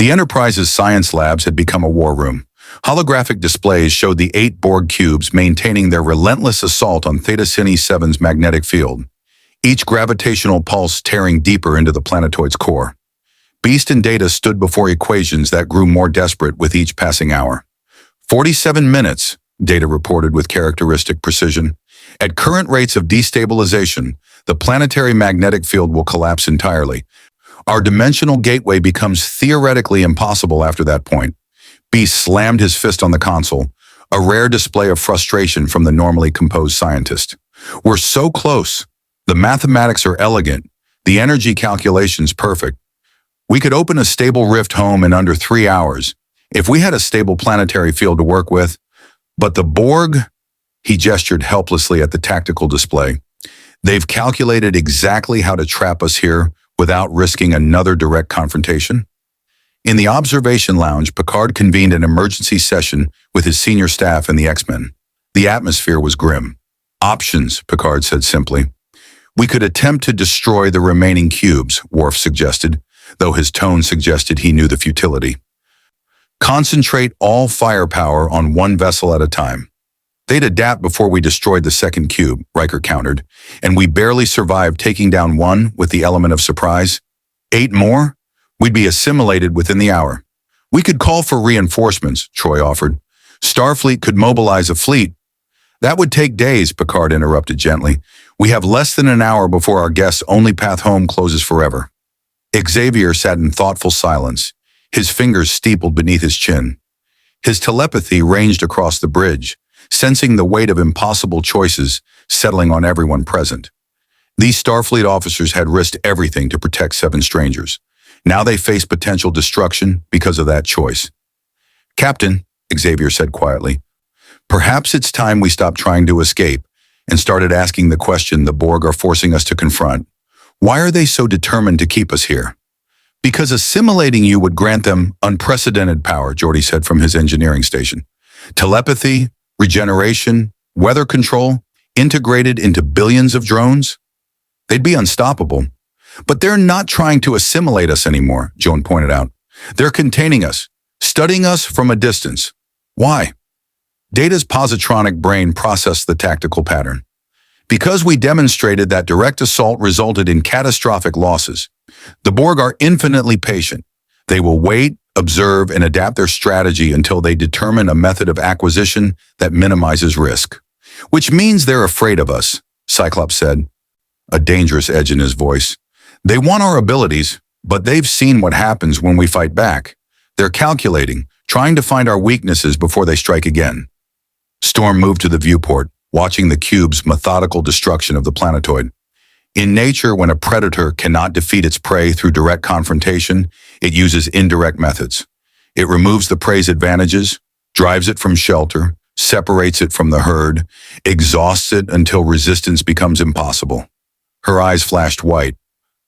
The Enterprise's science labs had become a war room. Holographic displays showed the 8 Borg cubes maintaining their relentless assault on Theta Cine 7's magnetic field, each gravitational pulse tearing deeper into the planetoid's core. Beast and Data stood before equations that grew more desperate with each passing hour. 47 minutes, Data reported with characteristic precision. At current rates of destabilization, the planetary magnetic field will collapse entirely. Our dimensional gateway becomes theoretically impossible after that point. Beast slammed his fist on the console, a rare display of frustration from the normally composed scientist. We're so close. The mathematics are elegant, the energy calculations perfect. We could open a stable rift home in under 3 hours, if we had a stable planetary field to work with. But the Borg, he gestured helplessly at the tactical display. They've calculated exactly how to trap us here without risking another direct confrontation. In the observation lounge, Picard convened an emergency session with his senior staff and the X-Men. The atmosphere was grim. Options, Picard said simply. We could attempt to destroy the remaining cubes, Worf suggested, though his tone suggested he knew the futility. Concentrate all firepower on one vessel at a time. They'd adapt before we destroyed the second cube, Riker countered, and we barely survived taking down one with the element of surprise. 8 more? We'd be assimilated within the hour. We could call for reinforcements, Troy offered. Starfleet could mobilize a fleet. That would take days, Picard interrupted gently. We have less than an hour before our guest's only path home closes forever. Xavier sat in thoughtful silence, his fingers steepled beneath his chin. His telepathy ranged across the bridge, sensing the weight of impossible choices settling on everyone present. These Starfleet officers had risked everything to protect 7 strangers. Now they faced potential destruction because of that choice. Captain, Xavier said quietly, perhaps it's time we stopped trying to escape and started asking the question the Borg are forcing us to confront. Why are they so determined to keep us here? Because assimilating you would grant them unprecedented power, Geordi said from his engineering station. Telepathy, regeneration, weather control, integrated into billions of drones? They'd be unstoppable. But they're not trying to assimilate us anymore, Joan pointed out. They're containing us, studying us from a distance. Why? Data's positronic brain processed the tactical pattern. Because we demonstrated that direct assault resulted in catastrophic losses. The Borg are infinitely patient. They will wait, observe, and adapt their strategy until they determine a method of acquisition that minimizes risk. Which means they're afraid of us, Cyclops said, a dangerous edge in his voice. They want our abilities, but they've seen what happens when we fight back. They're calculating, trying to find our weaknesses before they strike again. Storm moved to the viewport, watching the cube's methodical destruction of the planetoid. In nature, when a predator cannot defeat its prey through direct confrontation, it uses indirect methods. It removes the prey's advantages, drives it from shelter, separates it from the herd, exhausts it until resistance becomes impossible. Her eyes flashed white.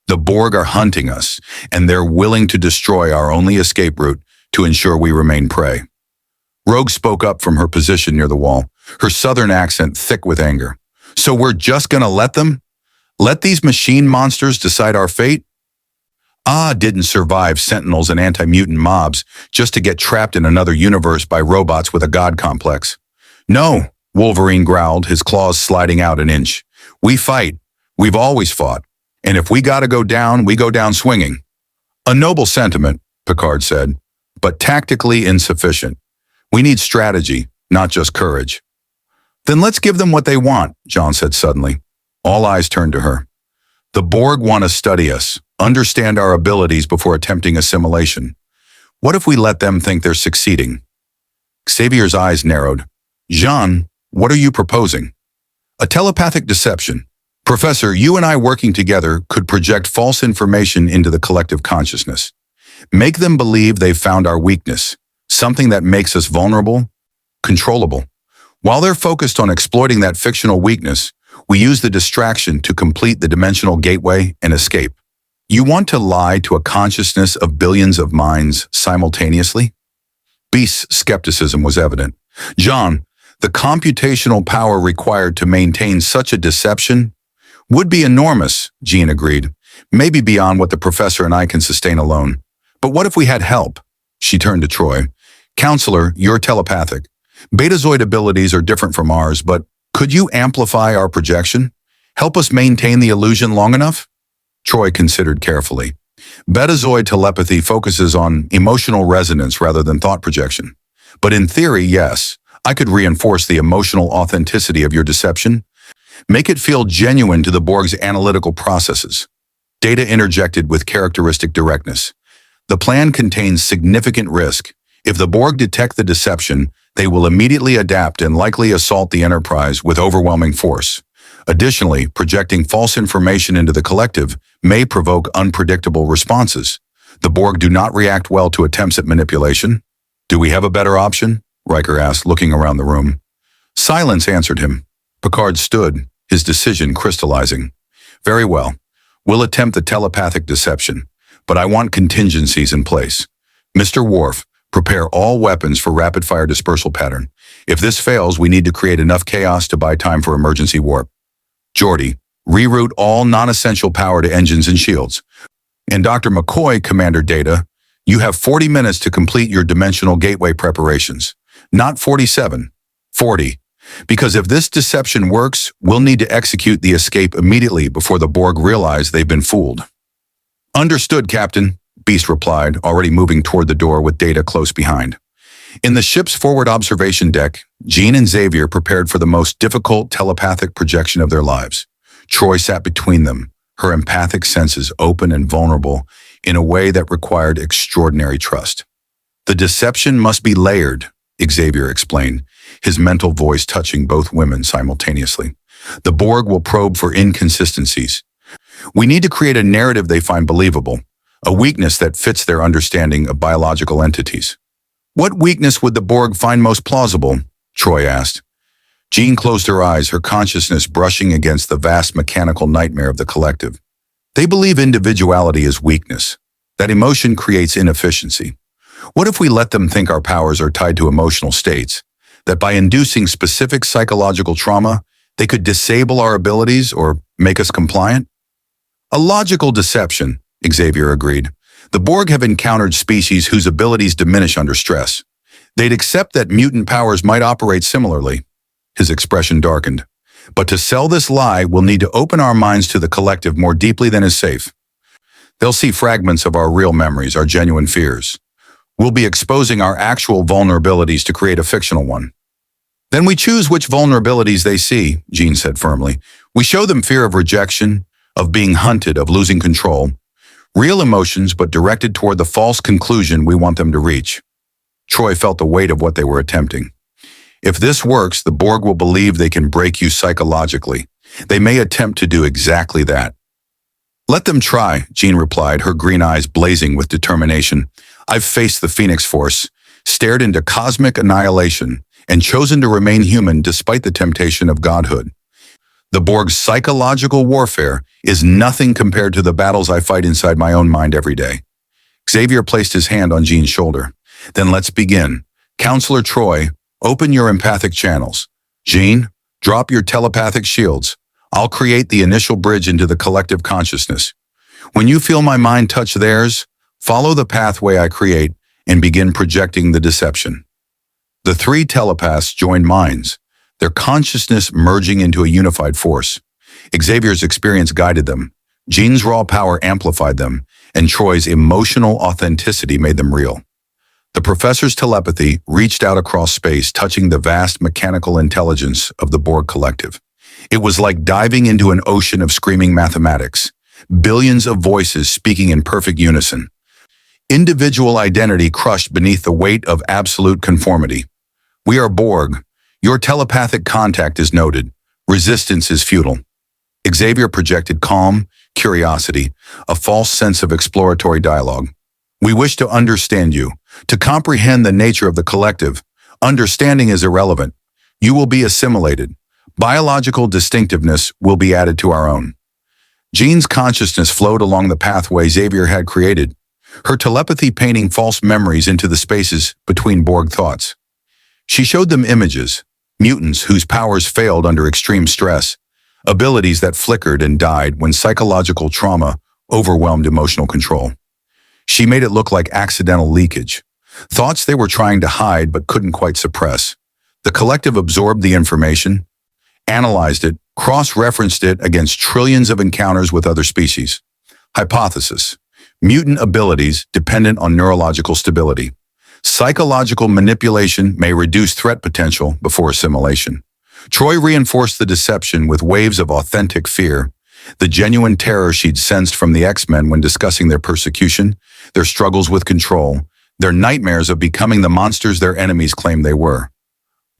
The Borg are hunting us, and they're willing to destroy our only escape route to ensure we remain prey. Rogue spoke up from her position near the wall, her southern accent thick with anger. So we're just gonna let them? Let these machine monsters decide our fate? Didn't survive Sentinels and anti-mutant mobs just to get trapped in another universe by robots with a god complex. No, Wolverine growled, his claws sliding out an inch. We fight. We've always fought. And if we gotta go down, we go down swinging. A noble sentiment, Picard said, but tactically insufficient. We need strategy, not just courage. Then let's give them what they want, John said suddenly. All eyes turned to her. The Borg want to study us, understand our abilities before attempting assimilation. What if we let them think they're succeeding? Xavier's eyes narrowed. Jean, what are you proposing? A telepathic deception. Professor, you and I working together could project false information into the collective consciousness. Make them believe they've found our weakness, something that makes us vulnerable, controllable. While they're focused on exploiting that fictional weakness, we use the distraction to complete the dimensional gateway and escape. You want to lie to a consciousness of billions of minds simultaneously? Beast's skepticism was evident. John, the computational power required to maintain such a deception would be enormous, Jean agreed. Maybe beyond what the professor and I can sustain alone. But what if we had help? She turned to Troy. Counselor, you're telepathic. Betazoid abilities are different from ours, but could you amplify our projection? Help us maintain the illusion long enough? Troy considered carefully. Betazoid telepathy focuses on emotional resonance rather than thought projection. But in theory, yes, I could reinforce the emotional authenticity of your deception. Make it feel genuine to the Borg's analytical processes. Data interjected with characteristic directness. The plan contains significant risk. If the Borg detect the deception, they will immediately adapt and likely assault the Enterprise with overwhelming force. Additionally, projecting false information into the collective may provoke unpredictable responses. The Borg do not react well to attempts at manipulation. Do we have a better option? Riker asked, looking around the room. Silence answered him. Picard stood, his decision crystallizing. Very well. We'll attempt the telepathic deception, but I want contingencies in place. Mr. Worf, prepare all weapons for rapid-fire dispersal pattern. If this fails, we need to create enough chaos to buy time for emergency warp. Geordi, reroute all non-essential power to engines and shields. And Dr. McCoy, Commander Data, you have 40 minutes to complete your dimensional gateway preparations. Not 47, 40. Because if this deception works, we'll need to execute the escape immediately before the Borg realize they've been fooled. Understood, Captain, Beast replied, already moving toward the door with Data close behind. In the ship's forward observation deck, Jean and Xavier prepared for the most difficult telepathic projection of their lives. Troy sat between them, her empathic senses open and vulnerable in a way that required extraordinary trust. The deception must be layered, Xavier explained, his mental voice touching both women simultaneously. The Borg will probe for inconsistencies. We need to create a narrative they find believable, a weakness that fits their understanding of biological entities. What weakness would the Borg find most plausible? Troy asked. Jean closed her eyes, her consciousness brushing against the vast mechanical nightmare of the collective. They believe individuality is weakness, that emotion creates inefficiency. What if we let them think our powers are tied to emotional states, that by inducing specific psychological trauma, they could disable our abilities or make us compliant? A logical deception, Xavier agreed. The Borg have encountered species whose abilities diminish under stress. They'd accept that mutant powers might operate similarly. His expression darkened. But to sell this lie, we'll need to open our minds to the collective more deeply than is safe. They'll see fragments of our real memories, our genuine fears. We'll be exposing our actual vulnerabilities to create a fictional one. Then we choose which vulnerabilities they see, Jean said firmly. We show them fear of rejection, of being hunted, of losing control. Real emotions, but directed toward the false conclusion we want them to reach. Troy felt the weight of what they were attempting. If this works, the Borg will believe they can break you psychologically. They may attempt to do exactly that. Let them try, Jean replied, her green eyes blazing with determination. I've faced the Phoenix Force, stared into cosmic annihilation, and chosen to remain human despite the temptation of godhood. The Borg's psychological warfare is nothing compared to the battles I fight inside my own mind every day. Xavier placed his hand on Jean's shoulder. Then let's begin. Counselor Troy, open your empathic channels. Jean, drop your telepathic shields. I'll create the initial bridge into the collective consciousness. When you feel my mind touch theirs, follow the pathway I create and begin projecting the deception. The three telepaths joined minds, their consciousness merging into a unified force. Xavier's experience guided them, Jean's raw power amplified them, and Troy's emotional authenticity made them real. The professor's telepathy reached out across space, touching the vast mechanical intelligence of the Borg Collective. It was like diving into an ocean of screaming mathematics, billions of voices speaking in perfect unison. Individual identity crushed beneath the weight of absolute conformity. We are Borg. Your telepathic contact is noted. Resistance is futile. Xavier projected calm, curiosity, a false sense of exploratory dialogue. We wish to understand you, to comprehend the nature of the collective. Understanding is irrelevant. You will be assimilated. Biological distinctiveness will be added to our own. Jean's consciousness flowed along the pathway Xavier had created, her telepathy painting false memories into the spaces between Borg thoughts. She showed them images, mutants whose powers failed under extreme stress, abilities that flickered and died when psychological trauma overwhelmed emotional control. She made it look like accidental leakage, thoughts they were trying to hide but couldn't quite suppress. The collective absorbed the information, analyzed it, cross-referenced it against trillions of encounters with other species. Hypothesis: mutant abilities dependent on neurological stability. Psychological manipulation may reduce threat potential before assimilation. Troy reinforced the deception with waves of authentic fear, the genuine terror she'd sensed from the X-Men when discussing their persecution, their struggles with control, their nightmares of becoming the monsters their enemies claimed they were.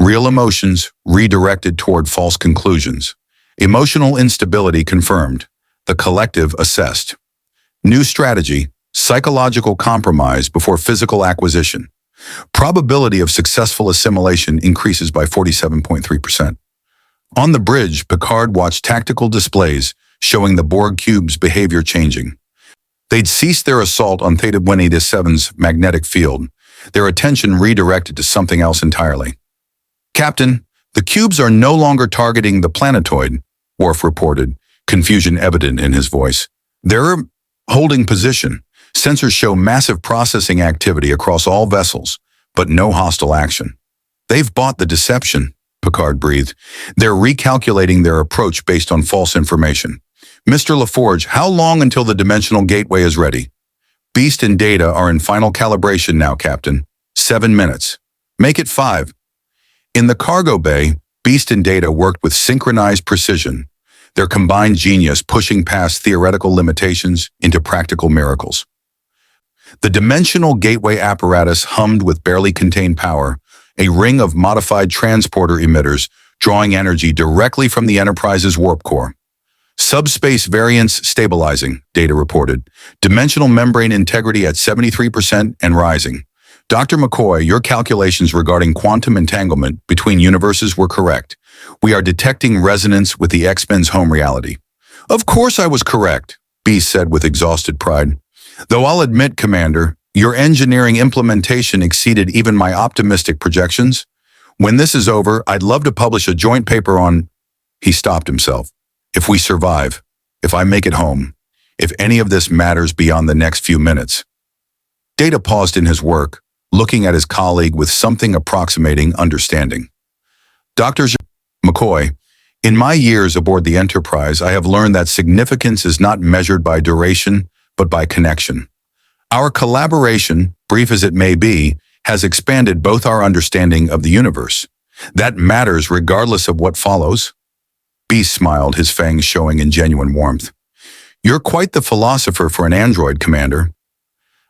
Real emotions redirected toward false conclusions. Emotional instability confirmed. The collective assessed. New strategy: psychological compromise before physical acquisition. Probability of successful assimilation increases by 47.3%. On the bridge, Picard watched tactical displays showing the Borg cubes' behavior changing. They'd ceased their assault on Theta 7's magnetic field, their attention redirected to something else entirely. "Captain, the cubes are no longer targeting the planetoid," Worf reported, confusion evident in his voice. "They're holding position. Sensors show massive processing activity across all vessels, but no hostile action." "They've bought the deception," Picard breathed. "They're recalculating their approach based on false information." "Mr. LaForge, how long until the dimensional gateway is ready?" "Beast and Data are in final calibration now, Captain. 7 minutes. Make it 5. In the cargo bay, Beast and Data worked with synchronized precision, their combined genius pushing past theoretical limitations into practical miracles. The dimensional gateway apparatus hummed with barely contained power, a ring of modified transporter emitters drawing energy directly from the Enterprise's warp core. "Subspace variance stabilizing," Data reported. "Dimensional membrane integrity at 73% and rising. Dr. McCoy, your calculations regarding quantum entanglement between universes were correct. We are detecting resonance with the X-Men's home reality." "Of course I was correct," Beast said with exhausted pride. "Though I'll admit, Commander, your engineering implementation exceeded even my optimistic projections. When this is over, I'd love to publish a joint paper on—" He stopped himself. "If we survive, if I make it home, if any of this matters beyond the next few minutes." Data paused in his work, looking at his colleague with something approximating understanding. "Dr. McCoy, in my years aboard the Enterprise, I have learned that significance is not measured by duration, but by connection. Our collaboration, brief as it may be, has expanded both our understanding of the universe. That matters regardless of what follows." Beast smiled, his fangs showing in genuine warmth. "You're quite the philosopher for an android, Commander.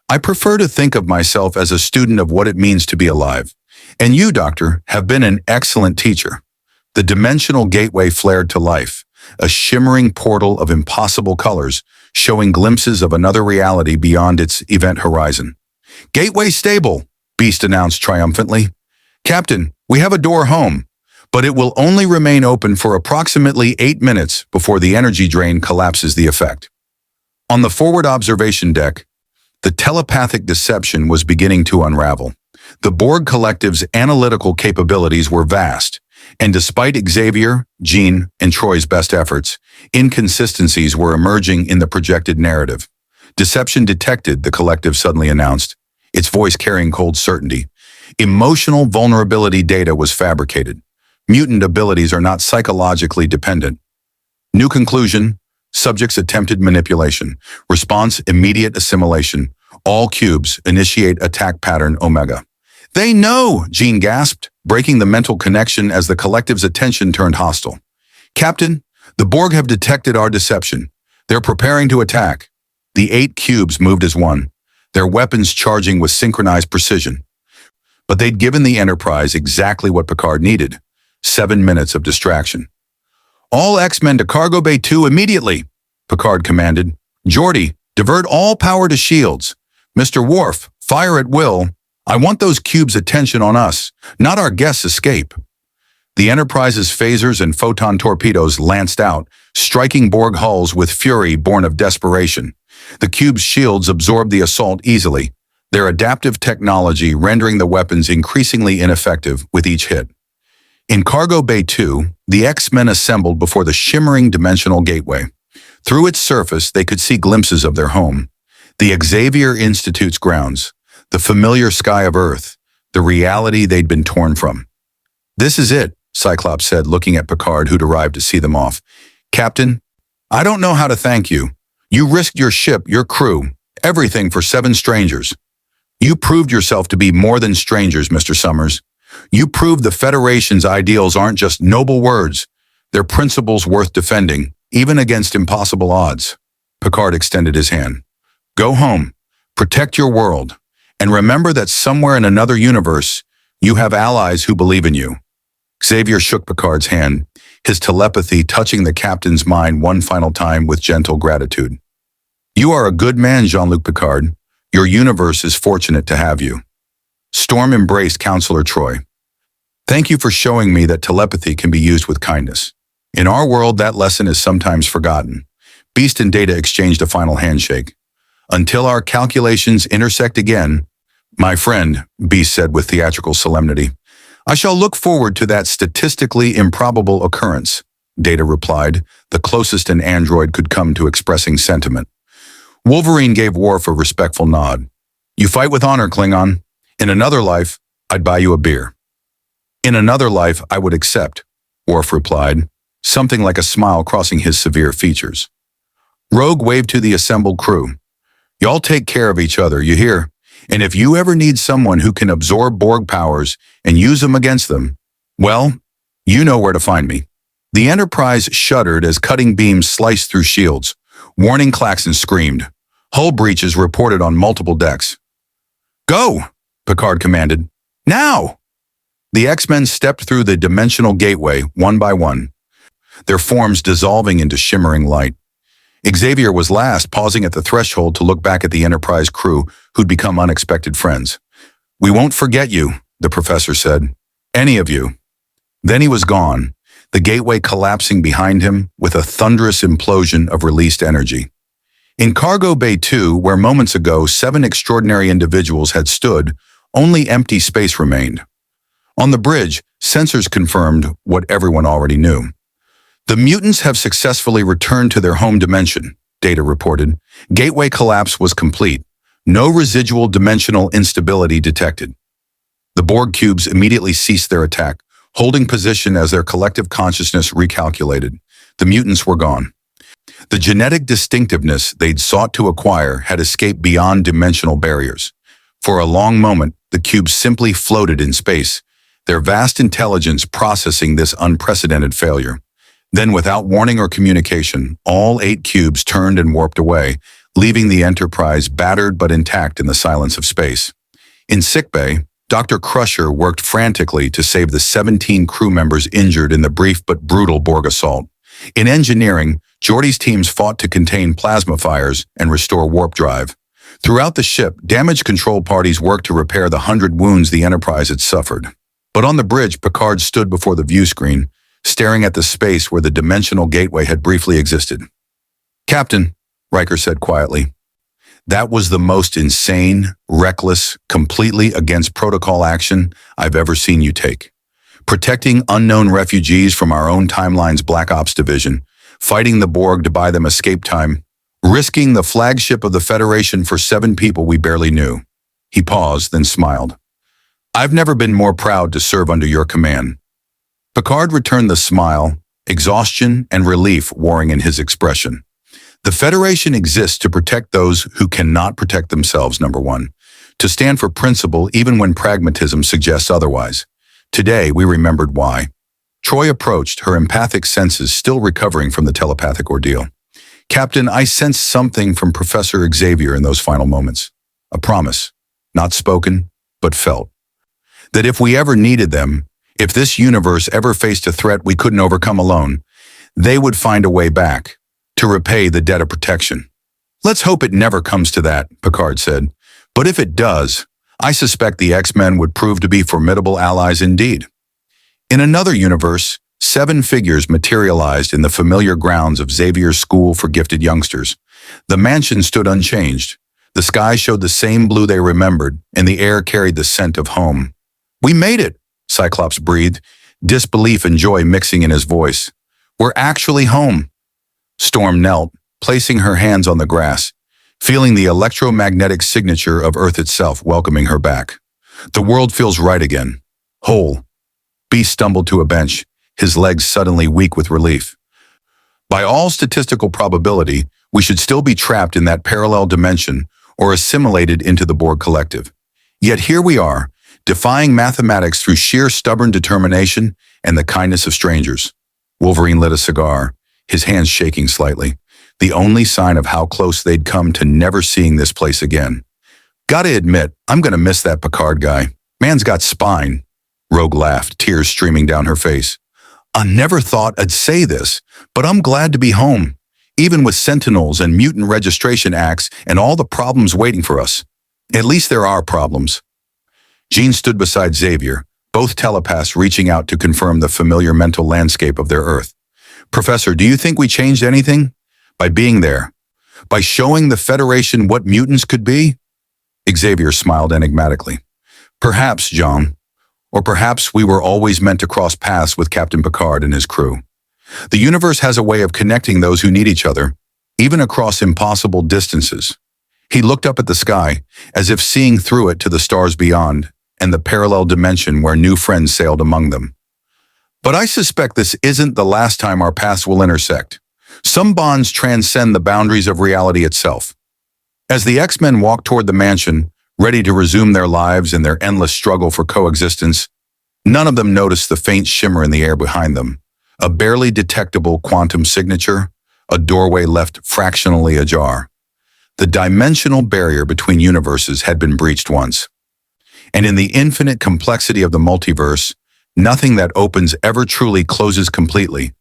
I prefer to think of myself as a student of what it means to be alive. And you, Doctor, have been an excellent teacher." The dimensional gateway flared to life, a shimmering portal of impossible colors, showing glimpses of another reality beyond its event horizon. "Gateway stable," Beast announced triumphantly. "Captain, we have a door home, but it will only remain open for approximately 8 minutes before the energy drain collapses the effect." On the forward observation deck, the telepathic deception was beginning to unravel. The Borg Collective's analytical capabilities were vast, and despite Xavier, Jean, and Troy's best efforts, inconsistencies were emerging in the projected narrative. "Deception detected," the Collective suddenly announced, its voice carrying cold certainty. "Emotional vulnerability data was fabricated. Mutant abilities are not psychologically dependent." New conclusion: subjects attempted manipulation. Response: immediate assimilation. All cubes initiate attack pattern Omega. "They know!" Jean gasped, breaking the mental connection as the Collective's attention turned hostile. "Captain, the Borg have detected our deception. They're preparing to attack." The 8 cubes moved as one, their weapons charging with synchronized precision. But they'd given the Enterprise exactly what Picard needed: 7 minutes of distraction. "All X-Men to Cargo Bay 2 immediately," Picard commanded. "Geordi, divert all power to shields. Mr. Worf, fire at will. I want those cubes' attention on us, not our guests' escape." The Enterprise's phasers and photon torpedoes lanced out, striking Borg hulls with fury born of desperation. The cube's shields absorbed the assault easily, their adaptive technology rendering the weapons increasingly ineffective with each hit. In Cargo Bay 2, the X-Men assembled before the shimmering dimensional gateway. Through its surface, they could see glimpses of their home, the Xavier Institute's grounds. the familiar sky of Earth, the reality they'd been torn from. "This is it," Cyclops said, looking at Picard, who'd arrived to see them off. "Captain, I don't know how to thank you. You risked your ship, your crew, everything for 7 strangers. You proved yourself to be more than strangers, Mr. Summers. You proved the Federation's ideals aren't just noble words, they're principles worth defending, even against impossible odds." Picard extended his hand. "Go home, protect your world, and remember that somewhere in another universe, you have allies who believe in you." Xavier shook Picard's hand, his telepathy touching the captain's mind one final time with gentle gratitude. "You are a good man, Jean-Luc Picard. Your universe is fortunate to have you." Storm embraced Counselor Troy. "Thank you for showing me that telepathy can be used with kindness. In our world, that lesson is sometimes forgotten." Beast and Data exchanged a final handshake. "Until our calculations intersect again, my friend," Beast said with theatrical solemnity, "I shall look forward to that statistically improbable occurrence," Data replied, the closest an android could come to expressing sentiment. Wolverine gave Worf a respectful nod. "You fight with honor, Klingon. In another life, I'd buy you a beer." "In another life, I would accept," Worf replied, something like a smile crossing his severe features. Rogue waved to the assembled crew. "Y'all take care of each other, you hear? And if you ever need someone who can absorb Borg powers and use them against them, well, you know where to find me." The Enterprise shuddered as cutting beams sliced through shields. Warning klaxons screamed. Hull breaches reported on multiple decks. "Go!" Picard commanded. "Now!" The X-Men stepped through the dimensional gateway, one by one, their forms dissolving into shimmering light. Xavier was last, pausing at the threshold to look back at the Enterprise crew who'd become unexpected friends. "We won't forget you," the professor said. "Any of you." Then he was gone, the gateway collapsing behind him with a thunderous implosion of released energy. In Cargo Bay 2, where moments ago 7 extraordinary individuals had stood, only empty space remained. On the bridge, sensors confirmed what everyone already knew. "The mutants have successfully returned to their home dimension," Data reported. "Gateway collapse was complete. No residual dimensional instability detected." The Borg cubes immediately ceased their attack, holding position as their collective consciousness recalculated. The mutants were gone. The genetic distinctiveness they'd sought to acquire had escaped beyond dimensional barriers. For a long moment, the cubes simply floated in space, their vast intelligence processing this unprecedented failure. Then, without warning or communication, all 8 cubes turned and warped away, leaving the Enterprise battered but intact in the silence of space. In sickbay, Dr. Crusher worked frantically to save the 17 crew members injured in the brief but brutal Borg assault. In engineering, Geordi's teams fought to contain plasma fires and restore warp drive. Throughout the ship, damage control parties worked to repair the 100 wounds the Enterprise had suffered. But on the bridge, Picard stood before the view screen, staring at the space where the dimensional gateway had briefly existed. "Captain," Riker said quietly, "that was the most insane, reckless, completely against protocol action I've ever seen you take. Protecting unknown refugees from our own timeline's Black Ops division, fighting the Borg to buy them escape time, risking the flagship of the Federation for 7 people we barely knew." He paused, then smiled. "I've never been more proud to serve under your command." Picard returned the smile, exhaustion and relief warring in his expression. "The Federation exists to protect those who cannot protect themselves, number one. To stand for principle even when pragmatism suggests otherwise. Today, we remembered why." Troy approached, her empathic senses still recovering from the telepathic ordeal. "Captain, I sensed something from Professor Xavier in those final moments. A promise, not spoken, but felt. That if we ever needed them, if this universe ever faced a threat we couldn't overcome alone, they would find a way back, to repay the debt of protection." "Let's hope it never comes to that," Picard said. "But if it does, I suspect the X-Men would prove to be formidable allies indeed." In another universe, 7 figures materialized in the familiar grounds of Xavier's School for Gifted Youngsters. The mansion stood unchanged. The sky showed the same blue they remembered, and the air carried the scent of home. "We made it," Cyclops breathed, disbelief and joy mixing in his voice. "We're actually home." Storm knelt, placing her hands on the grass. feeling the electromagnetic signature of Earth itself welcoming her back. The world feels right again. Whole. Beast stumbled to a bench, his legs suddenly weak with relief. By all statistical probability, we should still be trapped in that parallel dimension or assimilated into the Borg Collective. Yet here we are, defying mathematics through sheer stubborn determination and the kindness of strangers. Wolverine lit a cigar, his hands shaking slightly, the only sign of how close they'd come to never seeing this place again. Gotta admit, I'm gonna miss that Picard guy. Man's got spine. Rogue laughed, tears streaming down her face. I never thought I'd say this, but I'm glad to be home, even with Sentinels and mutant registration acts and all the problems waiting for us. At least there are problems. Jean stood beside Xavier, both telepaths reaching out to confirm the familiar mental landscape of their Earth. Professor, do you think we changed anything? By being there? By showing the Federation what mutants could be? Xavier smiled enigmatically. Perhaps, Jean. Or perhaps we were always meant to cross paths with Captain Picard and his crew. The universe has a way of connecting those who need each other, even across impossible distances. He looked up at the sky, as if seeing through it to the stars beyond, and the parallel dimension where new friends sailed among them. But I suspect this isn't the last time our paths will intersect. Some bonds transcend the boundaries of reality itself. As the X-Men walked toward the mansion, ready to resume their lives and their endless struggle for coexistence, none of them noticed the faint shimmer in the air behind them, a barely detectable quantum signature, a doorway left fractionally ajar. The dimensional barrier between universes had been breached once. And in the infinite complexity of the multiverse, nothing that opens ever truly closes completely.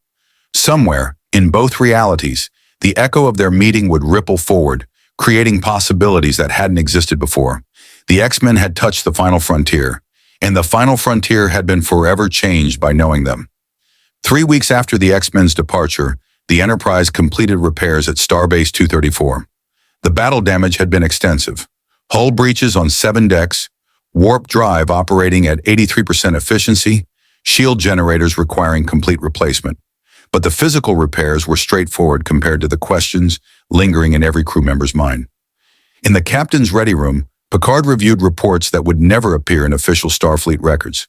Somewhere, in both realities, the echo of their meeting would ripple forward, creating possibilities that hadn't existed before. The X-Men had touched the final frontier, and the final frontier had been forever changed by knowing them. 3 weeks after the X-Men's departure, the Enterprise completed repairs at Starbase 234. The battle damage had been extensive. Hull breaches on 7 decks, warp drive operating at 83% efficiency, shield generators requiring complete replacement. But the physical repairs were straightforward compared to the questions lingering in every crew member's mind. In the captain's ready room, Picard reviewed reports that would never appear in official Starfleet records.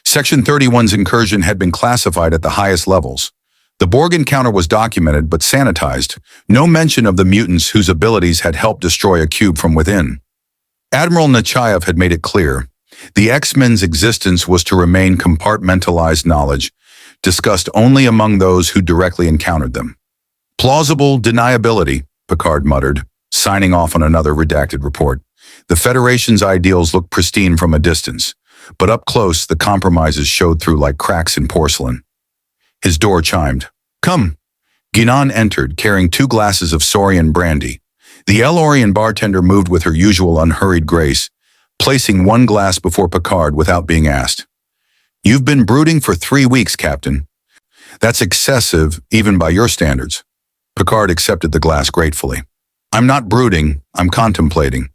Section 31's incursion had been classified at the highest levels. The Borg encounter was documented but sanitized, no mention of the mutants whose abilities had helped destroy a cube from within. Admiral Nechayev had made it clear. The X-Men's existence was to remain compartmentalized knowledge, discussed only among those who directly encountered them. Plausible deniability, Picard muttered, signing off on another redacted report. The Federation's ideals looked pristine from a distance, but up close the compromises showed through like cracks in porcelain. His door chimed. Come. Guinan entered, carrying 2 glasses of Saurian brandy. The El-Orian bartender moved with her usual unhurried grace, placing 1 glass before Picard without being asked. You've been brooding for 3 weeks, Captain. That's excessive, even by your standards. Picard accepted the glass gratefully. I'm not brooding, I'm contemplating.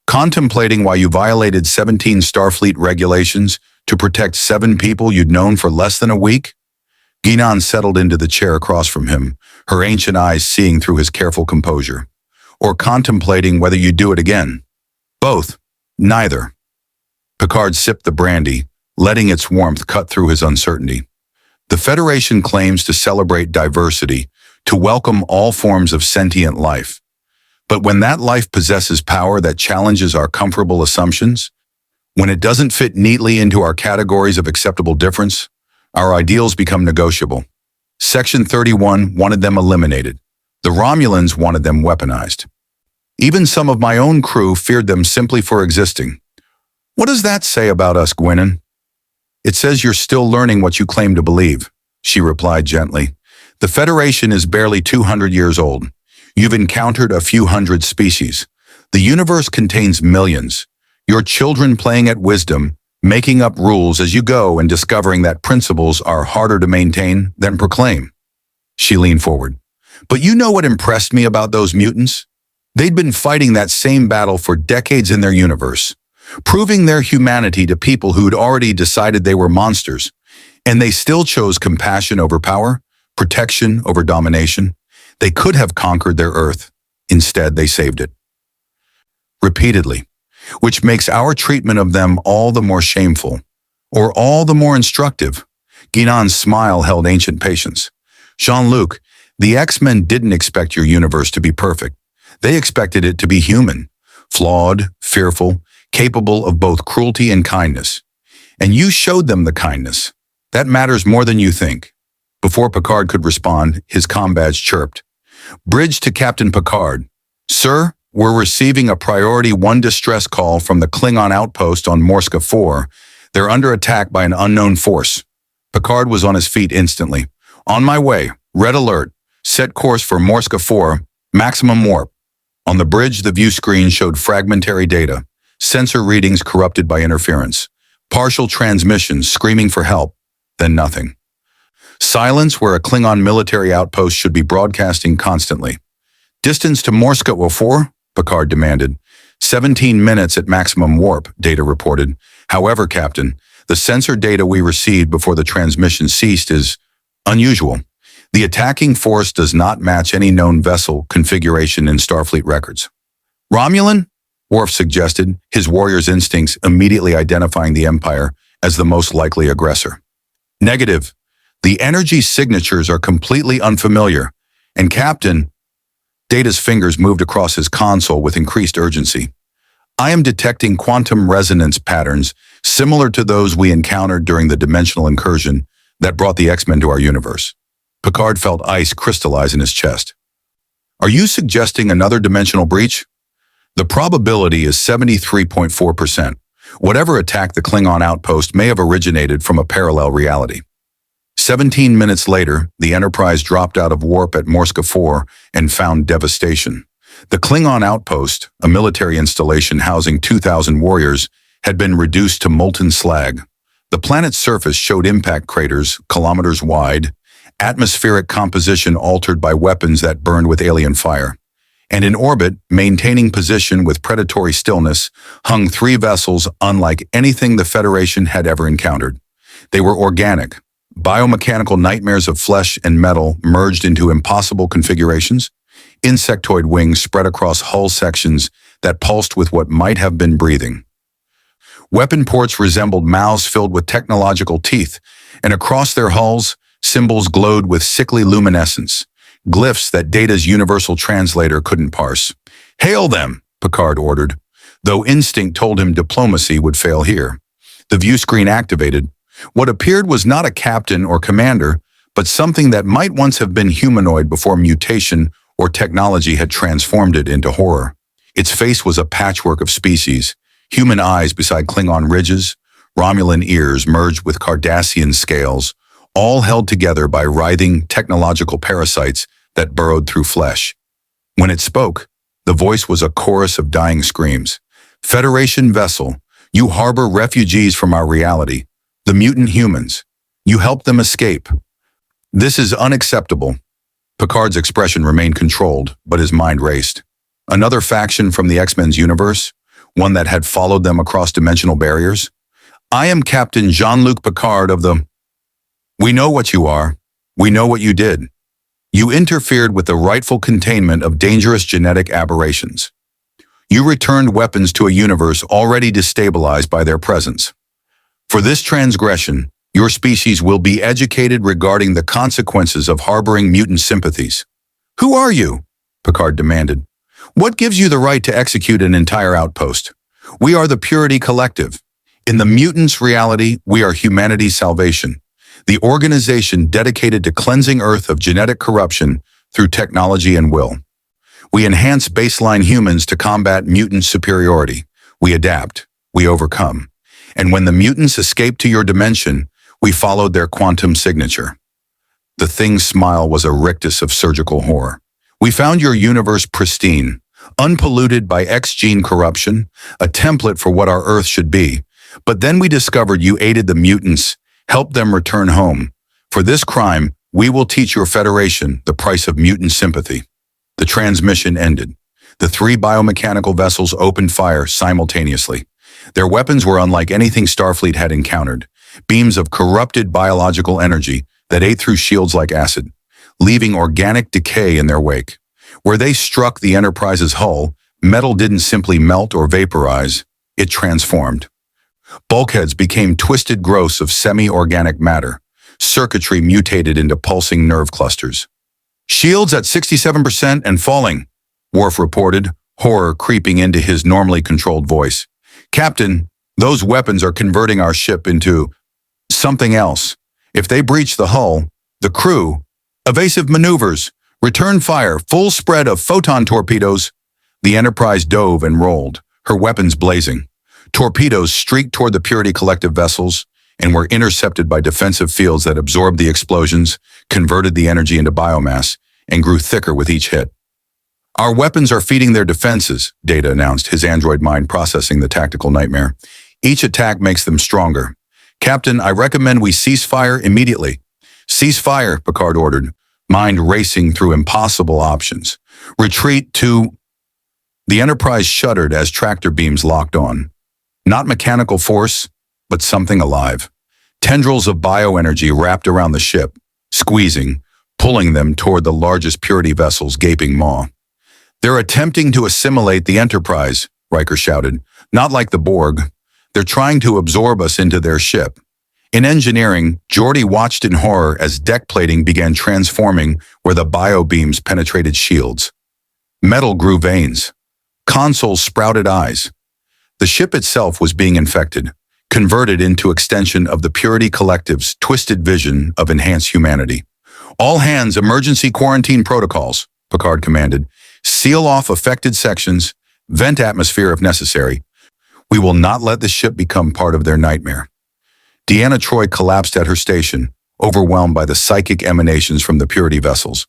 Contemplating why you violated 17 Starfleet regulations to protect 7 people you'd known for less than a week? Guinan settled into the chair across from him, her ancient eyes seeing through his careful composure. Or contemplating whether you'd do it again. Both. Neither. Picard sipped the brandy, letting its warmth cut through his uncertainty. The Federation claims to celebrate diversity, to welcome all forms of sentient life. But when that life possesses power that challenges our comfortable assumptions, when it doesn't fit neatly into our categories of acceptable difference, our ideals become negotiable. Section 31 wanted them eliminated. The Romulans wanted them weaponized. Even some of my own crew feared them simply for existing. What does that say about us, Gwennon? It says you're still learning what you claim to believe, she replied gently. The Federation is barely 200 years old. You've encountered a few hundred species. The universe contains millions. Your children playing at wisdom, making up rules as you go and discovering that principles are harder to maintain than proclaim. She leaned forward. But you know what impressed me about those mutants? They'd been fighting that same battle for decades in their universe, proving their humanity to people who'd already decided they were monsters, and they still chose compassion over power, protection over domination. They could have conquered their Earth. Instead, they saved it. Repeatedly, which makes our treatment of them all the more shameful, or all the more instructive. Guinan's smile held ancient patience. Jean-Luc, the X-Men didn't expect your universe to be perfect. They expected it to be human, flawed, fearful, capable of both cruelty and kindness. And you showed them the kindness. That matters more than you think. Before Picard could respond, his comm badge chirped. Bridge to Captain Picard. Sir, we're receiving a Priority 1 distress call from the Klingon outpost on Morska 4. They're under attack by an unknown force. Picard was on his feet instantly. On my way. Red alert. Set course for Morska 4. Maximum warp. On the bridge, the view screen showed fragmentary data. Sensor readings corrupted by interference. Partial transmissions screaming for help. Then nothing. Silence where a Klingon military outpost should be broadcasting constantly. Distance to Morska 4? Picard demanded. 17 minutes at maximum warp, data reported. However, Captain, the sensor data we received before the transmission ceased is unusual. The attacking force does not match any known vessel configuration in Starfleet records. Romulan? Worf suggested, his warrior's instincts immediately identifying the Empire as the most likely aggressor. Negative. The energy signatures are completely unfamiliar, and Captain, Data's fingers moved across his console with increased urgency. I am detecting quantum resonance patterns similar to those we encountered during the dimensional incursion that brought the X-Men to our universe. Picard felt ice crystallize in his chest. Are you suggesting another dimensional breach? The probability is 73.4%. Whatever attacked the Klingon outpost may have originated from a parallel reality. 17 minutes later, the Enterprise dropped out of warp at Morska 4 and found devastation. The Klingon outpost, a military installation housing 2,000 warriors, had been reduced to molten slag. The planet's surface showed impact craters, kilometers wide, atmospheric composition altered by weapons that burned with alien fire. And in orbit, maintaining position with predatory stillness, hung 3 vessels unlike anything the Federation had ever encountered. They were organic, biomechanical nightmares of flesh and metal merged into impossible configurations, insectoid wings spread across hull sections that pulsed with what might have been breathing. Weapon ports resembled mouths filled with technological teeth, and across their hulls, symbols glowed with sickly luminescence, glyphs that Data's universal translator couldn't parse. Hail them, Picard ordered, though instinct told him diplomacy would fail here. The view screen activated. What appeared was not a captain or commander, but something that might once have been humanoid before mutation or technology had transformed it into horror. Its face was a patchwork of species, human eyes beside Klingon ridges, Romulan ears merged with Cardassian scales, all held together by writhing technological parasites that burrowed through flesh. When it spoke, the voice was a chorus of dying screams. Federation vessel, you harbor refugees from our reality. The mutant humans. You helped them escape. This is unacceptable. Picard's expression remained controlled, but his mind raced. Another faction from the X-Men's universe? One that had followed them across dimensional barriers? I am Captain Jean-Luc Picard of the... We know what you are. We know what you did. You interfered with the rightful containment of dangerous genetic aberrations. You returned weapons to a universe already destabilized by their presence. For this transgression, your species will be educated regarding the consequences of harboring mutant sympathies. Who are you? Picard demanded. What gives you the right to execute an entire outpost? We are the Purity Collective. In the mutants' reality, we are humanity's salvation, the organization dedicated to cleansing Earth of genetic corruption through technology and will. We enhance baseline humans to combat mutant superiority. We adapt. We overcome. And when the mutants escaped to your dimension, we followed their quantum signature. The Thing's smile was a rictus of surgical horror. We found your universe pristine, unpolluted by X-gene corruption, a template for what our Earth should be. But then we discovered you aided the mutants, helped them return home. For this crime, we will teach your Federation the price of mutant sympathy. The transmission ended. The 3 biomechanical vessels opened fire simultaneously. Their weapons were unlike anything Starfleet had encountered, beams of corrupted biological energy that ate through shields like acid, leaving organic decay in their wake. Where they struck the Enterprise's hull, metal didn't simply melt or vaporize, it transformed. Bulkheads became twisted growths of semi-organic matter. Circuitry mutated into pulsing nerve clusters. "Shields at 67% and falling," Worf reported, horror creeping into his normally controlled voice. "Captain, those weapons are converting our ship into something else. If they breach the hull, the crew, evasive maneuvers, return fire, full spread of photon torpedoes." The Enterprise dove and rolled, her weapons blazing. Torpedoes streaked toward the Purity Collective vessels and were intercepted by defensive fields that absorbed the explosions, converted the energy into biomass, and grew thicker with each hit. "Our weapons are feeding their defenses," Data announced, his android mind processing the tactical nightmare. "Each attack makes them stronger. Captain, I recommend we cease fire immediately." "Cease fire," Picard ordered, mind racing through impossible options. "Retreat to—" The Enterprise shuddered as tractor beams locked on. Not mechanical force, but something alive. Tendrils of bioenergy wrapped around the ship, squeezing, pulling them toward the largest Purity vessel's gaping maw. "They're attempting to assimilate the Enterprise," Riker shouted. "Not like the Borg. They're trying to absorb us into their ship." In engineering, Geordi watched in horror as deck plating began transforming where the biobeams penetrated shields. Metal grew veins. Consoles sprouted eyes. The ship itself was being infected, converted into extension of the Purity Collective's twisted vision of enhanced humanity. "All hands, emergency quarantine protocols," Picard commanded. "Seal off affected sections, vent atmosphere if necessary. We will not let the ship become part of their nightmare." Deanna Troi collapsed at her station, overwhelmed by the psychic emanations from the Purity vessels.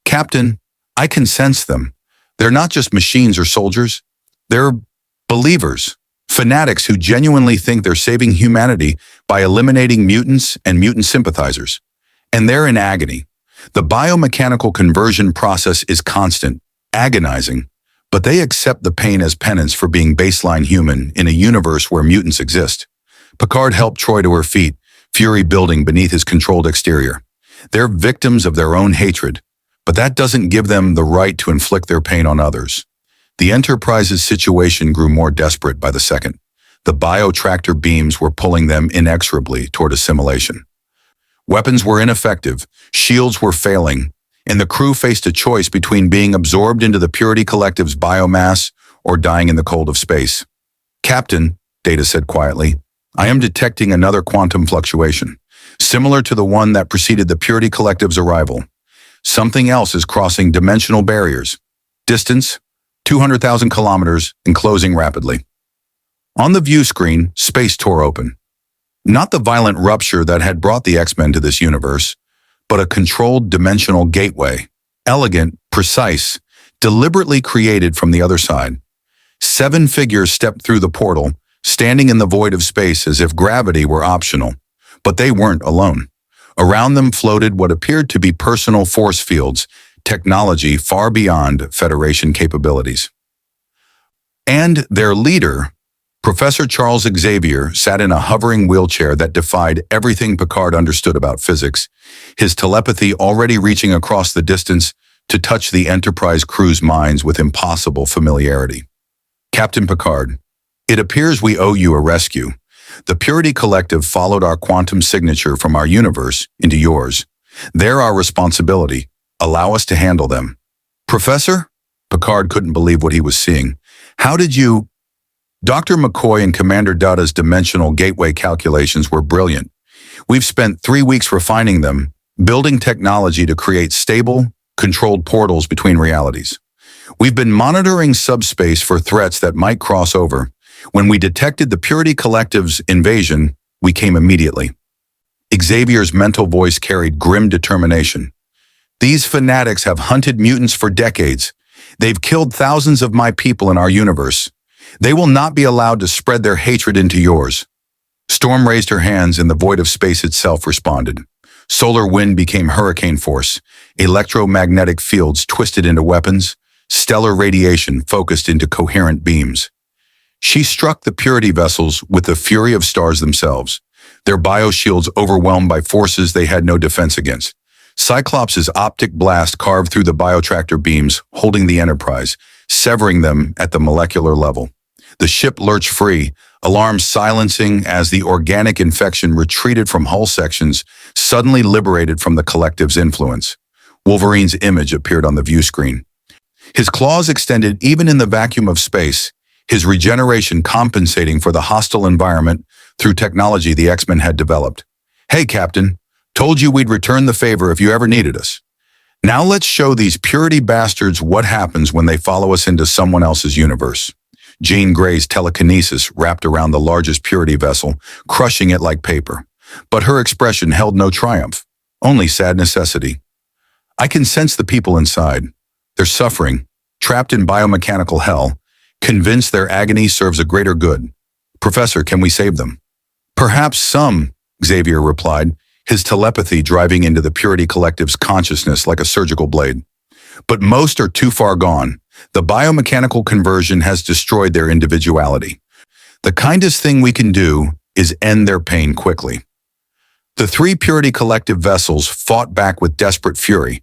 "Captain, I can sense them. They're not just machines or soldiers. They're believers, fanatics who genuinely think they're saving humanity by eliminating mutants and mutant sympathizers. And they're in agony. The biomechanical conversion process is constant, agonizing, but they accept the pain as penance for being baseline human in a universe where mutants exist." Picard helped Troi to her feet, fury building beneath his controlled exterior. They're victims of their own hatred, but that doesn't give them the right to inflict their pain on others. The Enterprise's situation grew more desperate by the second. The biotractor beams were pulling them inexorably toward assimilation. Weapons were ineffective, shields were failing, and the crew faced a choice between being absorbed into the Purity Collective's biomass or dying in the cold of space. "Captain," Data said quietly, "I am detecting another quantum fluctuation, similar to the one that preceded the Purity Collective's arrival. Something else is crossing dimensional barriers. Distance, 200,000 kilometers, and closing rapidly." On the view screen, space tore open. Not the violent rupture that had brought the X-Men to this universe, but a controlled dimensional gateway, elegant, precise, deliberately created from the other side. 7 figures stepped through the portal, standing in the void of space as if gravity were optional. But they weren't alone. Around them floated what appeared to be personal force fields, technology far beyond Federation capabilities. And their leader, Professor Charles Xavier, sat in a hovering wheelchair that defied everything Picard understood about physics, his telepathy already reaching across the distance to touch the Enterprise crew's minds with impossible familiarity. "Captain Picard, it appears we owe you a rescue. The Purity Collective followed our quantum signature from our universe into yours. They're our responsibility. Allow us to handle them." "Professor?" Picard couldn't believe what he was seeing. "How did you—" Dr. McCoy and Commander Data's dimensional gateway calculations were brilliant. "We've spent 3 weeks refining them, building technology to create stable, controlled portals between realities. We've been monitoring subspace for threats that might cross over. When we detected the Purity Collective's invasion, we came immediately." Xavier's mental voice carried grim determination. "These fanatics have hunted mutants for decades. They've killed thousands of my people in our universe. They will not be allowed to spread their hatred into yours." Storm raised her hands and the void of space itself responded. Solar wind became hurricane force. Electromagnetic fields twisted into weapons. Stellar radiation focused into coherent beams. She struck the Purity vessels with the fury of stars themselves, their bioshields overwhelmed by forces they had no defense against. Cyclops' optic blast carved through the biotractor beams, holding the Enterprise, severing them at the molecular level. The ship lurched free, alarms silencing as the organic infection retreated from hull sections, suddenly liberated from the Collective's influence. Wolverine's image appeared on the view screen. His claws extended even in the vacuum of space, his regeneration compensating for the hostile environment through technology the X-Men had developed. "Hey, Captain. Told you we'd return the favor if you ever needed us. Now let's show these purity bastards what happens when they follow us into someone else's universe." Jean Grey's telekinesis wrapped around the largest purity vessel, crushing it like paper. But her expression held no triumph, only sad necessity. "I can sense the people inside. They're suffering, trapped in biomechanical hell, convinced their agony serves a greater good. Professor, can we save them?" "Perhaps some," Xavier replied, his telepathy driving into the Purity Collective's consciousness like a surgical blade. "But most are too far gone. The biomechanical conversion has destroyed their individuality. The kindest thing we can do is end their pain quickly." The three Purity Collective vessels fought back with desperate fury,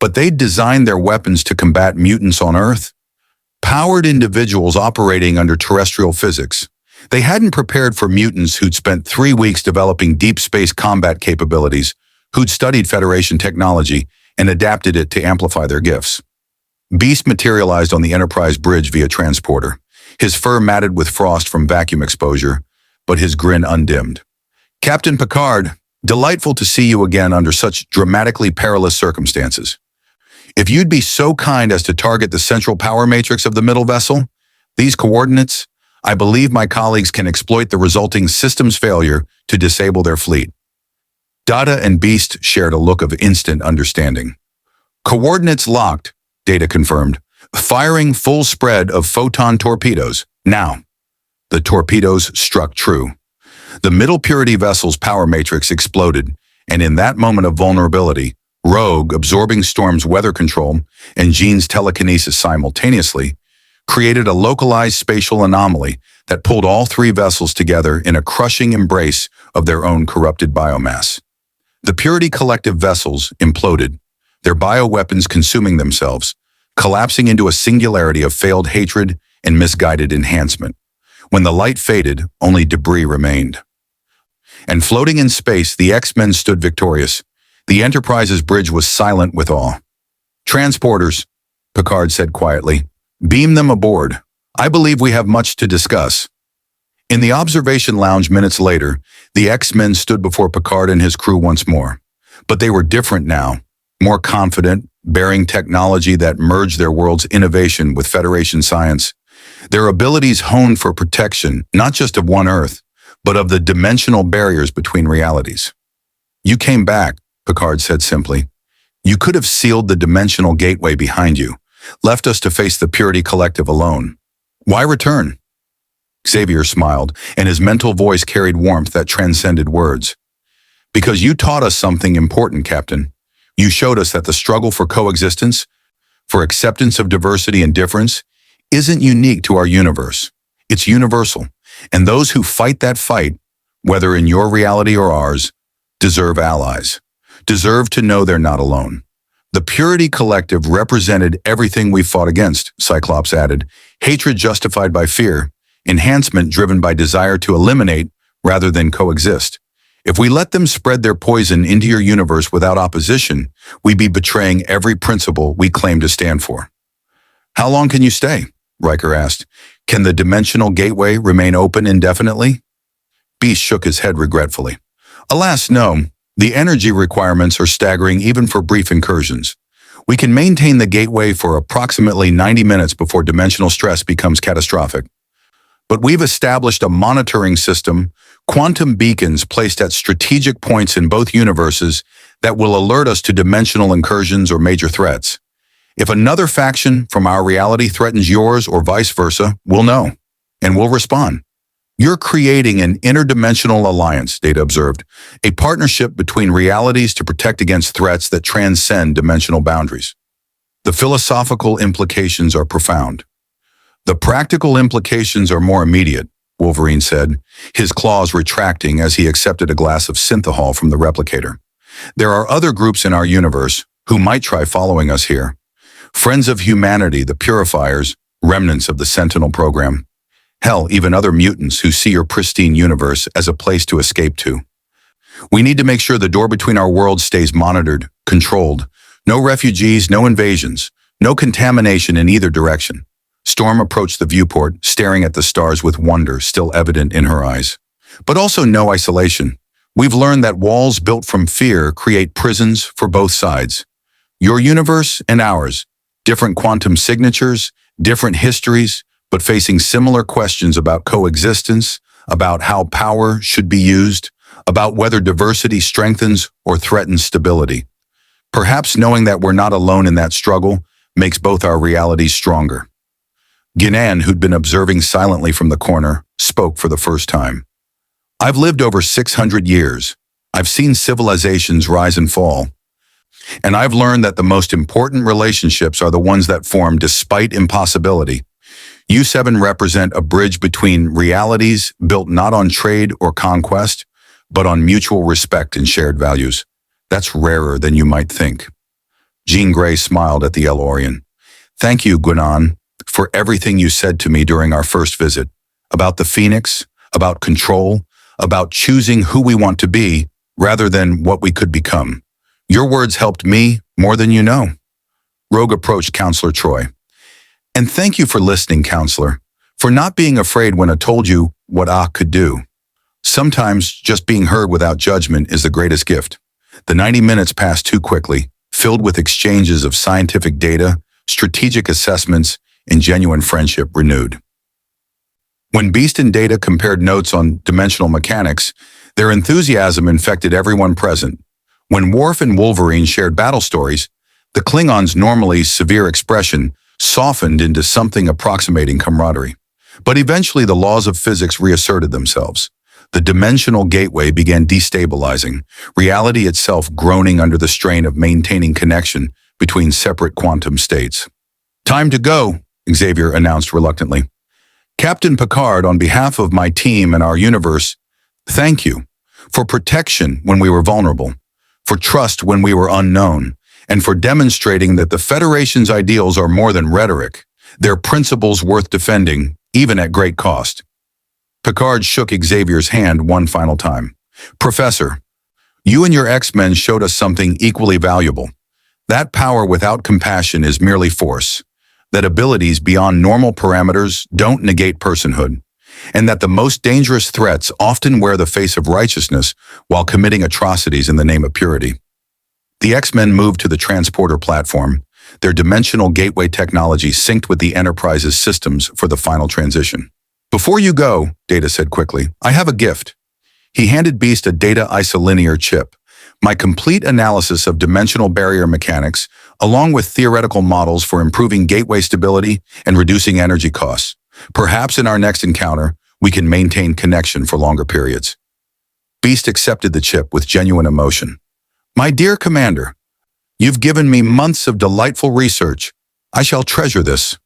but they'd designed their weapons to combat mutants on Earth. Powered individuals operating under terrestrial physics. They hadn't prepared for mutants who'd spent 3 weeks developing deep space combat capabilities, who'd studied Federation technology and adapted it to amplify their gifts. Beast materialized on the Enterprise bridge via transporter, his fur matted with frost from vacuum exposure, but his grin undimmed. "Captain Picard, delightful to see you again under such dramatically perilous circumstances. If you'd be so kind as to target the central power matrix of the middle vessel, these coordinates, I believe my colleagues can exploit the resulting systems failure to disable their fleet." Data and Beast shared a look of instant understanding. "Coordinates locked," Data confirmed, "firing full spread of photon torpedoes. Now." The torpedoes struck true. The middle purity vessel's power matrix exploded, and in that moment of vulnerability, Rogue, absorbing Storm's weather control, and Jean's telekinesis simultaneously, created a localized spatial anomaly that pulled all three vessels together in a crushing embrace of their own corrupted biomass. The Purity Collective vessels imploded, their bioweapons consuming themselves, collapsing into a singularity of failed hatred and misguided enhancement. When the light faded, only debris remained. And floating in space, the X-Men stood victorious. The Enterprise's bridge was silent with awe. "Transporters," Picard said quietly. "Beam them aboard. I believe we have much to discuss." In the observation lounge minutes later, the X-Men stood before Picard and his crew once more. But they were different now, more confident, bearing technology that merged their world's innovation with Federation science. Their abilities honed for protection, not just of one Earth, but of the dimensional barriers between realities. "You came back," Picard said simply. "You could have sealed the dimensional gateway behind you, left us to face the Purity Collective alone. Why return?" Xavier smiled, and his mental voice carried warmth that transcended words. "Because you taught us something important, Captain. You showed us that the struggle for coexistence, for acceptance of diversity and difference, isn't unique to our universe. It's universal, and those who fight that fight, whether in your reality or ours, deserve allies, deserve to know they're not alone." "The Purity Collective represented everything we fought against," Cyclops added. "Hatred justified by fear, enhancement driven by desire to eliminate rather than coexist. If we let them spread their poison into your universe without opposition, we'd be betraying every principle we claim to stand for." "How long can you stay?" Riker asked. "Can the dimensional gateway remain open indefinitely?" Beast shook his head regretfully. "Alas, no. The energy requirements are staggering even for brief incursions. We can maintain the gateway for approximately 90 minutes before dimensional stress becomes catastrophic. But we've established a monitoring system, quantum beacons placed at strategic points in both universes that will alert us to dimensional incursions or major threats. If another faction from our reality threatens yours or vice versa, we'll know, and we'll respond." "You're creating an interdimensional alliance," Data observed, "a partnership between realities to protect against threats that transcend dimensional boundaries. The philosophical implications are profound. The practical implications are more immediate," Wolverine said, his claws retracting as he accepted a glass of synthahol from the replicator. There are other groups in our universe who might try following us here. Friends of Humanity, the Purifiers, remnants of the Sentinel program. Hell, even other mutants who see your pristine universe as a place to escape to. We need to make sure the door between our worlds stays monitored, controlled. No refugees, no invasions, no contamination in either direction. Storm approached the viewport, staring at the stars with wonder still evident in her eyes. But also no isolation. We've learned that walls built from fear create prisons for both sides. Your universe and ours. Different quantum signatures, different histories, but facing similar questions about coexistence, about how power should be used, about whether diversity strengthens or threatens stability. Perhaps knowing that we're not alone in that struggle makes both our realities stronger. Ginan, who'd been observing silently from the corner, spoke for the first time. I've lived over 600 years. I've seen civilizations rise and fall. And I've learned that the most important relationships are the ones that form despite impossibility. You seven represent a bridge between realities built not on trade or conquest, but on mutual respect and shared values. That's rarer than you might think. Jean Grey smiled at the Elorian. Thank you, Guinan, for everything you said to me during our first visit, about the Phoenix, about control, about choosing who we want to be rather than what we could become. Your words helped me more than you know. Rogue approached Counselor Troy. And thank you for listening, Counselor, for not being afraid when I told you what I could do. Sometimes just being heard without judgment is the greatest gift. The 90 minutes passed too quickly, filled with exchanges of scientific data, strategic assessments, and genuine friendship renewed. When Beast and Data compared notes on dimensional mechanics, their enthusiasm infected everyone present. When Worf and Wolverine shared battle stories, the Klingons' normally severe expression softened into something approximating camaraderie. But eventually the laws of physics reasserted themselves. The dimensional gateway began destabilizing, reality itself groaning under the strain of maintaining connection between separate quantum states. Time to go, Xavier announced reluctantly. Captain Picard, on behalf of my team and our universe, thank you for protection when we were vulnerable, for trust when we were unknown, and for demonstrating that the Federation's ideals are more than rhetoric. They're principles worth defending, even at great cost. Picard shook Xavier's hand one final time. Professor, you and your X-Men showed us something equally valuable. That power without compassion is merely force, that abilities beyond normal parameters don't negate personhood, and that the most dangerous threats often wear the face of righteousness while committing atrocities in the name of purity. The X-Men moved to the transporter platform, their dimensional gateway technology synced with the Enterprise's systems for the final transition. Before you go, Data said quickly, I have a gift. He handed Beast a data isolinear chip, my complete analysis of dimensional barrier mechanics, along with theoretical models for improving gateway stability and reducing energy costs. Perhaps in our next encounter, we can maintain connection for longer periods. Beast accepted the chip with genuine emotion. My dear Commander, you've given me months of delightful research. I shall treasure this.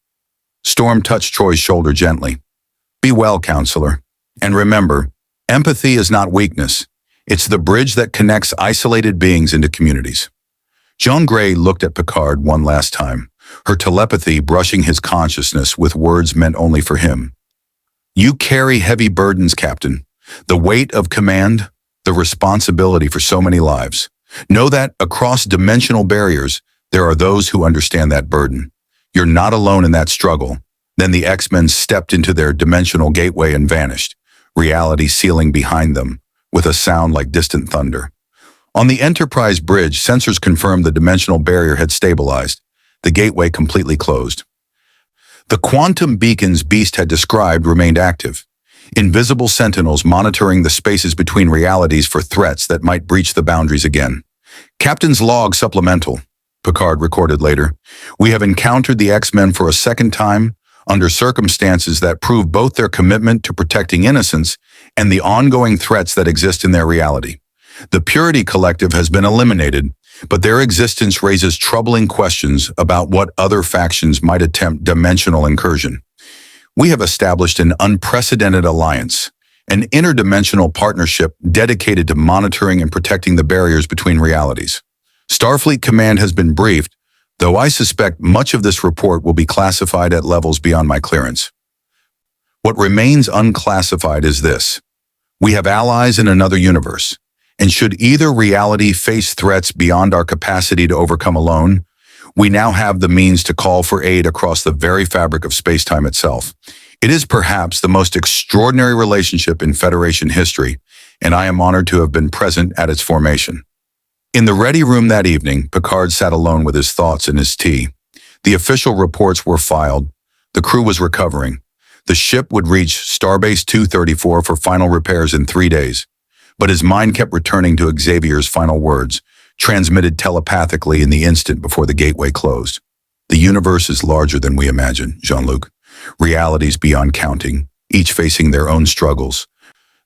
Storm touched Troy's shoulder gently. Be well, Counselor. And remember, empathy is not weakness. It's the bridge that connects isolated beings into communities. Jean Grey looked at Picard one last time, her telepathy brushing his consciousness with words meant only for him. You carry heavy burdens, Captain. The weight of command, the responsibility for so many lives. Know that across dimensional barriers, there are those who understand that burden. You're not alone in that struggle. Then the X-Men stepped into their dimensional gateway and vanished, reality sealing behind them, with a sound like distant thunder. On the Enterprise bridge, sensors confirmed the dimensional barrier had stabilized, the gateway completely closed. The quantum beacons Beast had described remained active, invisible sentinels monitoring the spaces between realities for threats that might breach the boundaries again. Captain's log supplemental, Picard recorded later. We have encountered the X-Men for a second time, under circumstances that prove both their commitment to protecting innocence and the ongoing threats that exist in their reality. The Purity Collective has been eliminated, but their existence raises troubling questions about what other factions might attempt dimensional incursion. We have established an unprecedented alliance, an interdimensional partnership dedicated to monitoring and protecting the barriers between realities. Starfleet Command has been briefed, though I suspect much of this report will be classified at levels beyond my clearance. What remains unclassified is this. We have allies in another universe, and should either reality face threats beyond our capacity to overcome alone, we now have the means to call for aid across the very fabric of space-time itself. It is perhaps the most extraordinary relationship in Federation history, and I am honored to have been present at its formation. In the ready room that evening, Picard sat alone with his thoughts and his tea. The official reports were filed. The crew was recovering. The ship would reach Starbase 234 for final repairs in 3 days. But his mind kept returning to Xavier's final words, transmitted telepathically in the instant before the gateway closed. The universe is larger than we imagine, Jean-Luc. Realities beyond counting, each facing their own struggles,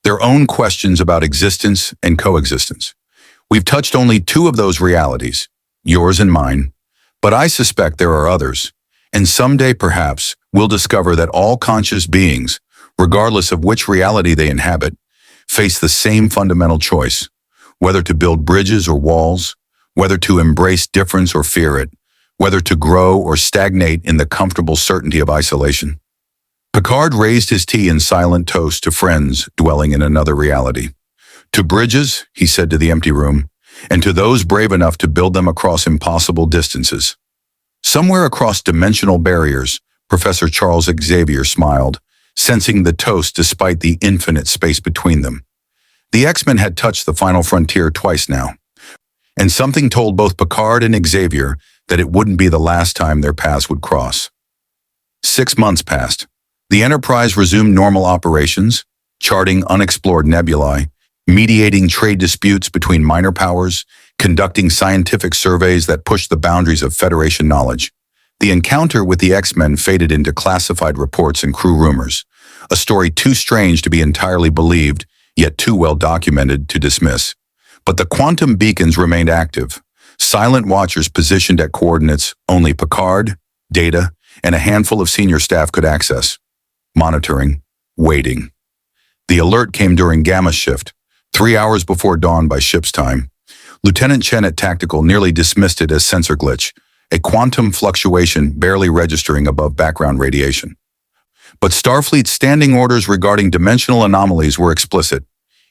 their own questions about existence and coexistence. We've touched only 2 of those realities, yours and mine, but I suspect there are others, and someday perhaps we'll discover that all conscious beings, regardless of which reality they inhabit, face the same fundamental choice, whether to build bridges or walls, whether to embrace difference or fear it, whether to grow or stagnate in the comfortable certainty of isolation. Picard raised his tea in silent toast to friends dwelling in another reality. To bridges, he said to the empty room, and to those brave enough to build them across impossible distances. Somewhere across dimensional barriers, Professor Charles Xavier smiled, sensing the toast despite the infinite space between them. The X-Men had touched the final frontier twice now, and something told both Picard and Xavier that it wouldn't be the last time their paths would cross. 6 months passed. The Enterprise resumed normal operations, charting unexplored nebulae, mediating trade disputes between minor powers, conducting scientific surveys that pushed the boundaries of Federation knowledge. The encounter with the X-Men faded into classified reports and crew rumors, a story too strange to be entirely believed, yet too well documented to dismiss. But the quantum beacons remained active, silent watchers positioned at coordinates only Picard, Data, and a handful of senior staff could access. Monitoring, waiting. The alert came during Gamma shift, 3 hours before dawn by ship's time. Lieutenant Chen at Tactical nearly dismissed it as sensor glitch, a quantum fluctuation barely registering above background radiation. But Starfleet's standing orders regarding dimensional anomalies were explicit.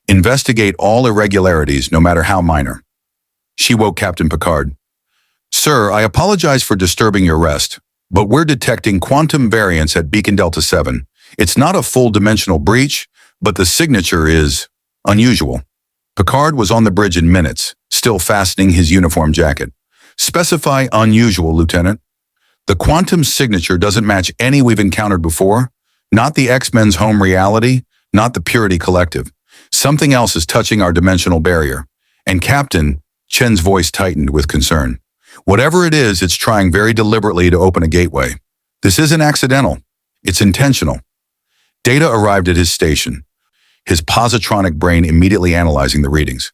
Investigate all irregularities, no matter how minor. She woke Captain Picard. Sir, I apologize for disturbing your rest, but we're detecting quantum variance at Beacon Delta 7. It's not a full dimensional breach, but the signature is unusual. Picard was on the bridge in minutes, still fastening his uniform jacket. Specify unusual, Lieutenant. The quantum signature doesn't match any we've encountered before. Not the X-Men's home reality, not the Purity Collective. Something else is touching our dimensional barrier. And Captain, Chen's voice tightened with concern. Whatever it is, it's trying very deliberately to open a gateway. This isn't accidental. It's intentional. Data arrived at his station, his positronic brain immediately analyzing the readings.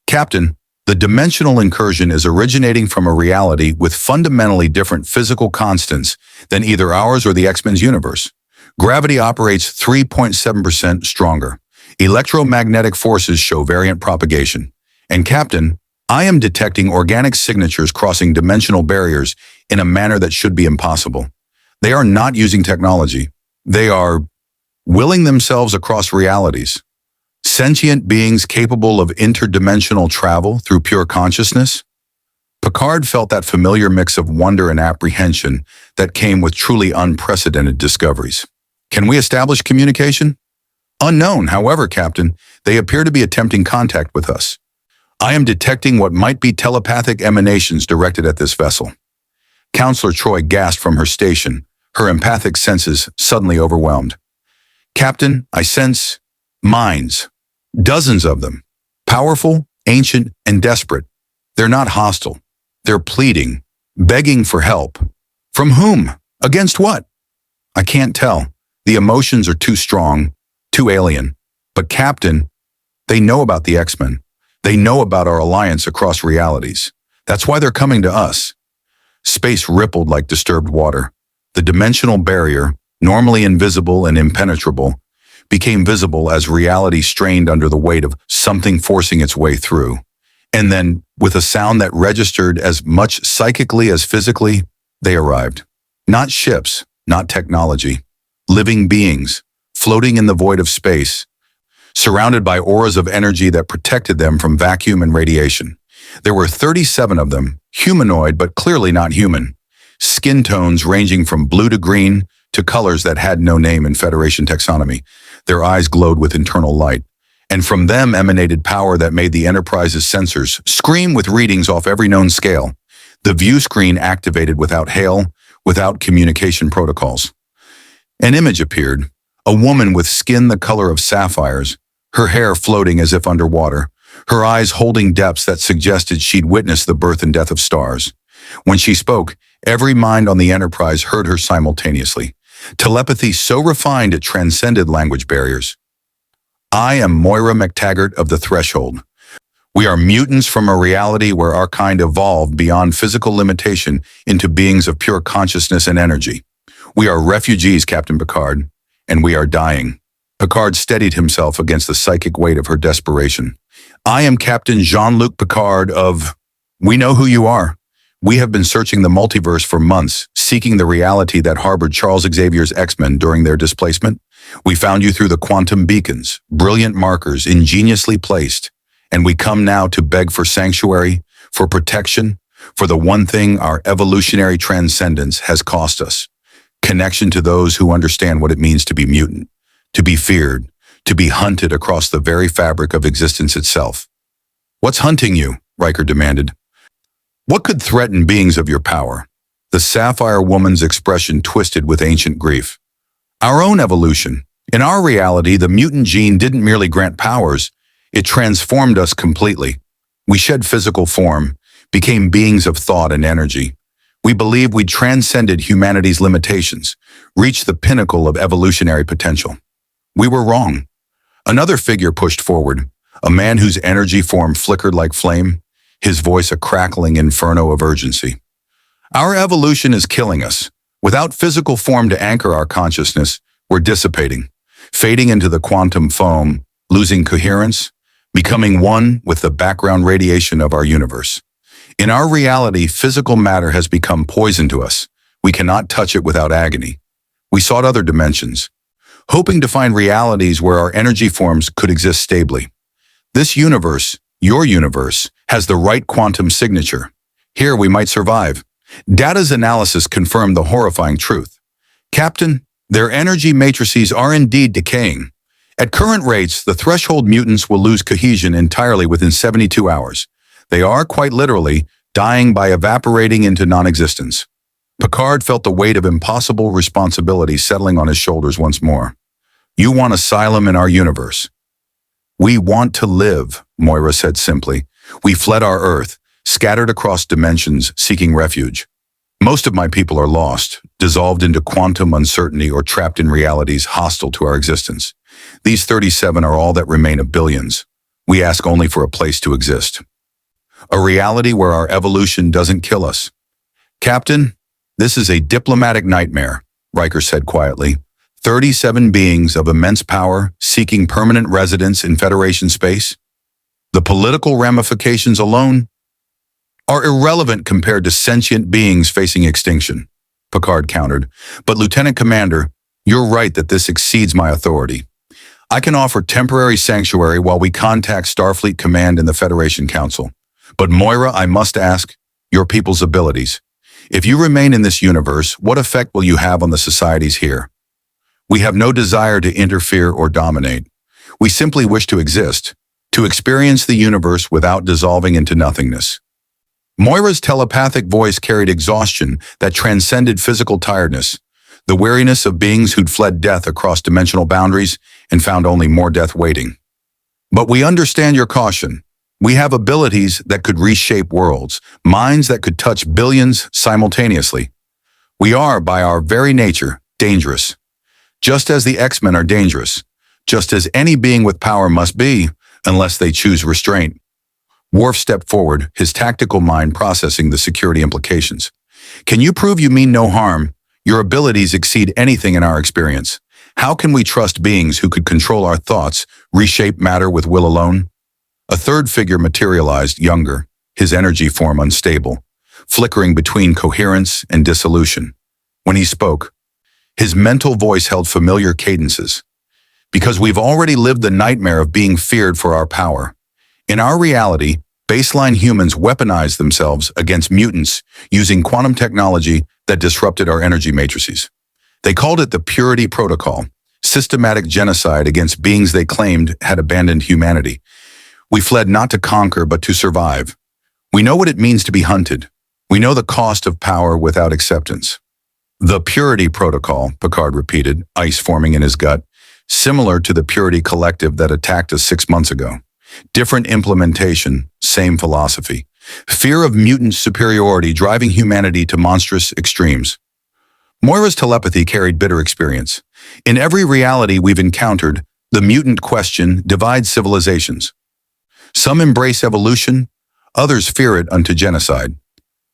Captain, the dimensional incursion is originating from a reality with fundamentally different physical constants than either ours or the X-Men's universe. Gravity operates 3.7% stronger. Electromagnetic forces show variant propagation. And Captain, I am detecting organic signatures crossing dimensional barriers in a manner that should be impossible. They are not using technology. They are willing themselves across realities. Sentient beings capable of interdimensional travel through pure consciousness? Picard felt that familiar mix of wonder and apprehension that came with truly unprecedented discoveries. Can we establish communication? Unknown, however, Captain, they appear to be attempting contact with us. I am detecting what might be telepathic emanations directed at this vessel. Counselor Troy gasped from her station, her empathic senses suddenly overwhelmed. Captain, I sense minds. Dozens of them. Powerful, ancient, and desperate. They're not hostile. They're pleading, begging for help. From whom? Against what? I can't tell. The emotions are too strong, too alien. But Captain, they know about the X-Men. They know about our alliance across realities. That's why they're coming to us. Space rippled like disturbed water. The dimensional barrier, normally invisible and impenetrable, became visible as reality strained under the weight of something forcing its way through. And then, with a sound that registered as much psychically as physically, they arrived. Not ships, not technology. Living beings, floating in the void of space, surrounded by auras of energy that protected them from vacuum and radiation. There were 37 of them, humanoid but clearly not human. Skin tones ranging from blue to green to colors that had no name in Federation taxonomy. Their eyes glowed with internal light, and from them emanated power that made the Enterprise's sensors scream with readings off every known scale. The view screen activated without hail, without communication protocols. An image appeared, a woman with skin the color of sapphires, her hair floating as if underwater, her eyes holding depths that suggested she'd witnessed the birth and death of stars. When she spoke, every mind on the Enterprise heard her simultaneously. Telepathy so refined it transcended language barriers. I am Moira McTaggart of the Threshold. We are mutants from a reality where our kind evolved beyond physical limitation into beings of pure consciousness and energy. We are refugees, Captain Picard, and we are dying. Picard steadied himself against the psychic weight of her desperation. I am Captain Jean-Luc Picard of... We know who you are. We have been searching the multiverse for months, seeking the reality that harbored Charles Xavier's X-Men during their displacement. We found you through the quantum beacons, brilliant markers ingeniously placed, and we come now to beg for sanctuary, for protection, for the one thing our evolutionary transcendence has cost us. Connection to those who understand what it means to be mutant, to be feared, to be hunted across the very fabric of existence itself. What's hunting you? Riker demanded. What could threaten beings of your power? The sapphire woman's expression twisted with ancient grief. Our own evolution. In our reality, the mutant gene didn't merely grant powers, it transformed us completely. We shed physical form, became beings of thought and energy. We believed we'd transcended humanity's limitations, reached the pinnacle of evolutionary potential. We were wrong. Another figure pushed forward, a man whose energy form flickered like flame, his voice a crackling inferno of urgency. Our evolution is killing us. Without physical form to anchor our consciousness, we're dissipating, fading into the quantum foam, losing coherence, becoming one with the background radiation of our universe. In our reality, physical matter has become poison to us. We cannot touch it without agony. We sought other dimensions, hoping to find realities where our energy forms could exist stably. This universe, your universe, has the right quantum signature. Here we might survive. Data's analysis confirmed the horrifying truth. Captain, their energy matrices are indeed decaying. At current rates, the threshold mutants will lose cohesion entirely within 72 hours. They are, quite literally, dying by evaporating into non-existence. Picard felt the weight of impossible responsibility settling on his shoulders once more. You want asylum in our universe. We want to live, Moira said simply. We fled our Earth, scattered across dimensions, seeking refuge. Most of my people are lost, dissolved into quantum uncertainty or trapped in realities hostile to our existence. These 37 are all that remain of billions. We ask only for a place to exist. A reality where our evolution doesn't kill us. Captain, this is a diplomatic nightmare, Riker said quietly. 37 beings of immense power seeking permanent residence in Federation space. The political ramifications alone are irrelevant compared to sentient beings facing extinction, Picard countered. But Lieutenant Commander, you're right that this exceeds my authority. I can offer temporary sanctuary while we contact Starfleet Command and the Federation Council. But Moira, I must ask, your people's abilities. If you remain in this universe, what effect will you have on the societies here? We have no desire to interfere or dominate. We simply wish to exist, to experience the universe without dissolving into nothingness. Moira's telepathic voice carried exhaustion that transcended physical tiredness, the weariness of beings who'd fled death across dimensional boundaries and found only more death waiting. But we understand your caution. We have abilities that could reshape worlds, minds that could touch billions simultaneously. We are, by our very nature, dangerous. Just as the X-Men are dangerous, just as any being with power must be, unless they choose restraint. Worf stepped forward, his tactical mind processing the security implications. Can you prove you mean no harm? Your abilities exceed anything in our experience. How can we trust beings who could control our thoughts, reshape matter with will alone? A third figure materialized, younger, his energy form unstable, flickering between coherence and dissolution. When he spoke, his mental voice held familiar cadences. Because we've already lived the nightmare of being feared for our power. In our reality, baseline humans weaponized themselves against mutants using quantum technology that disrupted our energy matrices. They called it the Purity Protocol, systematic genocide against beings they claimed had abandoned humanity. We fled not to conquer, but to survive. We know what it means to be hunted. We know the cost of power without acceptance. The Purity Protocol, Picard repeated, ice forming in his gut, similar to the Purity Collective that attacked us 6 months ago. Different implementation, same philosophy. Fear of mutant superiority driving humanity to monstrous extremes. Moira's telepathy carried bitter experience. In every reality we've encountered, the mutant question divides civilizations. Some embrace evolution, others fear it unto genocide.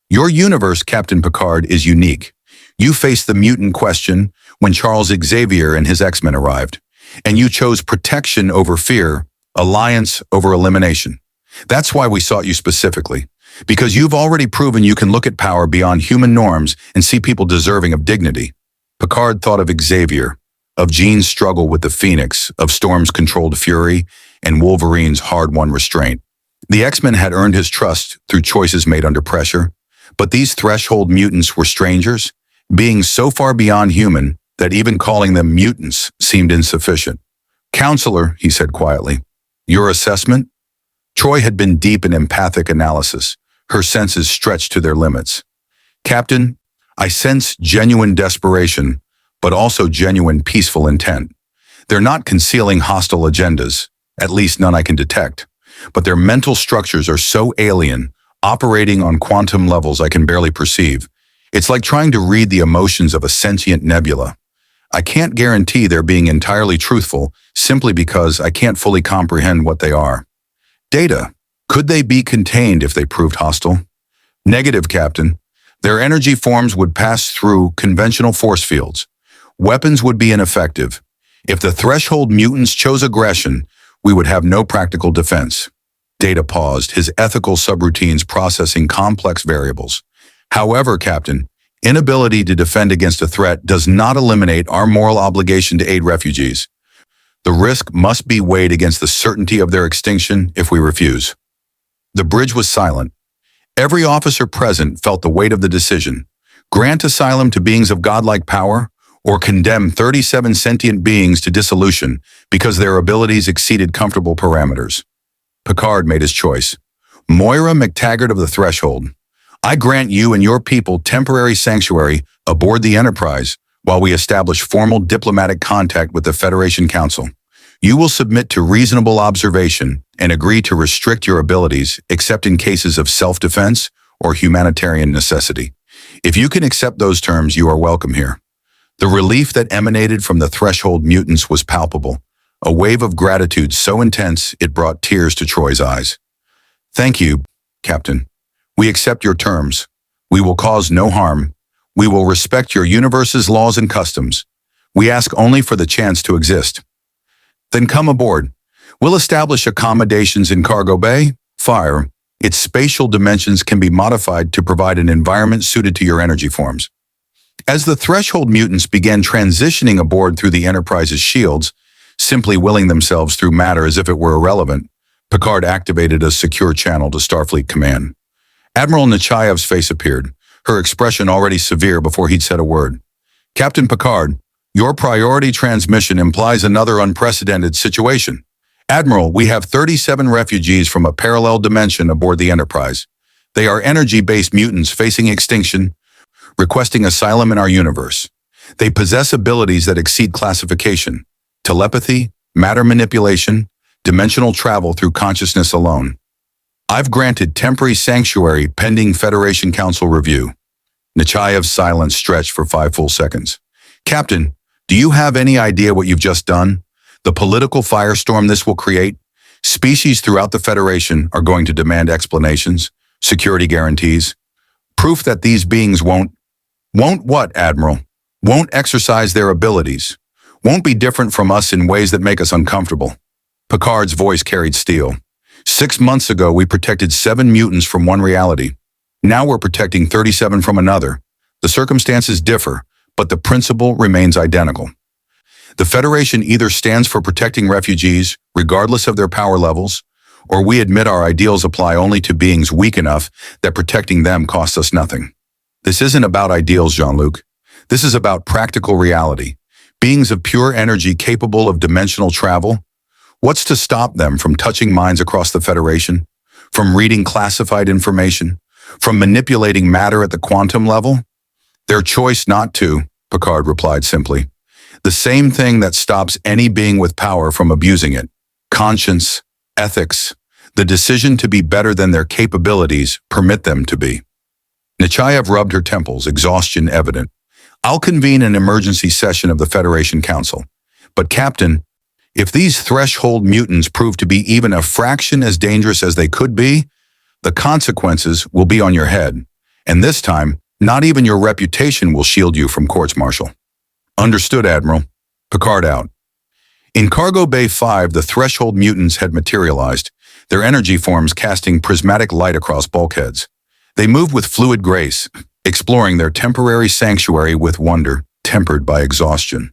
Your universe, Captain Picard, is unique. You faced the mutant question when Charles Xavier and his X-Men arrived, and you chose protection over fear, alliance over elimination. That's why we sought you specifically, because you've already proven you can look at power beyond human norms and see people deserving of dignity. Picard thought of Xavier, of Jean's struggle with the Phoenix, of Storm's controlled fury, and Wolverine's hard-won restraint. The X-Men had earned his trust through choices made under pressure, but these threshold mutants were strangers, beings so far beyond human that even calling them mutants seemed insufficient. Counselor, he said quietly, your assessment? Troy had been deep in empathic analysis, her senses stretched to their limits. Captain, I sense genuine desperation, but also genuine peaceful intent. They're not concealing hostile agendas, at least none I can detect, but their mental structures are so alien, operating on quantum levels I can barely perceive. It's like trying to read the emotions of a sentient nebula. I can't guarantee they're being entirely truthful simply because I can't fully comprehend what they are. Data. Could they be contained if they proved hostile? Negative, Captain. Their energy forms would pass through conventional force fields. Weapons would be ineffective. If the threshold mutants chose aggression, we would have no practical defense. Data paused, his ethical subroutines processing complex variables. However, Captain, inability to defend against a threat does not eliminate our moral obligation to aid refugees. The risk must be weighed against the certainty of their extinction if we refuse. The bridge was silent. Every officer present felt the weight of the decision. Grant asylum to beings of godlike power, or condemn 37 sentient beings to dissolution because their abilities exceeded comfortable parameters. Picard made his choice. Moira McTaggart of the Threshold, I grant you and your people temporary sanctuary aboard the Enterprise while we establish formal diplomatic contact with the Federation Council. You will submit to reasonable observation and agree to restrict your abilities except in cases of self-defense or humanitarian necessity. If you can accept those terms, you are welcome here. The relief that emanated from the Threshold mutants was palpable, a wave of gratitude so intense it brought tears to Troy's eyes. Thank you, Captain. We accept your terms. We will cause no harm. We will respect your universe's laws and customs. We ask only for the chance to exist. Then come aboard. We'll establish accommodations in cargo bay. Fire. Its spatial dimensions can be modified to provide an environment suited to your energy forms. As the Threshold mutants began transitioning aboard through the Enterprise's shields, simply willing themselves through matter as if it were irrelevant, Picard activated a secure channel to Starfleet Command. Admiral Nechaev's face appeared, her expression already severe before he'd said a word. Captain Picard, your priority transmission implies another unprecedented situation. Admiral, we have 37 refugees from a parallel dimension aboard the Enterprise. They are energy-based mutants facing extinction, requesting asylum in our universe. They possess abilities that exceed classification: telepathy, matter manipulation, dimensional travel through consciousness alone. I've granted temporary sanctuary pending Federation Council review. Nechaev's silence stretched for 5 full seconds. Captain, do you have any idea what you've just done? The political firestorm this will create? Species throughout the Federation are going to demand explanations, security guarantees, proof that these beings won't what, Admiral? Won't exercise their abilities, won't be different from us in ways that make us uncomfortable. Picard's voice carried steel. 6 months ago, we protected 7 mutants from one reality. Now we're protecting 37 from another. The circumstances differ, but the principle remains identical. The Federation either stands for protecting refugees, regardless of their power levels, or we admit our ideals apply only to beings weak enough that protecting them costs us nothing. This isn't about ideals, Jean-Luc. This is about practical reality. Beings of pure energy capable of dimensional travel. What's to stop them from touching minds across the Federation? From reading classified information? From manipulating matter at the quantum level? Their choice not to, Picard replied simply. The same thing that stops any being with power from abusing it. Conscience, ethics, the decision to be better than their capabilities permit them to be. Nechayev rubbed her temples, exhaustion evident. I'll convene an emergency session of the Federation Council. But Captain, if these threshold mutants prove to be even a fraction as dangerous as they could be, the consequences will be on your head. And this time, not even your reputation will shield you from courts-martial. Understood, Admiral. Picard out. In Cargo Bay 5, the threshold mutants had materialized, their energy forms casting prismatic light across bulkheads. They moved with fluid grace, exploring their temporary sanctuary with wonder, tempered by exhaustion.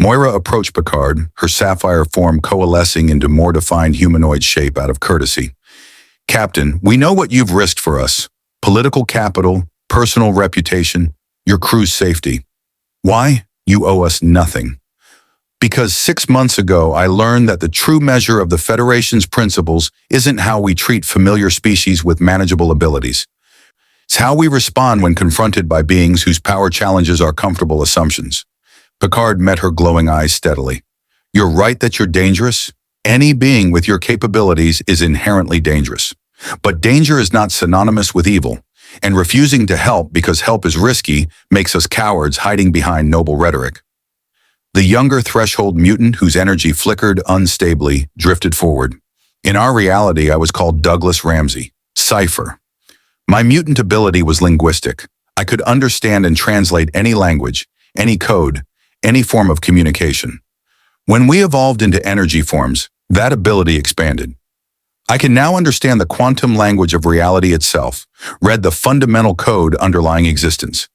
Moira approached Picard, her sapphire form coalescing into more defined humanoid shape out of courtesy. Captain, we know what you've risked for us. Political capital, personal reputation, your crew's safety. Why? You owe us nothing. Because 6 months ago, I learned that the true measure of the Federation's principles isn't how we treat familiar species with manageable abilities. It's how we respond when confronted by beings whose power challenges our comfortable assumptions. Picard met her glowing eyes steadily. You're right that you're dangerous. Any being with your capabilities is inherently dangerous. But danger is not synonymous with evil, and refusing to help because help is risky makes us cowards hiding behind noble rhetoric. The younger threshold mutant whose energy flickered unstably drifted forward. In our reality, I was called Douglas Ramsey, Cipher. My mutant ability was linguistic. I could understand and translate any language, any code, any form of communication. When we evolved into energy forms, that ability expanded. I can now understand the quantum language of reality itself, read the fundamental code underlying existence.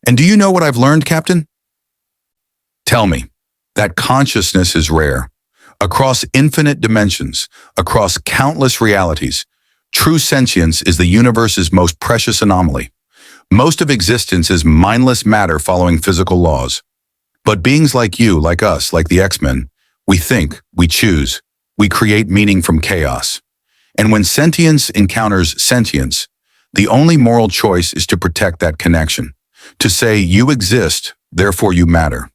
And do you know what I've learned, Captain? Tell me, that consciousness is rare. Across infinite dimensions, across countless realities, true sentience is the universe's most precious anomaly. Most of existence is mindless matter following physical laws. But beings like you, like us, like the X-Men, we think, we choose, we create meaning from chaos. And when sentience encounters sentience, the only moral choice is to protect that connection. To say you exist, therefore you matter.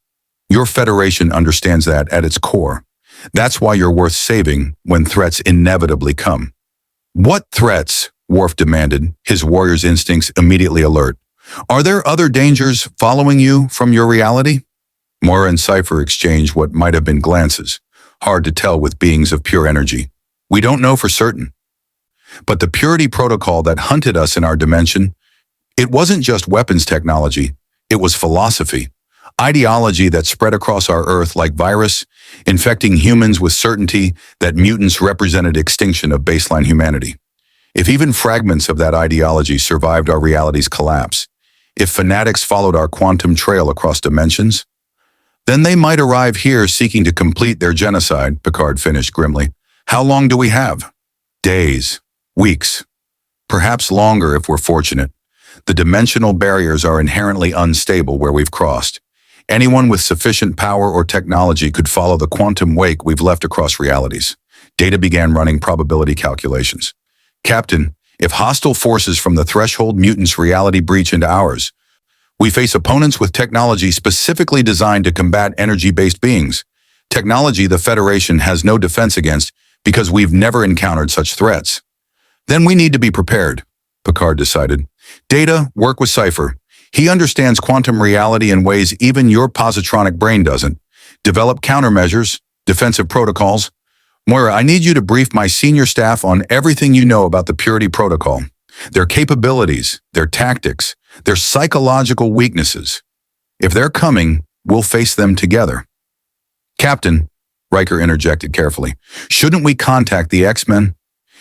Your Federation understands that at its core. That's why you're worth saving when threats inevitably come. What threats? Worf demanded, his warrior's instincts immediately alert. Are there other dangers following you from your reality? Moira and Cipher exchanged what might have been glances, hard to tell with beings of pure energy. We don't know for certain. But the purity protocol that hunted us in our dimension, it wasn't just weapons technology, it was philosophy, ideology that spread across our Earth like virus, infecting humans with certainty that mutants represented extinction of baseline humanity. If even fragments of that ideology survived our reality's collapse, if fanatics followed our quantum trail across dimensions, then they might arrive here seeking to complete their genocide, Picard finished grimly. How long do we have? Days, weeks, perhaps longer if we're fortunate. The dimensional barriers are inherently unstable where we've crossed. Anyone with sufficient power or technology could follow the quantum wake we've left across realities. Data began running probability calculations. Captain, if hostile forces from the threshold mutants' reality breach into ours, we face opponents with technology specifically designed to combat energy-based beings. Technology the Federation has no defense against because we've never encountered such threats. Then we need to be prepared, Picard decided. Data, work with Cipher. He understands quantum reality in ways even your positronic brain doesn't. Develop countermeasures, defensive protocols. Moira, I need you to brief my senior staff on everything you know about the Purity Protocol, their capabilities, their tactics, their psychological weaknesses. If they're coming, we'll face them together. Captain, Riker interjected carefully, shouldn't we contact the X-Men?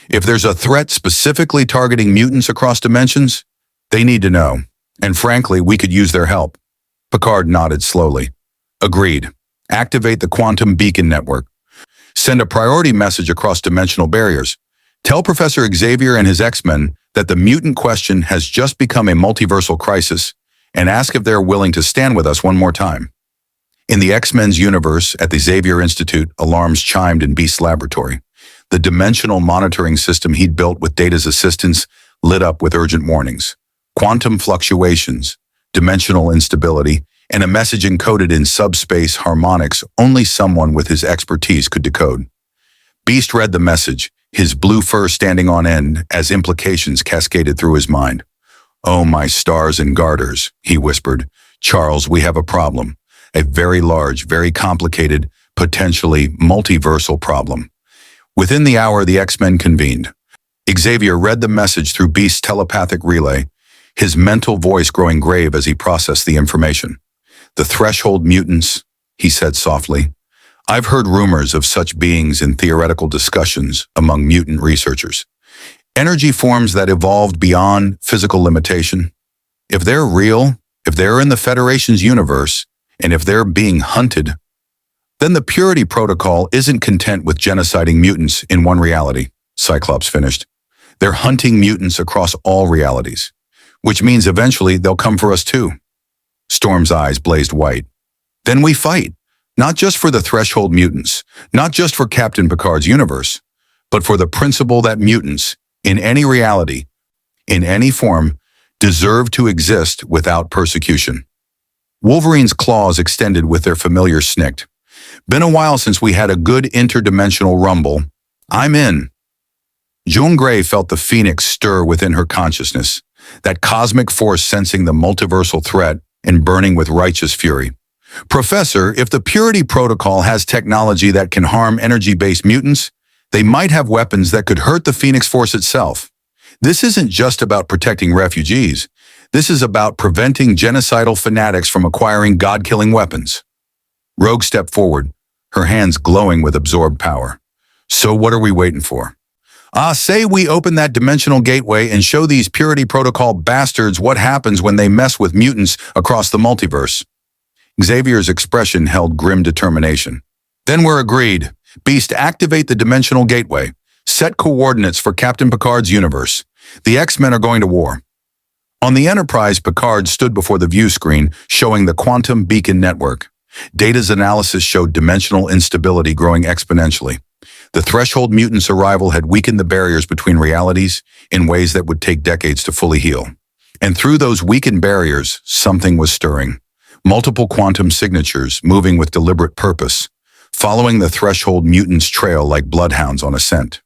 If there's a threat specifically targeting mutants across dimensions, they need to know. And frankly, we could use their help. Picard nodded slowly. Agreed. Activate the quantum beacon network. Send a priority message across dimensional barriers. Tell Professor Xavier and his X-Men that the mutant question has just become a multiversal crisis, and ask if they're willing to stand with us one more time. In the X-Men's universe at the Xavier Institute, alarms chimed in Beast's laboratory. The dimensional monitoring system he'd built with Data's assistance lit up with urgent warnings. Quantum fluctuations, dimensional instability, and a message encoded in subspace harmonics only someone with his expertise could decode. Beast read the message, his blue fur standing on end as implications cascaded through his mind. "Oh, my stars and garters," he whispered. "Charles, we have a problem. A very large, very complicated, potentially multiversal problem." Within the hour, the X-Men convened. Xavier read the message through Beast's telepathic relay, his mental voice growing grave as he processed the information. "The threshold mutants," he said softly. "I've heard rumors of such beings in theoretical discussions among mutant researchers. Energy forms that evolved beyond physical limitation. If they're real, if they're in the Federation's universe, and if they're being hunted, then the Purity Protocol isn't content with genociding mutants in one reality," Cyclops finished. "They're hunting mutants across all realities, which means eventually they'll come for us too." Storm's eyes blazed white. "Then we fight, not just for the threshold mutants, not just for Captain Picard's universe, but for the principle that mutants, in any reality, in any form, deserve to exist without persecution." Wolverine's claws extended with their familiar snick. "Been a while since we had a good interdimensional rumble. I'm in." Joan Grey felt the phoenix stir within her consciousness, that cosmic force sensing the multiversal threat and burning with righteous fury. "Professor, if the Purity Protocol has technology that can harm energy-based mutants, they might have weapons that could hurt the Phoenix Force itself. This isn't just about protecting refugees. This is about preventing genocidal fanatics from acquiring God-killing weapons." Rogue stepped forward, her hands glowing with absorbed power. "So what are we waiting for? Say we open that dimensional gateway and show these Purity Protocol bastards what happens when they mess with mutants across the multiverse." Xavier's expression held grim determination. "Then we're agreed. Beast, activate the dimensional gateway. Set coordinates for Captain Picard's universe. The X-Men are going to war." On the Enterprise, Picard stood before the view screen, showing the quantum beacon network. Data's analysis showed dimensional instability growing exponentially. The threshold mutants' arrival had weakened the barriers between realities in ways that would take decades to fully heal. And through those weakened barriers, something was stirring. Multiple quantum signatures moving with deliberate purpose, following the threshold mutants' trail like bloodhounds on a scent.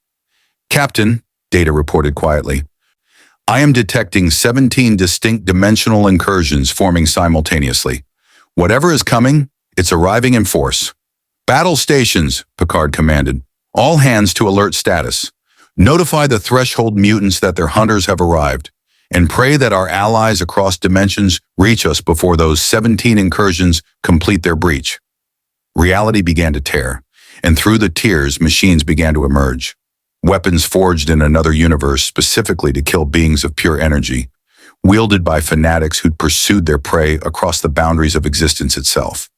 "Captain," Data reported quietly, "I am detecting 17 distinct dimensional incursions forming simultaneously. Whatever is coming, it's arriving in force." "Battle stations," Picard commanded. "All hands to alert status. Notify the threshold mutants that their hunters have arrived, and pray that our allies across dimensions reach us before those 17 incursions complete their breach." Reality began to tear, and through the tears, machines began to emerge. Weapons forged in another universe specifically to kill beings of pure energy, wielded by fanatics who'd pursued their prey across the boundaries of existence itself.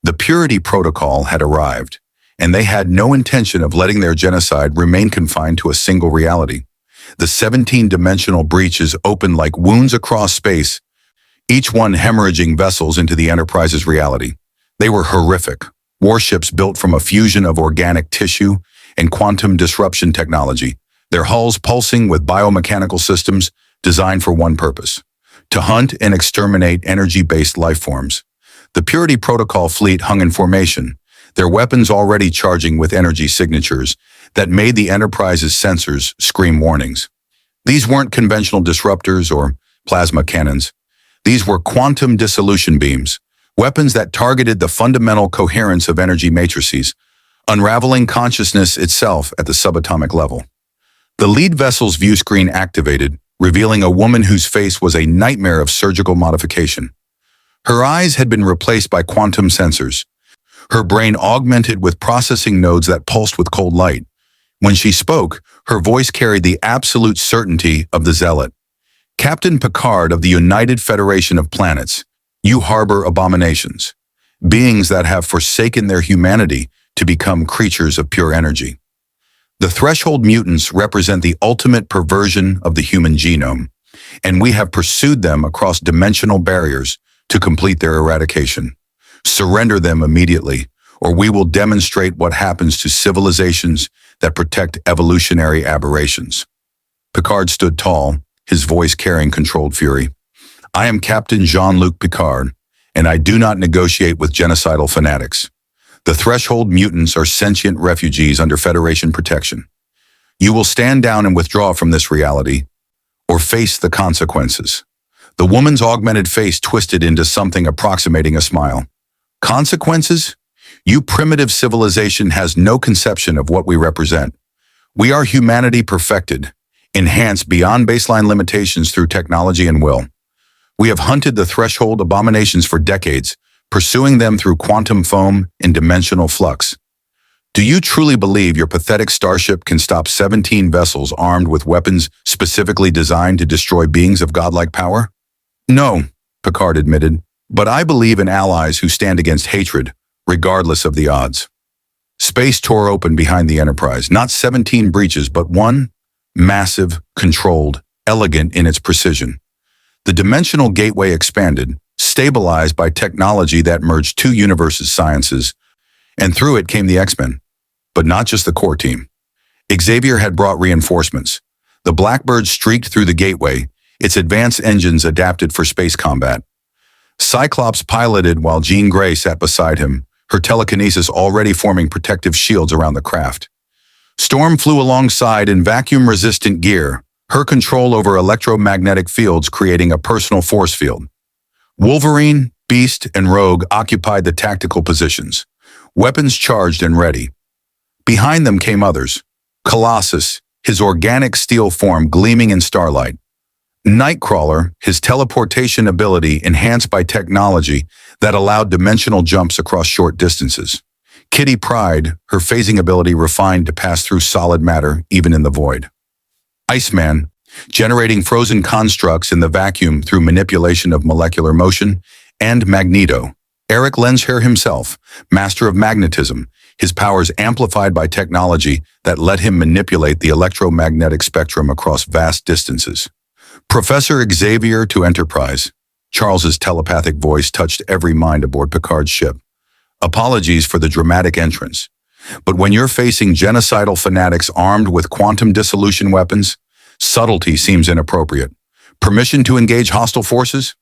The Purity Protocol had arrived, and they had no intention of letting their genocide remain confined to a single reality. The 17-dimensional breaches opened like wounds across space, each one hemorrhaging vessels into the Enterprise's reality. They were horrific, warships built from a fusion of organic tissue and quantum disruption technology, their hulls pulsing with biomechanical systems designed for one purpose: to hunt and exterminate energy-based life forms. The Purity Protocol fleet hung in formation, their weapons already charging with energy signatures that made the Enterprise's sensors scream warnings. These weren't conventional disruptors or plasma cannons. These were quantum dissolution beams, weapons that targeted the fundamental coherence of energy matrices, unraveling consciousness itself at the subatomic level. The lead vessel's view screen activated, revealing a woman whose face was a nightmare of surgical modification. Her eyes had been replaced by quantum sensors, Her brain augmented with processing nodes that pulsed with cold light. When she spoke, her voice carried the absolute certainty of the zealot. Captain Picard of the United Federation of Planets, you harbor abominations, beings that have forsaken their humanity to become creatures of pure energy. The threshold mutants represent the ultimate perversion of the human genome, and we have pursued them across dimensional barriers to complete their eradication. Surrender them immediately, or we will demonstrate what happens to civilizations that protect evolutionary aberrations. Picard stood tall, his voice carrying controlled fury. I am Captain Jean-Luc Picard, and I do not negotiate with genocidal fanatics. The threshold mutants are sentient refugees under Federation protection. You will stand down and withdraw from this reality, or face the consequences. The woman's augmented face twisted into something approximating a smile. Consequences? You primitive civilization has no conception of what we represent. We are humanity perfected, enhanced beyond baseline limitations through technology and will. We have hunted the threshold abominations for decades, pursuing them through quantum foam and dimensional flux. Do you truly believe your pathetic starship can stop 17 vessels armed with weapons specifically designed to destroy beings of godlike power? No, Picard admitted, but I believe in allies who stand against hatred, regardless of the odds. Space tore open behind the Enterprise, not 17 breaches, but one, massive, controlled, elegant in its precision. The dimensional gateway expanded, stabilized by technology that merged two universes' sciences, and through it came the X-Men. But not just the core team. Xavier had brought reinforcements. The Blackbird streaked through the gateway, its advanced engines adapted for space combat. Cyclops piloted while Jean Grey sat beside him, her telekinesis already forming protective shields around the craft. Storm flew alongside in vacuum-resistant gear, her control over electromagnetic fields creating a personal force field. Wolverine, Beast, and Rogue occupied the tactical positions, weapons charged and ready. Behind them came others. Colossus, his organic steel form gleaming in starlight. Nightcrawler, his teleportation ability enhanced by technology that allowed dimensional jumps across short distances. Kitty Pryde, her phasing ability refined to pass through solid matter even in the void. Iceman, generating frozen constructs in the vacuum through manipulation of molecular motion, and Magneto, Eric Lensher himself, master of magnetism, his powers amplified by technology that let him manipulate the electromagnetic spectrum across vast distances. Professor Xavier to Enterprise. Charles's telepathic voice touched every mind aboard Picard's ship. Apologies for the dramatic entrance, but when you're facing genocidal fanatics armed with quantum dissolution weapons, subtlety seems inappropriate. Permission to engage hostile forces?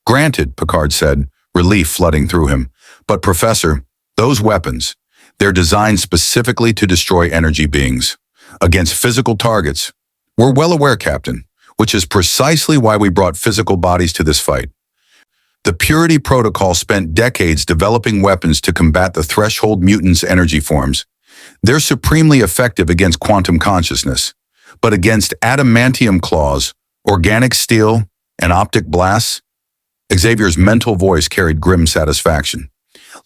Granted, Picard said, relief flooding through him. But Professor, those weapons, they're designed specifically to destroy energy beings. Against physical targets. We're well aware, Captain, which is precisely why we brought physical bodies to this fight. The Purity Protocol spent decades developing weapons to combat the threshold mutants' energy forms. They're supremely effective against quantum consciousness, but against adamantium claws, organic steel, and optic blasts, Xavier's mental voice carried grim satisfaction.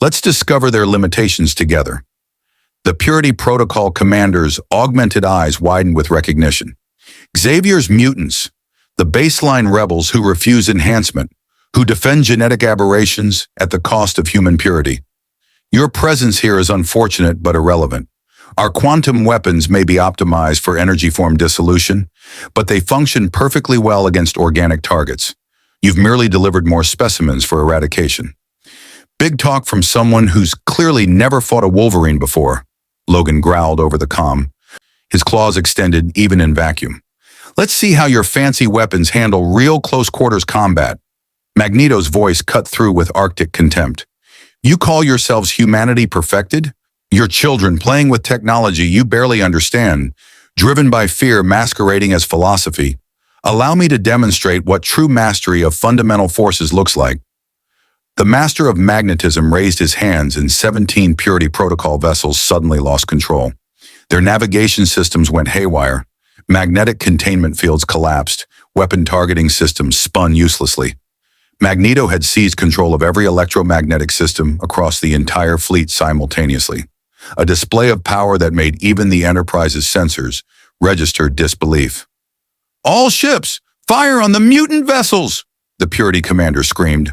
Let's discover their limitations together. The Purity Protocol commander's augmented eyes widened with recognition. Xavier's mutants, the baseline rebels who refuse enhancement, who defend genetic aberrations at the cost of human purity. Your presence here is unfortunate but irrelevant. Our quantum weapons may be optimized for energy form dissolution, but they function perfectly well against organic targets. You've merely delivered more specimens for eradication. Big talk from someone who's clearly never fought a Wolverine before, Logan growled over the comm, his claws extended even in vacuum. Let's see how your fancy weapons handle real close-quarters combat. Magneto's voice cut through with Arctic contempt. You call yourselves humanity perfected? Your children playing with technology you barely understand, driven by fear masquerading as philosophy. Allow me to demonstrate what true mastery of fundamental forces looks like. The master of magnetism raised his hands and 17 Purity Protocol vessels suddenly lost control. Their navigation systems went haywire. Magnetic containment fields collapsed. Weapon targeting systems spun uselessly. Magneto had seized control of every electromagnetic system across the entire fleet simultaneously, a display of power that made even the Enterprise's sensors register disbelief. "All ships, fire on the mutant vessels!" the Purity commander screamed.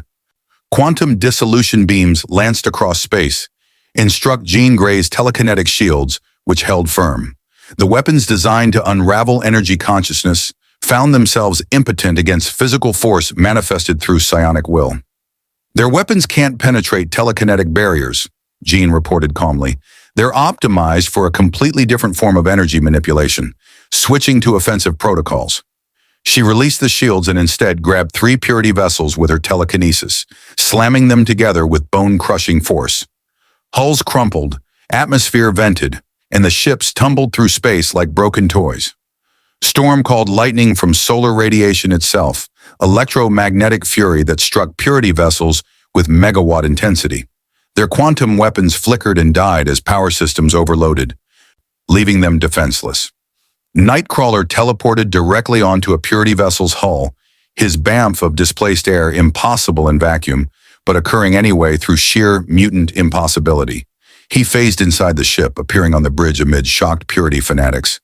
Quantum dissolution beams lanced across space and struck Jean Grey's telekinetic shields, which held firm. The weapons designed to unravel energy consciousness found themselves impotent against physical force manifested through psionic will. "Their weapons can't penetrate telekinetic barriers," Jean reported calmly. "They're optimized for a completely different form of energy manipulation, switching to offensive protocols." She released the shields and instead grabbed 3 Purity vessels with her telekinesis, slamming them together with bone-crushing force. Hulls crumpled, atmosphere vented, and the ships tumbled through space like broken toys. Storm called lightning from solar radiation itself, electromagnetic fury that struck Purity vessels with megawatt intensity. Their quantum weapons flickered and died as power systems overloaded, leaving them defenseless. Nightcrawler teleported directly onto a Purity vessel's hull, his BAMF of displaced air impossible in vacuum, but occurring anyway through sheer mutant impossibility. He phased inside the ship, appearing on the bridge amid shocked Purity fanatics.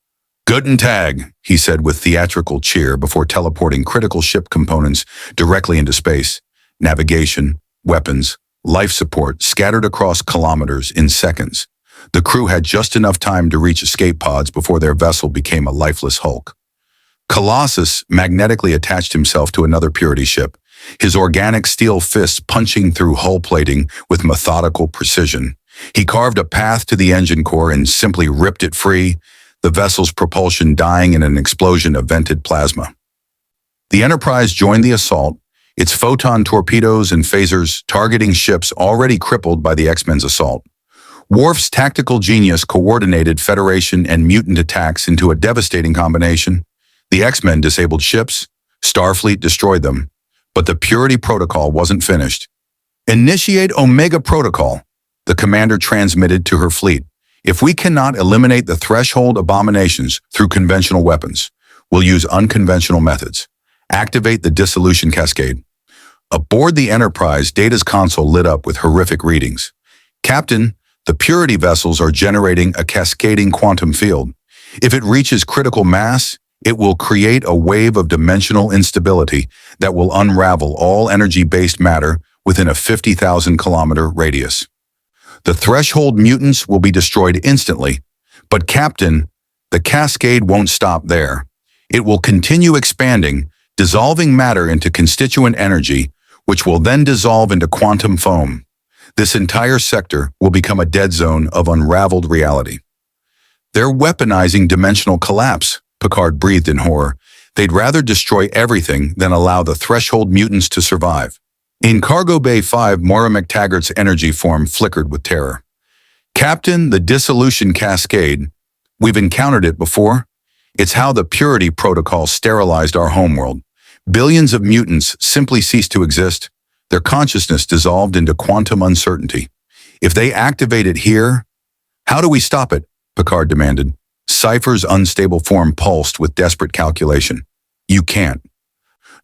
"Guten Tag," he said with theatrical cheer before teleporting critical ship components directly into space. Navigation, weapons, life support scattered across kilometers in seconds. The crew had just enough time to reach escape pods before their vessel became a lifeless hulk. Colossus magnetically attached himself to another Purity ship, his organic steel fists punching through hull plating with methodical precision. He carved a path to the engine core and simply ripped it free, the vessel's propulsion dying in an explosion of vented plasma. The Enterprise joined the assault, its photon torpedoes and phasers targeting ships already crippled by the X-Men's assault. Worf's tactical genius coordinated Federation and mutant attacks into a devastating combination. The X-Men disabled ships, Starfleet destroyed them, but the Purity protocol wasn't finished. "Initiate Omega Protocol," the commander transmitted to her fleet. "If we cannot eliminate the threshold abominations through conventional weapons, we'll use unconventional methods. Activate the dissolution cascade." Aboard the Enterprise, Data's console lit up with horrific readings. "Captain, the Purity vessels are generating a cascading quantum field. If it reaches critical mass, it will create a wave of dimensional instability that will unravel all energy-based matter within a 50,000-kilometer radius. The threshold mutants will be destroyed instantly. But Captain, the cascade won't stop there. It will continue expanding, dissolving matter into constituent energy, which will then dissolve into quantum foam. This entire sector will become a dead zone of unraveled reality." "They're weaponizing dimensional collapse," Picard breathed in horror. "They'd rather destroy everything than allow the threshold mutants to survive." In Cargo Bay 5, Moira McTaggart's energy form flickered with terror. "Captain, the dissolution cascade. We've encountered it before. It's how the Purity protocol sterilized our homeworld. Billions of mutants simply ceased to exist. Their consciousness dissolved into quantum uncertainty. If they activate it here, how do we stop it?" Picard demanded. Cypher's unstable form pulsed with desperate calculation. "You can't.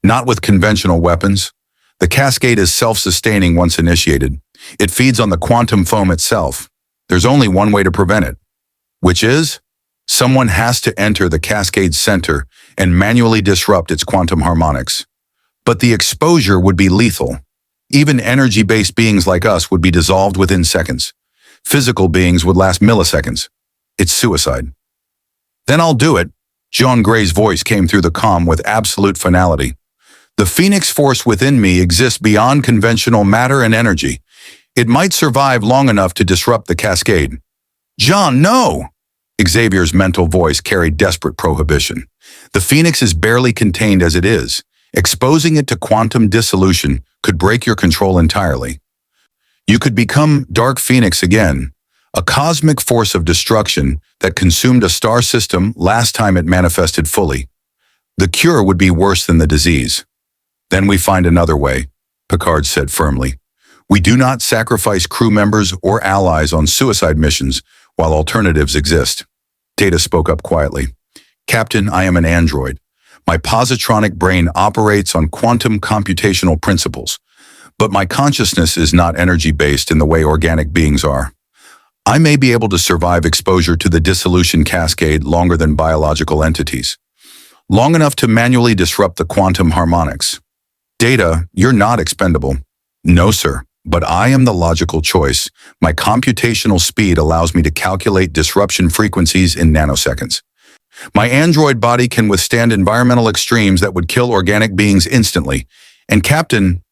Not with conventional weapons. The cascade is self-sustaining once initiated. It feeds on the quantum foam itself. There's only one way to prevent it. Which is? Someone has to enter the cascade's center and manually disrupt its quantum harmonics. But the exposure would be lethal. Even energy-based beings like us would be dissolved within seconds. Physical beings would last milliseconds. It's suicide." "Then I'll do it." Jean Grey's voice came through the comm with absolute finality. "The Phoenix Force within me exists beyond conventional matter and energy. It might survive long enough to disrupt the cascade." "John, no!" Xavier's mental voice carried desperate prohibition. "The Phoenix is barely contained as it is. Exposing it to quantum dissolution could break your control entirely. You could become Dark Phoenix again, a cosmic force of destruction that consumed a star system last time it manifested fully. The cure would be worse than the disease." "Then we find another way," Picard said firmly. "We do not sacrifice crew members or allies on suicide missions while alternatives exist." Data spoke up quietly. "Captain, I am an android. My positronic brain operates on quantum computational principles, but my consciousness is not energy-based in the way organic beings are. I may be able to survive exposure to the dissolution cascade longer than biological entities, long enough to manually disrupt the quantum harmonics. Data, you're not expendable. No, sir, but I am the logical choice. My computational speed allows me to calculate disruption frequencies in nanoseconds. My android body can withstand environmental extremes that would kill organic beings instantly. And Captain,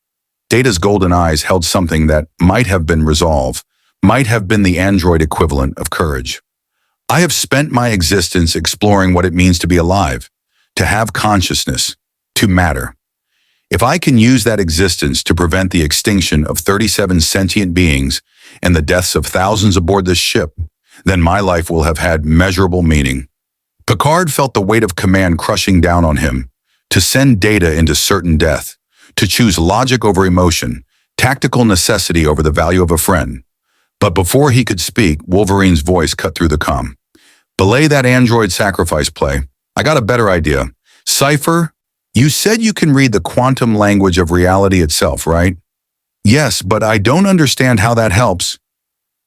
Data's golden eyes held something that might have been resolve, might have been the android equivalent of courage. I have spent my existence exploring what it means to be alive, to have consciousness, to matter. If I can use that existence to prevent the extinction of 37 sentient beings and the deaths of thousands aboard this ship, then my life will have had measurable meaning. Picard felt the weight of command crushing down on him, to send Data into certain death, to choose logic over emotion, tactical necessity over the value of a friend. But before he could speak, Wolverine's voice cut through the comm. Belay that android sacrifice play. I got a better idea. Cypher, you said you can read the quantum language of reality itself, right? Yes, but I don't understand how that helps.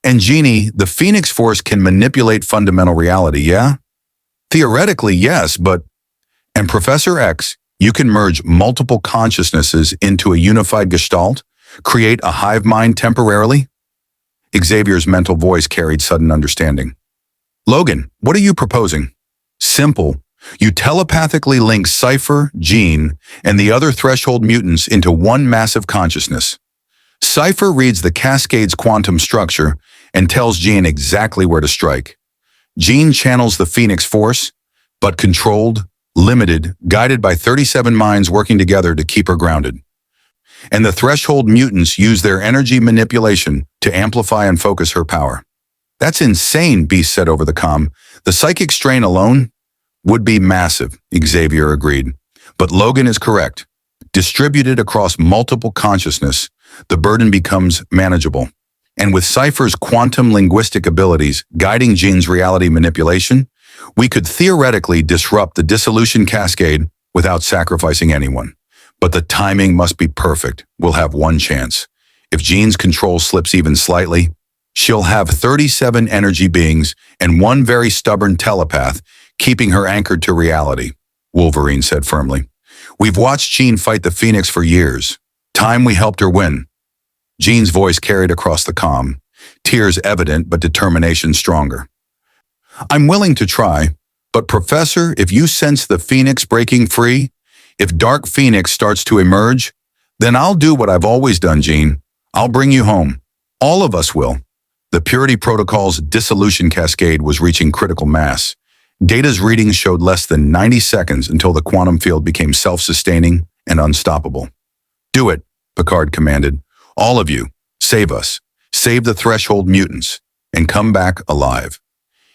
And Jeannie, the Phoenix Force can manipulate fundamental reality, yeah? Theoretically, yes, but... And Professor X, you can merge multiple consciousnesses into a unified gestalt? Create a hive mind temporarily? Xavier's mental voice carried sudden understanding. Logan, what are you proposing? Simple. You telepathically link Cypher, Jean, and the other threshold mutants into one massive consciousness. Cypher reads the Cascade's quantum structure and tells Jean exactly where to strike. Jean channels the Phoenix Force, but controlled, limited, guided by 37 minds working together to keep her grounded. And the threshold mutants use their energy manipulation to amplify and focus her power. That's insane, Beast said over the comm. The psychic strain alone would be massive, Xavier agreed. But Logan is correct. Distributed across multiple consciousness, the burden becomes manageable. And with Cypher's quantum linguistic abilities guiding Jean's reality manipulation, we could theoretically disrupt the dissolution cascade without sacrificing anyone. But the timing must be perfect. We'll have one chance. If Jean's control slips even slightly, she'll have 37 energy beings and one very stubborn telepath keeping her anchored to reality, Wolverine said firmly. We've watched Jean fight the Phoenix for years. Time we helped her win. Jean's voice carried across the comm, tears evident but determination stronger. I'm willing to try, but Professor, if you sense the Phoenix breaking free, if Dark Phoenix starts to emerge, then I'll do what I've always done, Jean. I'll bring you home. All of us will. The Purity Protocol's dissolution cascade was reaching critical mass. Data's readings showed less than 90 seconds until the quantum field became self-sustaining and unstoppable. Do it, Picard commanded. All of you, save us. Save the threshold mutants, and come back alive.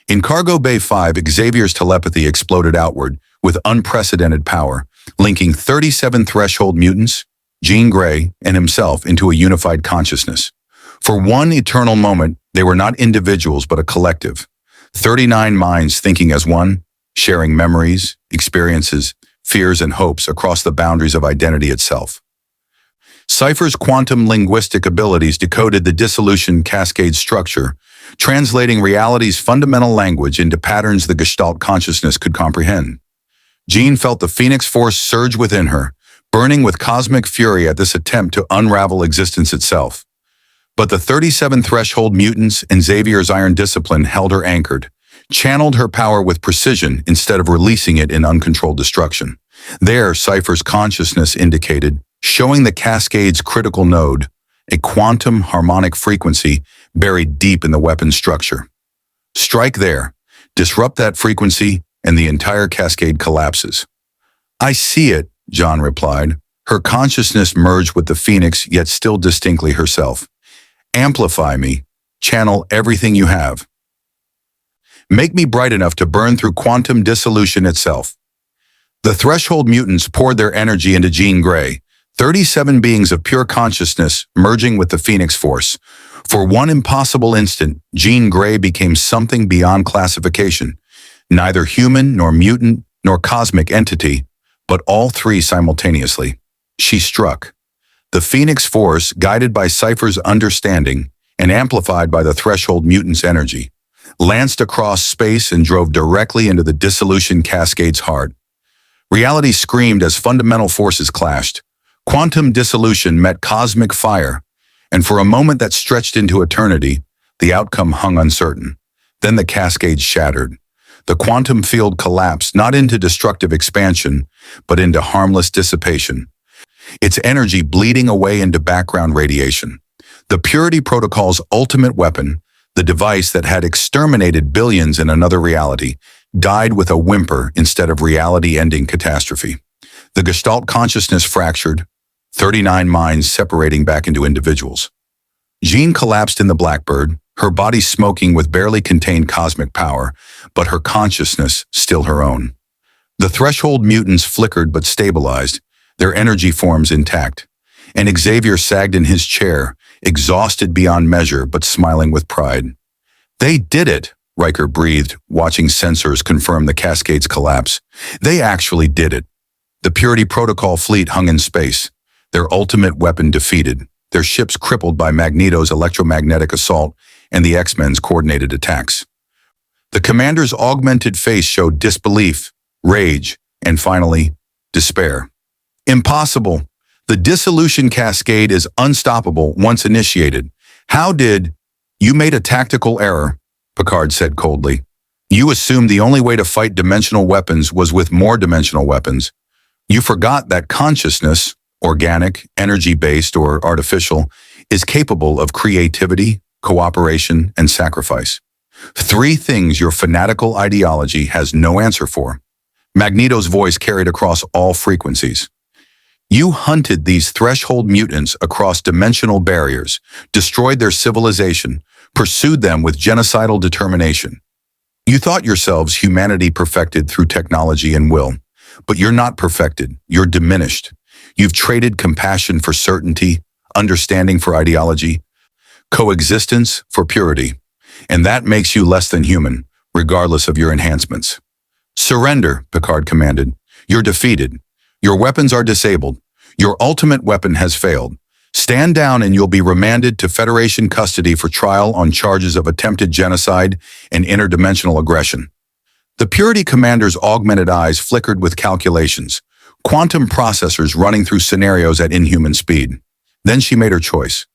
In Cargo Bay 5, Xavier's telepathy exploded outward with unprecedented power, linking 37 threshold mutants, Jean Grey, and himself into a unified consciousness. For one eternal moment, they were not individuals but a collective. 39 minds thinking as one, sharing memories, experiences, fears, and hopes across the boundaries of identity itself. Cypher's quantum linguistic abilities decoded the dissolution cascade structure, translating reality's fundamental language into patterns the Gestalt consciousness could comprehend. Jean felt the Phoenix Force surge within her, burning with cosmic fury at this attempt to unravel existence itself. But the 37 threshold mutants and Xavier's iron discipline held her anchored, channeled her power with precision instead of releasing it in uncontrolled destruction. There, Cypher's consciousness indicated, showing the cascade's critical node, a quantum harmonic frequency buried deep in the weapon structure. Strike there, disrupt that frequency, and the entire cascade collapses. I see it, John replied. Her consciousness merged with the Phoenix, yet still distinctly herself. Amplify me. Channel everything you have. Make me bright enough to burn through quantum dissolution itself. The threshold mutants poured their energy into Jean Grey, 37 beings of pure consciousness merging with the Phoenix Force. For one impossible instant, Jean Grey became something beyond classification. Neither human nor mutant nor cosmic entity, but all three simultaneously. She struck. The Phoenix Force, guided by Cypher's understanding and amplified by the Threshold mutant's energy, lanced across space and drove directly into the dissolution cascade's heart. Reality screamed as fundamental forces clashed. Quantum dissolution met cosmic fire, and for a moment that stretched into eternity, the outcome hung uncertain. Then the cascade shattered. The quantum field collapsed not into destructive expansion, but into harmless dissipation, its energy bleeding away into background radiation. The Purity Protocol's ultimate weapon, the device that had exterminated billions in another reality, died with a whimper instead of reality-ending catastrophe. The Gestalt consciousness fractured, 39 minds separating back into individuals. Jean collapsed in the Blackbird, her body smoking with barely contained cosmic power, but her consciousness still her own. The Threshold mutants flickered but stabilized, their energy forms intact, and Xavier sagged in his chair, exhausted beyond measure but smiling with pride. "They did it," Riker breathed, watching sensors confirm the cascade's collapse. "They actually did it." The Purity Protocol fleet hung in space, their ultimate weapon defeated, their ships crippled by Magneto's electromagnetic assault and the X-Men's coordinated attacks. The commander's augmented face showed disbelief, rage, and finally, despair. "Impossible. The dissolution cascade is unstoppable once initiated. How did—" "You made a tactical error," Picard said coldly. "You assumed the only way to fight dimensional weapons was with more dimensional weapons. You forgot that consciousness, organic, energy-based, or artificial, is capable of creativity, cooperation, and sacrifice. Three things your fanatical ideology has no answer for." Magneto's voice carried across all frequencies. "You hunted these Threshold mutants across dimensional barriers, destroyed their civilization, pursued them with genocidal determination. You thought yourselves humanity perfected through technology and will, but you're not perfected, you're diminished. You've traded compassion for certainty, understanding for ideology, coexistence for purity, and that makes you less than human, regardless of your enhancements. Surrender," Picard commanded. "You're defeated. Your weapons are disabled. Your ultimate weapon has failed. Stand down and you'll be remanded to Federation custody for trial on charges of attempted genocide and interdimensional aggression." The Purity Commander's augmented eyes flickered with calculations, quantum processors running through scenarios at inhuman speed. Then she made her choice.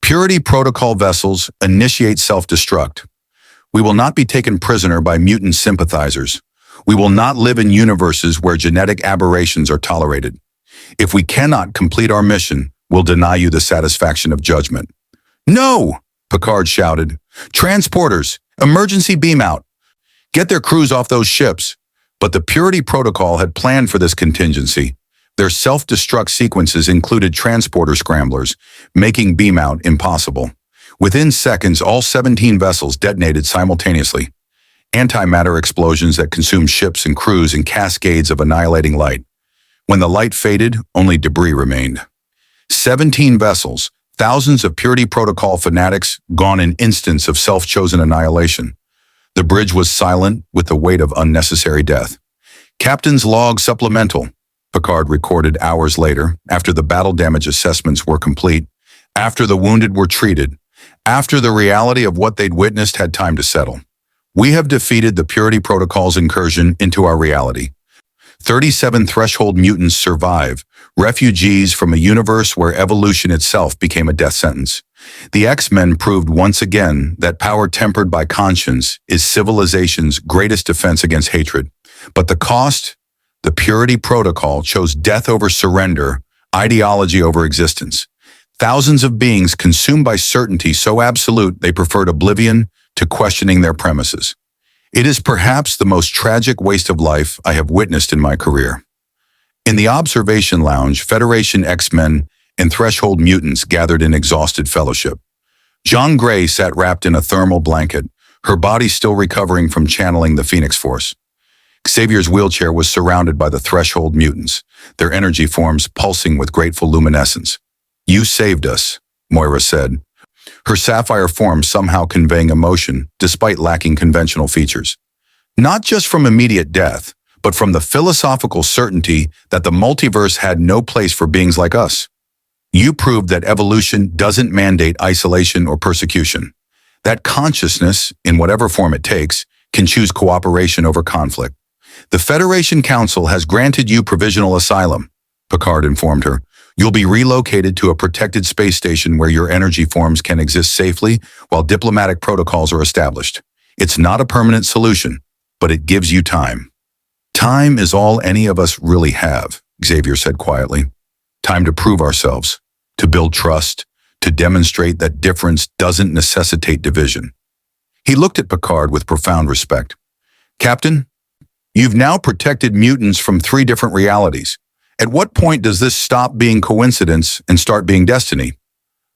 "Purity Protocol vessels initiate self-destruct. We will not be taken prisoner by mutant sympathizers. We will not live in universes where genetic aberrations are tolerated. If we cannot complete our mission, we'll deny you the satisfaction of judgment." "No!" Picard shouted. "Transporters, emergency beam out. Get their crews off those ships." But the Purity Protocol had planned for this contingency. Their self-destruct sequences included transporter scramblers, making beam out impossible. Within seconds, all 17 vessels detonated simultaneously. Antimatter explosions that consumed ships and crews in cascades of annihilating light. When the light faded, only debris remained. 17 vessels, thousands of Purity Protocol fanatics, gone in instants of self-chosen annihilation. The bridge was silent with the weight of unnecessary death. "Captain's log supplemental," Picard recorded hours later, after the battle damage assessments were complete, after the wounded were treated, after the reality of what they'd witnessed had time to settle. "We have defeated the Purity Protocol's incursion into our reality. 37 Threshold mutants survive, refugees from a universe where evolution itself became a death sentence. The X-Men proved once again that power tempered by conscience is civilization's greatest defense against hatred. But the cost? The Purity Protocol chose death over surrender, ideology over existence. Thousands of beings consumed by certainty so absolute they preferred oblivion to questioning their premises. It is perhaps the most tragic waste of life I have witnessed in my career." In the observation lounge, Federation X-Men and Threshold mutants gathered in exhausted fellowship. Jean Grey sat wrapped in a thermal blanket, her body still recovering from channeling the Phoenix Force. Xavier's wheelchair was surrounded by the Threshold mutants, their energy forms pulsing with grateful luminescence. "You saved us," Moira said, her sapphire form somehow conveying emotion despite lacking conventional features. "Not just from immediate death, but from the philosophical certainty that the multiverse had no place for beings like us. You proved that evolution doesn't mandate isolation or persecution. That consciousness, in whatever form it takes, can choose cooperation over conflict. The Federation Council has granted you provisional asylum, Picard informed her. You'll be relocated to a protected space station where your energy forms can exist safely while diplomatic protocols are established. It's not a permanent solution, but it gives you time. Time is all any of us really have, Xavier said quietly. Time to prove ourselves, to build trust, to demonstrate that difference doesn't necessitate division. He looked at Picard with profound respect. Captain, you've now protected mutants from 3 different realities. At what point does this stop being coincidence and start being destiny?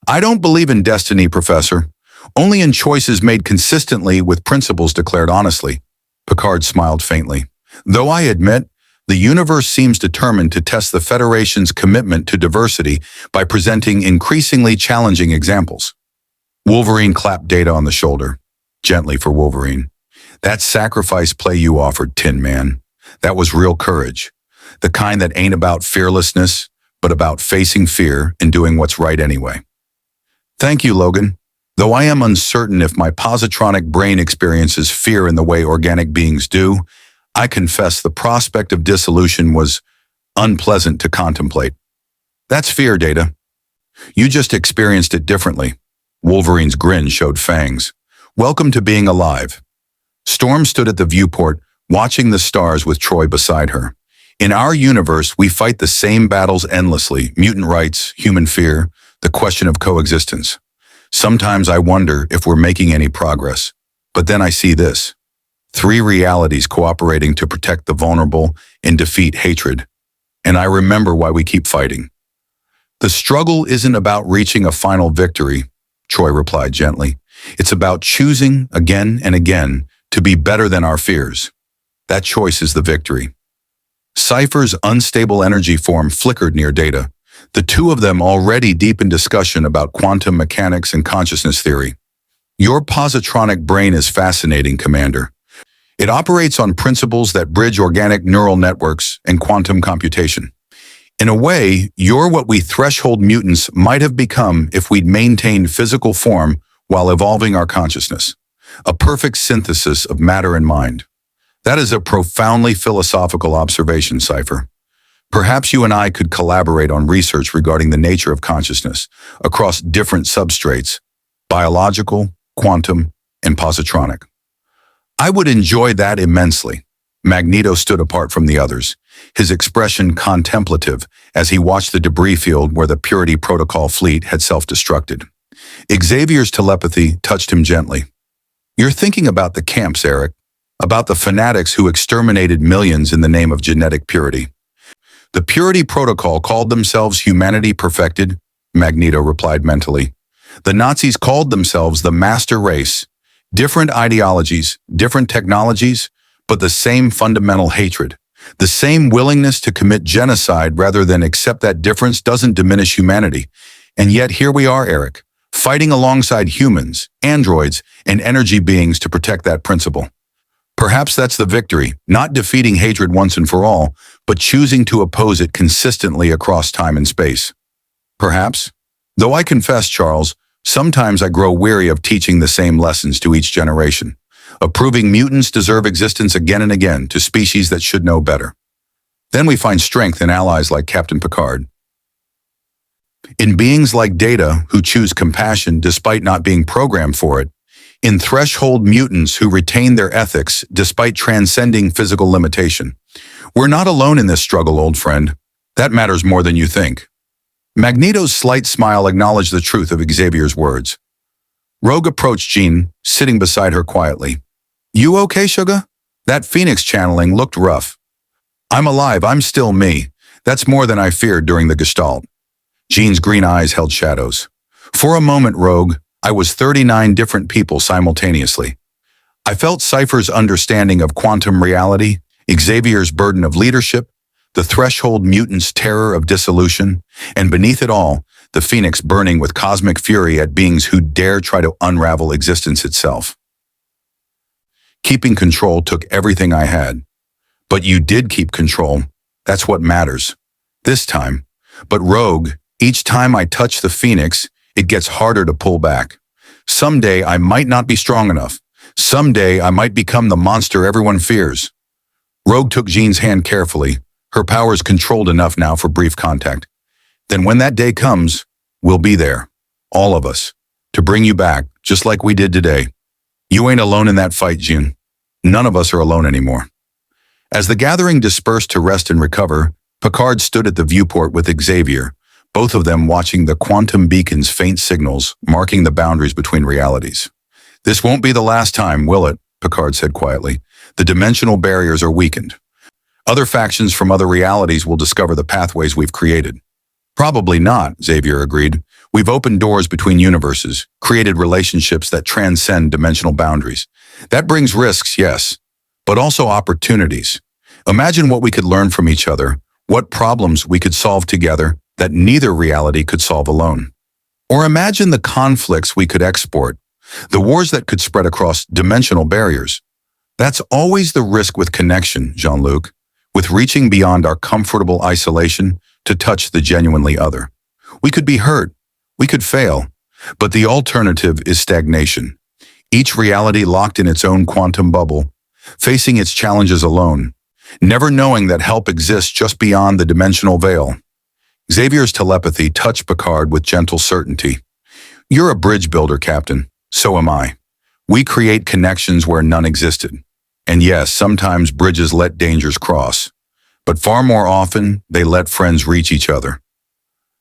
I don't believe in destiny, Professor. Only in choices made consistently with principles declared honestly. Picard smiled faintly. Though I admit, the universe seems determined to test the Federation's commitment to diversity by presenting increasingly challenging examples. Wolverine clapped Data on the shoulder, gently for Wolverine. That sacrifice play you offered, Tin Man. That was real courage. The kind that ain't about fearlessness, but about facing fear and doing what's right anyway. Thank you, Logan. Though I am uncertain if my positronic brain experiences fear in the way organic beings do, I confess the prospect of dissolution was unpleasant to contemplate. That's fear, Data. You just experienced it differently. Wolverine's grin showed fangs. Welcome to being alive. Storm stood at the viewport, watching the stars with Troy beside her. In our universe, we fight the same battles endlessly: mutant rights, human fear, the question of coexistence. Sometimes I wonder if we're making any progress. But then I see this. 3 realities cooperating to protect the vulnerable and defeat hatred. And I remember why we keep fighting. The struggle isn't about reaching a final victory, Troy replied gently. It's about choosing again and again to be better than our fears. That choice is the victory. Cypher's unstable energy form flickered near Data, the 2 of them already deep in discussion about quantum mechanics and consciousness theory. Your positronic brain is fascinating, Commander. It operates on principles that bridge organic neural networks and quantum computation. In a way, you're what we threshold mutants might have become if we'd maintained physical form while evolving our consciousness. A perfect synthesis of matter and mind. That is a profoundly philosophical observation, Cypher. Perhaps you and I could collaborate on research regarding the nature of consciousness across different substrates: biological, quantum, and positronic. I would enjoy that immensely. Magneto stood apart from the others, his expression contemplative as he watched the debris field where the Purity Protocol fleet had self-destructed. Xavier's telepathy touched him gently. You're thinking about the camps, Eric. About the fanatics who exterminated millions in the name of genetic purity. The Purity Protocol called themselves humanity perfected, Magneto replied mentally. The Nazis called themselves the master race. Different ideologies, different technologies, but the same fundamental hatred. The same willingness to commit genocide rather than accept that difference doesn't diminish humanity. And yet here we are, Eric, fighting alongside humans, androids, and energy beings to protect that principle. Perhaps that's the victory, not defeating hatred once and for all, but choosing to oppose it consistently across time and space. Perhaps. Though I confess, Charles, sometimes I grow weary of teaching the same lessons to each generation, of proving mutants deserve existence again and again to species that should know better. Then we find strength in allies like Captain Picard. In beings like Data who choose compassion despite not being programmed for it, in threshold mutants who retain their ethics despite transcending physical limitation. We're not alone in this struggle, old friend. That matters more than you think. Magneto's slight smile acknowledged the truth of Xavier's words. Rogue approached Jean, sitting beside her quietly. You okay, Sugar? That Phoenix channeling looked rough. I'm alive, I'm still me. That's more than I feared during the Gestalt. Jean's green eyes held shadows. For a moment, Rogue, I was 39 different people simultaneously. I felt Cypher's understanding of quantum reality, Xavier's burden of leadership, the threshold mutant's terror of dissolution, and beneath it all, the Phoenix burning with cosmic fury at beings who dare try to unravel existence itself. Keeping control took everything I had. But you did keep control. That's what matters. This time. But Rogue, each time I touch the Phoenix, it gets harder to pull back. Someday I might not be strong enough. Someday I might become the monster everyone fears. Rogue took Jean's hand carefully, her powers controlled enough now for brief contact. Then when that day comes, we'll be there, all of us, to bring you back, just like we did today. You ain't alone in that fight, Jean. None of us are alone anymore. As the gathering dispersed to rest and recover, Picard stood at the viewport with Xavier, both of them watching the quantum beacon's faint signals marking the boundaries between realities. This won't be the last time, will it? Picard said quietly. The dimensional barriers are weakened. Other factions from other realities will discover the pathways we've created. Probably not, Xavier agreed. We've opened doors between universes, created relationships that transcend dimensional boundaries. That brings risks, yes, but also opportunities. Imagine what we could learn from each other, what problems we could solve together that neither reality could solve alone. Or imagine the conflicts we could export, the wars that could spread across dimensional barriers. That's always the risk with connection, Jean-Luc, with reaching beyond our comfortable isolation to touch the genuinely other. We could be hurt, we could fail, but the alternative is stagnation. Each reality locked in its own quantum bubble, facing its challenges alone, never knowing that help exists just beyond the dimensional veil. Xavier's telepathy touched Picard with gentle certainty. You're a bridge builder, Captain. So am I. We create connections where none existed. And yes, sometimes bridges let dangers cross, but far more often, they let friends reach each other.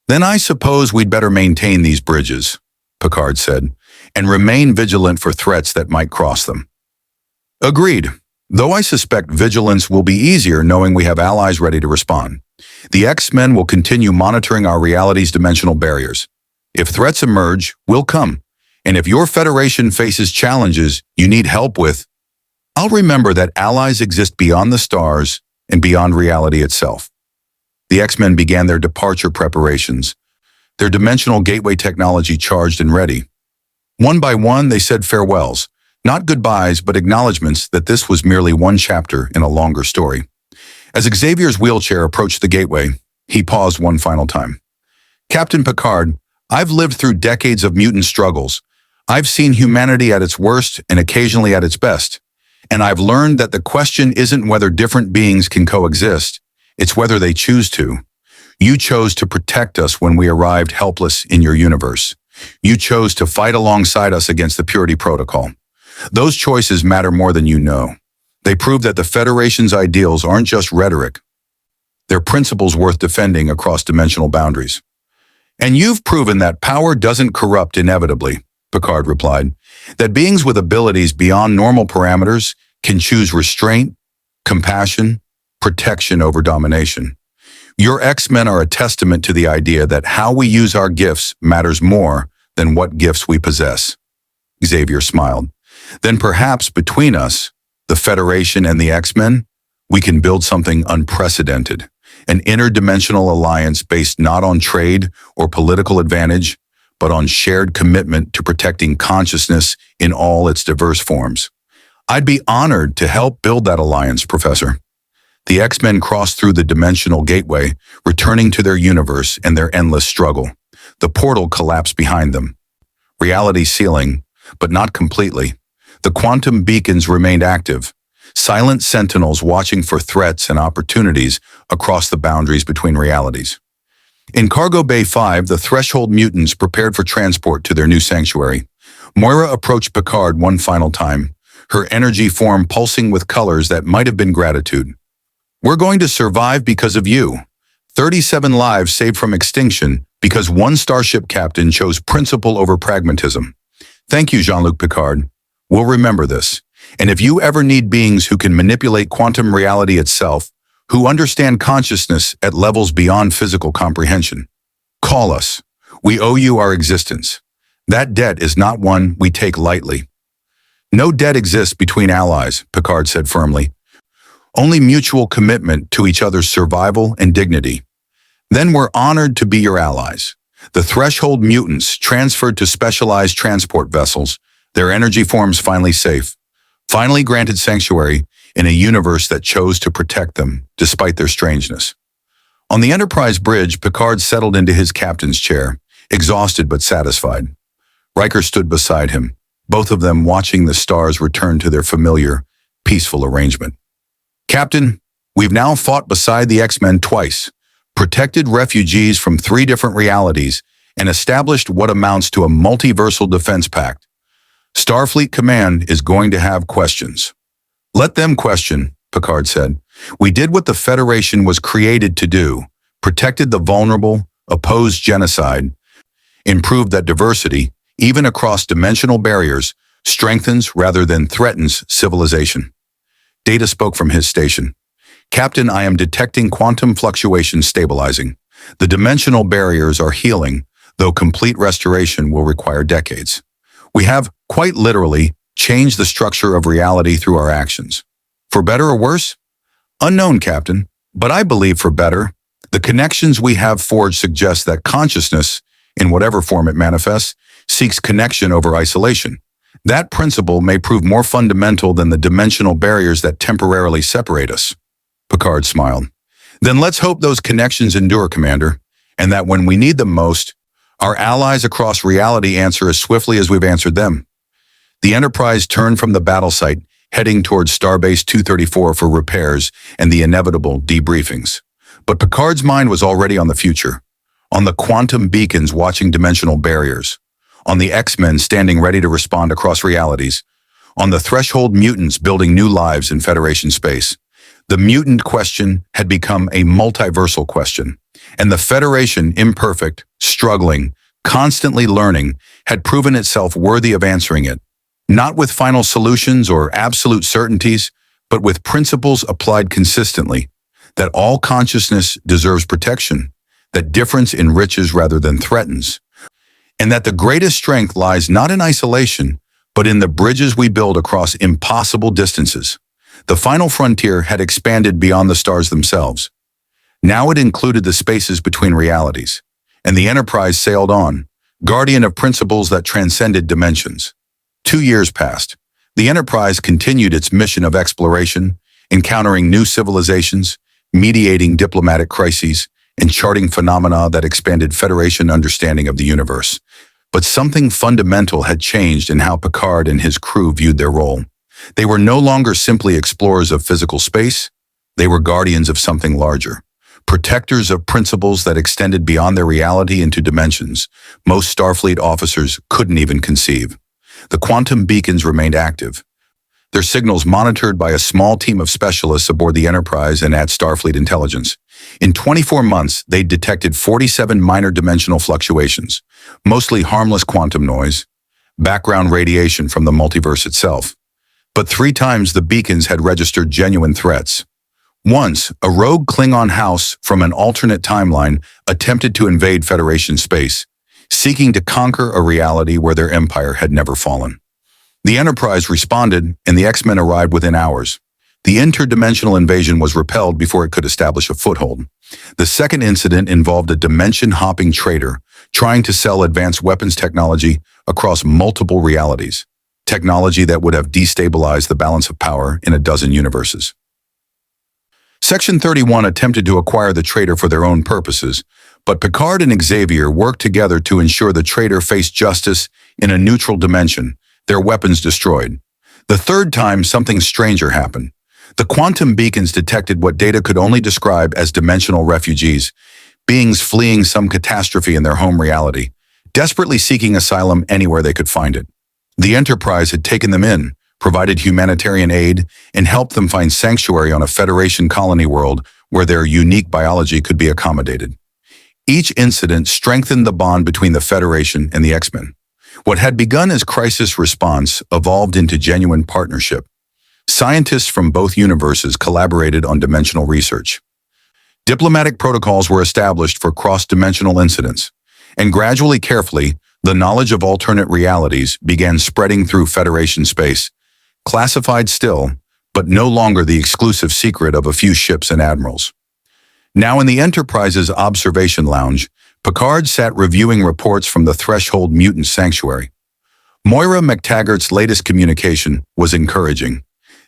Then I suppose we'd better maintain these bridges, Picard said, and remain vigilant for threats that might cross them. Agreed, though I suspect vigilance will be easier knowing we have allies ready to respond. The X-Men will continue monitoring our reality's dimensional barriers. If threats emerge, we'll come. And if your Federation faces challenges you need help with, I'll remember that allies exist beyond the stars and beyond reality itself. The X-Men began their departure preparations, their dimensional gateway technology charged and ready. One by one, they said farewells, not goodbyes, but acknowledgments that this was merely one chapter in a longer story. As Xavier's wheelchair approached the gateway, he paused one final time. Captain Picard, I've lived through decades of mutant struggles. I've seen humanity at its worst and occasionally at its best. And I've learned that the question isn't whether different beings can coexist, it's whether they choose to. You chose to protect us when we arrived helpless in your universe. You chose to fight alongside us against the Purity Protocol. Those choices matter more than you know. They prove that the Federation's ideals aren't just rhetoric. They're principles worth defending across dimensional boundaries. And you've proven that power doesn't corrupt inevitably, Picard replied, that beings with abilities beyond normal parameters can choose restraint, compassion, protection over domination. Your X-Men are a testament to the idea that how we use our gifts matters more than what gifts we possess. Xavier smiled. Then perhaps between us, the Federation and the X-Men, we can build something unprecedented, an interdimensional alliance based not on trade or political advantage, but on shared commitment to protecting consciousness in all its diverse forms. I'd be honored to help build that alliance, Professor. The X-Men crossed through the dimensional gateway, returning to their universe and their endless struggle. The portal collapsed behind them. Reality sealing, but not completely. The quantum beacons remained active, silent sentinels watching for threats and opportunities across the boundaries between realities. In Cargo Bay 5, the Threshold mutants prepared for transport to their new sanctuary. Moira approached Picard one final time, her energy form pulsing with colors that might have been gratitude. We're going to survive because of you. 37 lives saved from extinction because one starship captain chose principle over pragmatism. Thank you, Jean-Luc Picard. We'll remember this. And if you ever need beings who can manipulate quantum reality itself, who understand consciousness at levels beyond physical comprehension, call us. We owe you our existence. That debt is not one we take lightly. No debt exists between allies, Picard said firmly. Only mutual commitment to each other's survival and dignity. Then we're honored to be your allies. The Threshold mutants transferred to specialized transport vessels, their energy forms finally safe, finally granted sanctuary, in a universe that chose to protect them, despite their strangeness. On the Enterprise bridge, Picard settled into his captain's chair, exhausted but satisfied. Riker stood beside him, both of them watching the stars return to their familiar, peaceful arrangement. "Captain, we've now fought beside the X-Men twice, protected refugees from 3 different realities, and established what amounts to a multiversal defense pact. Starfleet Command is going to have questions." "Let them question," Picard said. "We did what the Federation was created to do, protected the vulnerable, opposed genocide, and proved that diversity, even across dimensional barriers, strengthens rather than threatens civilization." Data spoke from his station. "Captain, I am detecting quantum fluctuations stabilizing. The dimensional barriers are healing, though complete restoration will require decades. We have, quite literally, changed the structure of reality through our actions. For better or worse? Unknown, Captain, but I believe for better. The connections we have forged suggest that consciousness, in whatever form it manifests, seeks connection over isolation. That principle may prove more fundamental than the dimensional barriers that temporarily separate us." Picard smiled. "Then let's hope those connections endure, Commander, and that when we need them most, our allies across reality answer as swiftly as we've answered them." The Enterprise turned from the battle site, heading towards Starbase 234 for repairs and the inevitable debriefings. But Picard's mind was already on the future, on the quantum beacons watching dimensional barriers, on the X-Men standing ready to respond across realities, on the threshold mutants building new lives in Federation space. The mutant question had become a multiversal question, and the Federation, imperfect, struggling, constantly learning, had proven itself worthy of answering it. Not with final solutions or absolute certainties, but with principles applied consistently, that all consciousness deserves protection, that difference enriches rather than threatens, and that the greatest strength lies not in isolation, but in the bridges we build across impossible distances. The final frontier had expanded beyond the stars themselves. Now it included the spaces between realities, and the Enterprise sailed on, guardian of principles that transcended dimensions. 2 years passed. The Enterprise continued its mission of exploration, encountering new civilizations, mediating diplomatic crises, and charting phenomena that expanded Federation understanding of the universe. But something fundamental had changed in how Picard and his crew viewed their role. They were no longer simply explorers of physical space. They were guardians of something larger, protectors of principles that extended beyond their reality into dimensions most Starfleet officers couldn't even conceive. The quantum beacons remained active, their signals monitored by a small team of specialists aboard the Enterprise and at Starfleet Intelligence. In 24 months, they'd detected 47 minor dimensional fluctuations, mostly harmless quantum noise, background radiation from the multiverse itself. But 3 times the beacons had registered genuine threats. Once, a rogue Klingon house from an alternate timeline attempted to invade Federation space, seeking to conquer a reality where their empire had never fallen. The Enterprise responded, and the X-Men arrived within hours. The interdimensional invasion was repelled before it could establish a foothold. The second incident involved a dimension-hopping traitor trying to sell advanced weapons technology across multiple realities, technology that would have destabilized the balance of power in a dozen universes. Section 31 attempted to acquire the traitor for their own purposes, but Picard and Xavier worked together to ensure the traitor faced justice in a neutral dimension, their weapons destroyed. The third time, something stranger happened. The quantum beacons detected what data could only describe as dimensional refugees, beings fleeing some catastrophe in their home reality, desperately seeking asylum anywhere they could find it. The Enterprise had taken them in, provided humanitarian aid, and helped them find sanctuary on a Federation colony world where their unique biology could be accommodated. Each incident strengthened the bond between the Federation and the X-Men. What had begun as crisis response evolved into genuine partnership. Scientists from both universes collaborated on dimensional research. Diplomatic protocols were established for cross-dimensional incidents, and gradually, carefully, the knowledge of alternate realities began spreading through Federation space, classified still, but no longer the exclusive secret of a few ships and admirals. Now in the Enterprise's observation lounge, Picard sat reviewing reports from the Threshold Mutant Sanctuary. Moira McTaggart's latest communication was encouraging.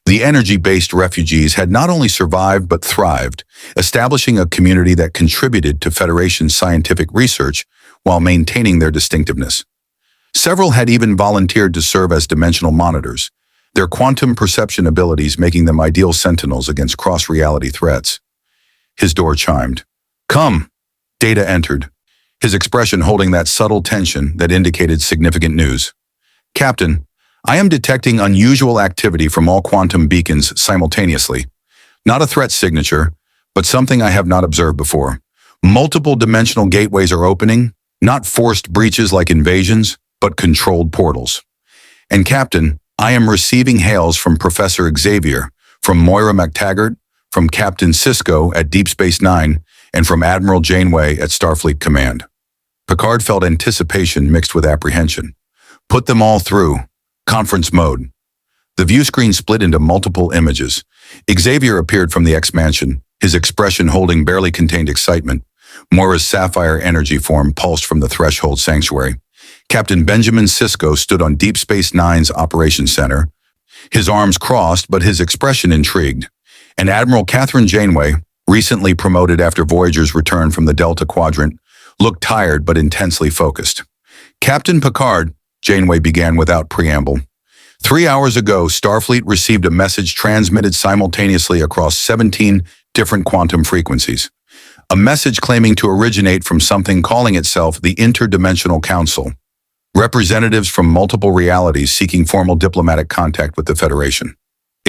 The energy-based refugees had not only survived but thrived, establishing a community that contributed to Federation's scientific research while maintaining their distinctiveness. Several had even volunteered to serve as dimensional monitors, their quantum perception abilities making them ideal sentinels against cross-reality threats. His door chimed. "Come!" Data entered, his expression holding that subtle tension that indicated significant news. "Captain, I am detecting unusual activity from all quantum beacons simultaneously. Not a threat signature, but something I have not observed before. Multiple dimensional gateways are opening, not forced breaches like invasions, but controlled portals. And Captain, I am receiving hails from Professor Xavier, from Moira MacTaggart, from Captain Sisko at Deep Space Nine, and from Admiral Janeway at Starfleet Command." Picard felt anticipation mixed with apprehension. "Put them all through. Conference mode." The view screen split into multiple images. Xavier appeared from the X-Mansion, his expression holding barely contained excitement. Moira's sapphire energy form pulsed from the Threshold Sanctuary. Captain Benjamin Sisko stood on Deep Space Nine's Operations Center, his arms crossed but his expression intrigued. And Admiral Catherine Janeway, recently promoted after Voyager's return from the Delta Quadrant, looked tired but intensely focused. "Captain Picard," Janeway began without preamble. "3 hours ago, Starfleet received a message transmitted simultaneously across 17 different quantum frequencies. A message claiming to originate from something calling itself the Interdimensional Council. Representatives from multiple realities seeking formal diplomatic contact with the Federation."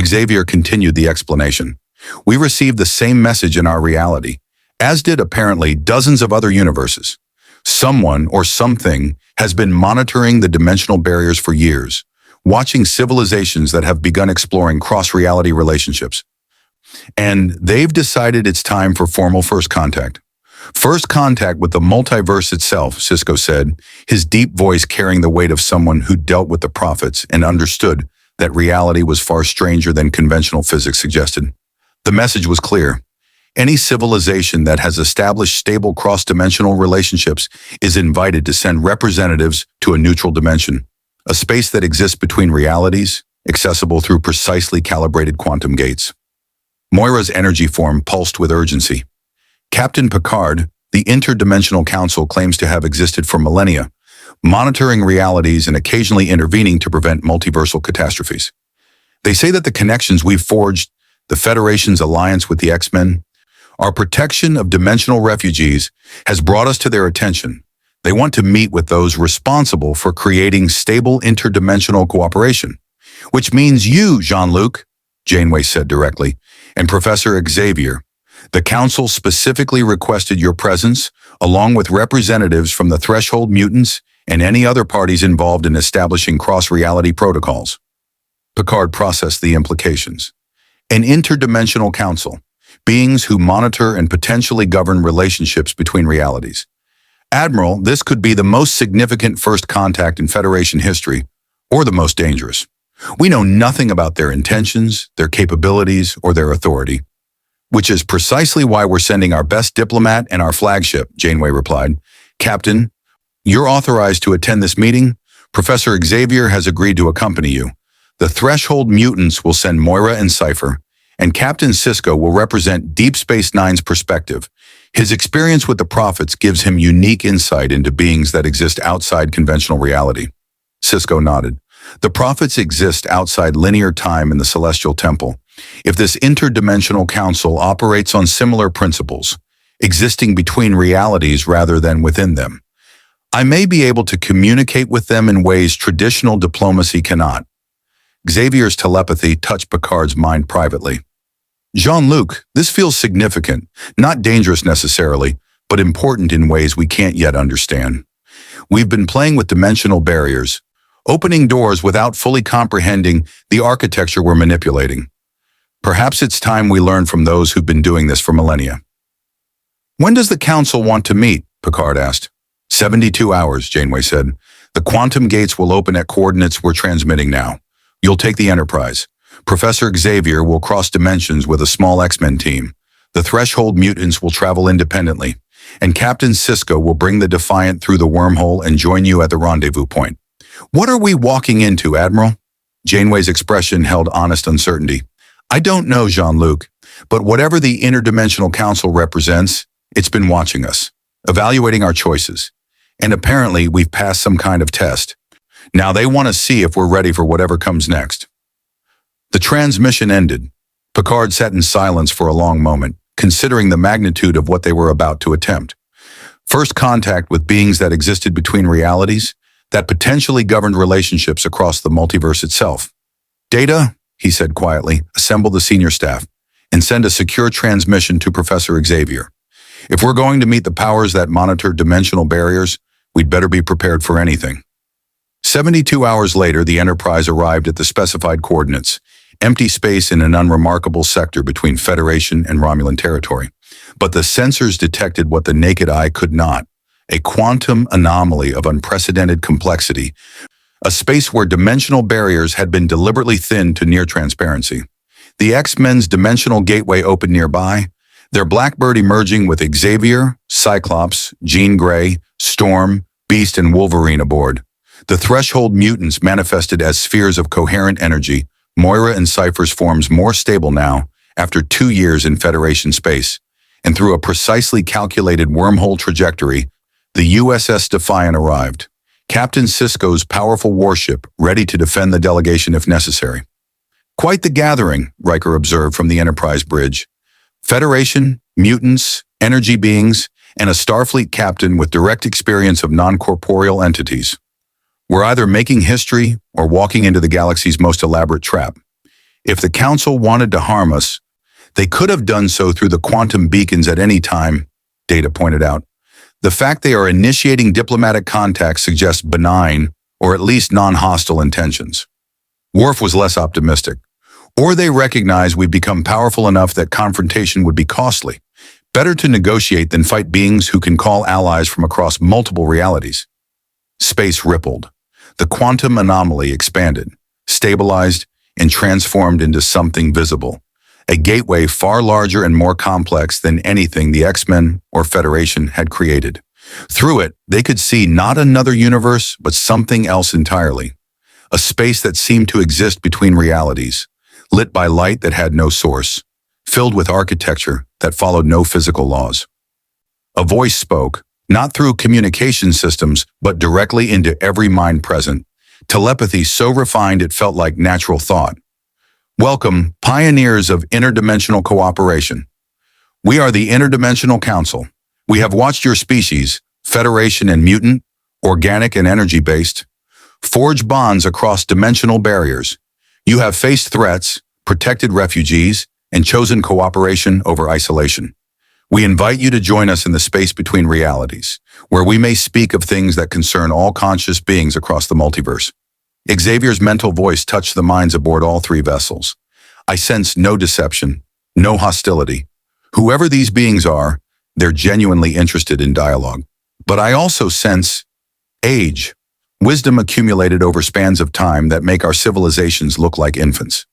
Xavier continued the explanation. "We received the same message in our reality, as did apparently dozens of other universes. Someone or something has been monitoring the dimensional barriers for years, watching civilizations that have begun exploring cross-reality relationships. And they've decided it's time for formal first contact. First contact with the multiverse itself," Sisko said, his deep voice carrying the weight of someone who dealt with the prophets and understood that reality was far stranger than conventional physics suggested. The message was clear. Any civilization that has established stable cross-dimensional relationships is invited to send representatives to a neutral dimension, a space that exists between realities, accessible through precisely calibrated quantum gates. Moira's energy form pulsed with urgency. "Captain Picard, the Interdimensional Council claims to have existed for millennia, monitoring realities and occasionally intervening to prevent multiversal catastrophes. They say that the connections we've forged, the Federation's alliance with the X-Men, our protection of dimensional refugees, has brought us to their attention. They want to meet with those responsible for creating stable interdimensional cooperation, which means you, Jean-Luc," Janeway said directly, "and Professor Xavier. The Council specifically requested your presence, along with representatives from the Threshold Mutants and any other parties involved in establishing cross-reality protocols." Picard processed the implications. An interdimensional council, beings who monitor and potentially govern relationships between realities. "Admiral, this could be the most significant first contact in Federation history, or the most dangerous. We know nothing about their intentions, their capabilities, or their authority." "Which is precisely why we're sending our best diplomat and our flagship," Janeway replied. "Captain, you're authorized to attend this meeting. Professor Xavier has agreed to accompany you. The Threshold Mutants will send Moira and Cypher, and Captain Sisko will represent Deep Space Nine's perspective. His experience with the prophets gives him unique insight into beings that exist outside conventional reality." Sisko nodded. "The prophets exist outside linear time in the Celestial Temple. If this interdimensional council operates on similar principles, existing between realities rather than within them, I may be able to communicate with them in ways traditional diplomacy cannot." Xavier's telepathy touched Picard's mind privately. "Jean-Luc, this feels significant, not dangerous necessarily, but important in ways we can't yet understand. We've been playing with dimensional barriers, opening doors without fully comprehending the architecture we're manipulating. Perhaps it's time we learn from those who've been doing this for millennia." "When does the Council want to meet?" Picard asked. 72 hours, Janeway said. "The quantum gates will open at coordinates we're transmitting now. You'll take the Enterprise. Professor Xavier will cross dimensions with a small X-Men team. The Threshold Mutants will travel independently, and Captain Sisko will bring the Defiant through the wormhole and join you at the rendezvous point." "What are we walking into, Admiral?" Janeway's expression held honest uncertainty. I don't know, Jean-Luc, but whatever the Interdimensional Council represents, it's been watching us, evaluating our choices. And apparently, we've passed some kind of test. Now they want to see if we're ready for whatever comes next. The transmission ended. Picard sat in silence for a long moment, considering the magnitude of what they were about to attempt. First contact with beings that existed between realities, that potentially governed relationships across the multiverse itself. Data, he said quietly, assemble the senior staff and send a secure transmission to Professor Xavier. If we're going to meet the powers that monitor dimensional barriers, we'd better be prepared for anything. 72 hours later, the Enterprise arrived at the specified coordinates, empty space in an unremarkable sector between Federation and Romulan territory. But the sensors detected what the naked eye could not, a quantum anomaly of unprecedented complexity, a space where dimensional barriers had been deliberately thinned to near transparency. The X-Men's dimensional gateway opened nearby, their Blackbird emerging with Xavier, Cyclops, Jean Grey, Storm, Beast, and Wolverine aboard. The threshold mutants manifested as spheres of coherent energy, Moira and Cypher's forms more stable now, after 2 years in Federation space, and through a precisely calculated wormhole trajectory, the USS Defiant arrived, Captain Sisko's powerful warship ready to defend the delegation if necessary. Quite the gathering, Riker observed from the Enterprise bridge. Federation, mutants, energy beings, and a Starfleet captain with direct experience of non-corporeal entities. We're either making history or walking into the galaxy's most elaborate trap. If the Council wanted to harm us, they could have done so through the quantum beacons at any time, Data pointed out. The fact they are initiating diplomatic contact suggests benign, or at least non-hostile intentions. Worf was less optimistic. Or they recognize we've become powerful enough that confrontation would be costly. Better to negotiate than fight beings who can call allies from across multiple realities. Space rippled. The quantum anomaly expanded, stabilized, and transformed into something visible. A gateway far larger and more complex than anything the X-Men or Federation had created. Through it, they could see not another universe, but something else entirely. A space that seemed to exist between realities, lit by light that had no source, filled with architecture that followed no physical laws. A voice spoke, not through communication systems, but directly into every mind present. Telepathy so refined it felt like natural thought. Welcome, pioneers of interdimensional cooperation. We are the Interdimensional Council. We have watched your species, Federation and mutant, organic and energy-based, forge bonds across dimensional barriers. You have faced threats, protected refugees, and chosen cooperation over isolation. We invite you to join us in the space between realities, where we may speak of things that concern all conscious beings across the multiverse. Xavier's mental voice touched the minds aboard all 3 vessels. I sense no deception, no hostility. Whoever these beings are, they're genuinely interested in dialogue. But I also sense age, wisdom accumulated over spans of time that make our civilizations look like infants.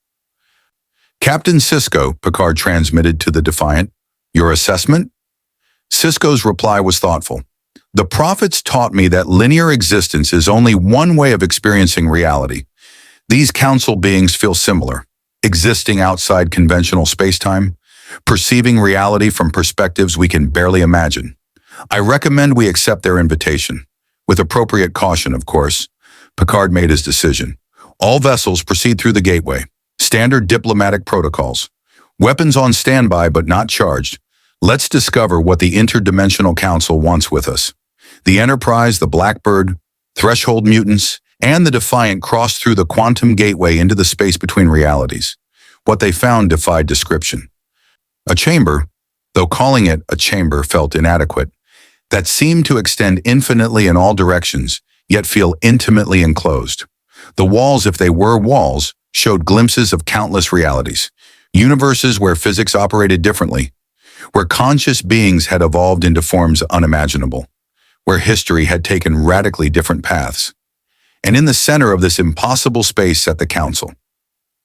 Captain Sisko, Picard transmitted to the Defiant, your assessment? Sisko's reply was thoughtful. The prophets taught me that linear existence is only one way of experiencing reality. These council beings feel similar, existing outside conventional spacetime, perceiving reality from perspectives we can barely imagine. I recommend we accept their invitation. With appropriate caution, of course. Picard made his decision. All vessels proceed through the gateway. Standard diplomatic protocols. Weapons on standby but not charged. Let's discover what the Interdimensional Council wants with us. The Enterprise, the Blackbird, Threshold mutants, and the Defiant crossed through the quantum gateway into the space between realities. What they found defied description. A chamber, though calling it a chamber felt inadequate, that seemed to extend infinitely in all directions, yet feel intimately enclosed. The walls, if they were walls, showed glimpses of countless realities, universes where physics operated differently, where conscious beings had evolved into forms unimaginable, where history had taken radically different paths. And in the center of this impossible space sat the Council.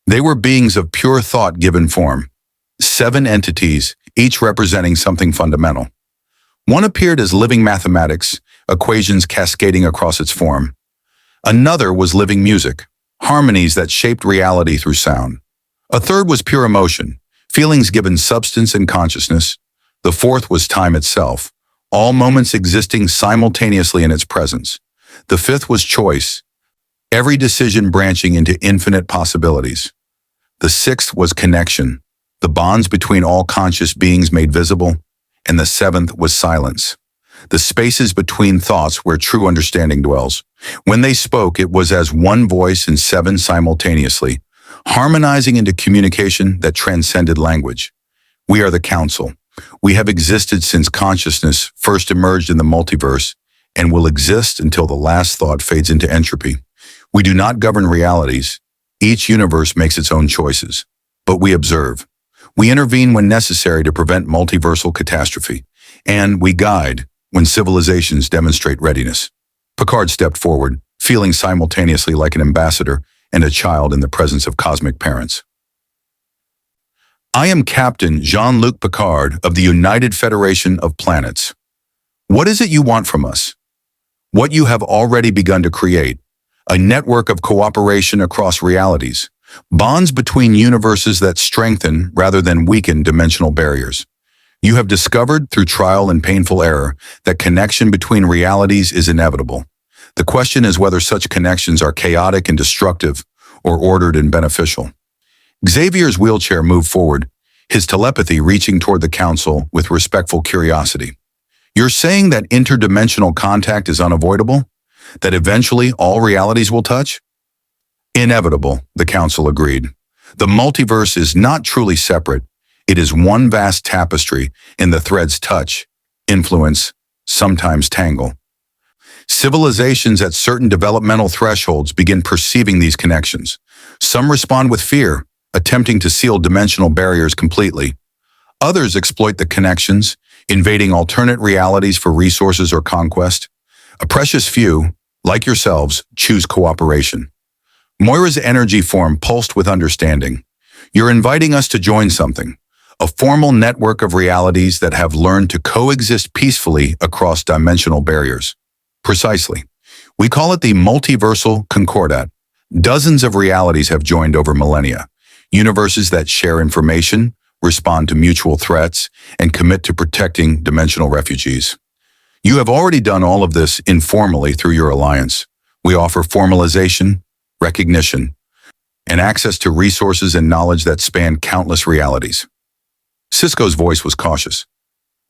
They were beings of pure thought given form. 7 entities, each representing something fundamental. One appeared as living mathematics, equations cascading across its form. Another was living music, harmonies that shaped reality through sound. A third was pure emotion, feelings given substance and consciousness. The fourth was time itself, all moments existing simultaneously in its presence. The fifth was choice, every decision branching into infinite possibilities. The sixth was connection, the bonds between all conscious beings made visible. And the seventh was silence, the spaces between thoughts where true understanding dwells. When they spoke, it was as one voice and seven simultaneously, harmonizing into communication that transcended language. We are the Council. We have existed since consciousness first emerged in the multiverse and will exist until the last thought fades into entropy. We do not govern realities. Each universe makes its own choices. But we observe. We intervene when necessary to prevent multiversal catastrophe. And we guide when civilizations demonstrate readiness. Picard stepped forward, feeling simultaneously like an ambassador and a child in the presence of cosmic parents. I am Captain Jean-Luc Picard of the United Federation of Planets. What is it you want from us? What you have already begun to create, a network of cooperation across realities, bonds between universes that strengthen rather than weaken dimensional barriers. You have discovered through trial and painful error that connection between realities is inevitable. The question is whether such connections are chaotic and destructive or ordered and beneficial. Xavier's wheelchair moved forward, his telepathy reaching toward the Council with respectful curiosity. You're saying that interdimensional contact is unavoidable? That eventually all realities will touch? Inevitable, the Council agreed. The multiverse is not truly separate. It is one vast tapestry, and the threads touch, influence, sometimes tangle. Civilizations at certain developmental thresholds begin perceiving these connections. Some respond with fear, attempting to seal dimensional barriers completely. Others exploit the connections, invading alternate realities for resources or conquest. A precious few, like yourselves, choose cooperation. Moira's energy form pulsed with understanding. You're inviting us to join something, a formal network of realities that have learned to coexist peacefully across dimensional barriers. Precisely. We call it the multiversal concordat. Dozens of realities have joined over millennia. Universes that share information, respond to mutual threats, and commit to protecting dimensional refugees. You have already done all of this informally through your alliance. We offer formalization, recognition, and access to resources and knowledge that span countless realities. Sisko's voice was cautious.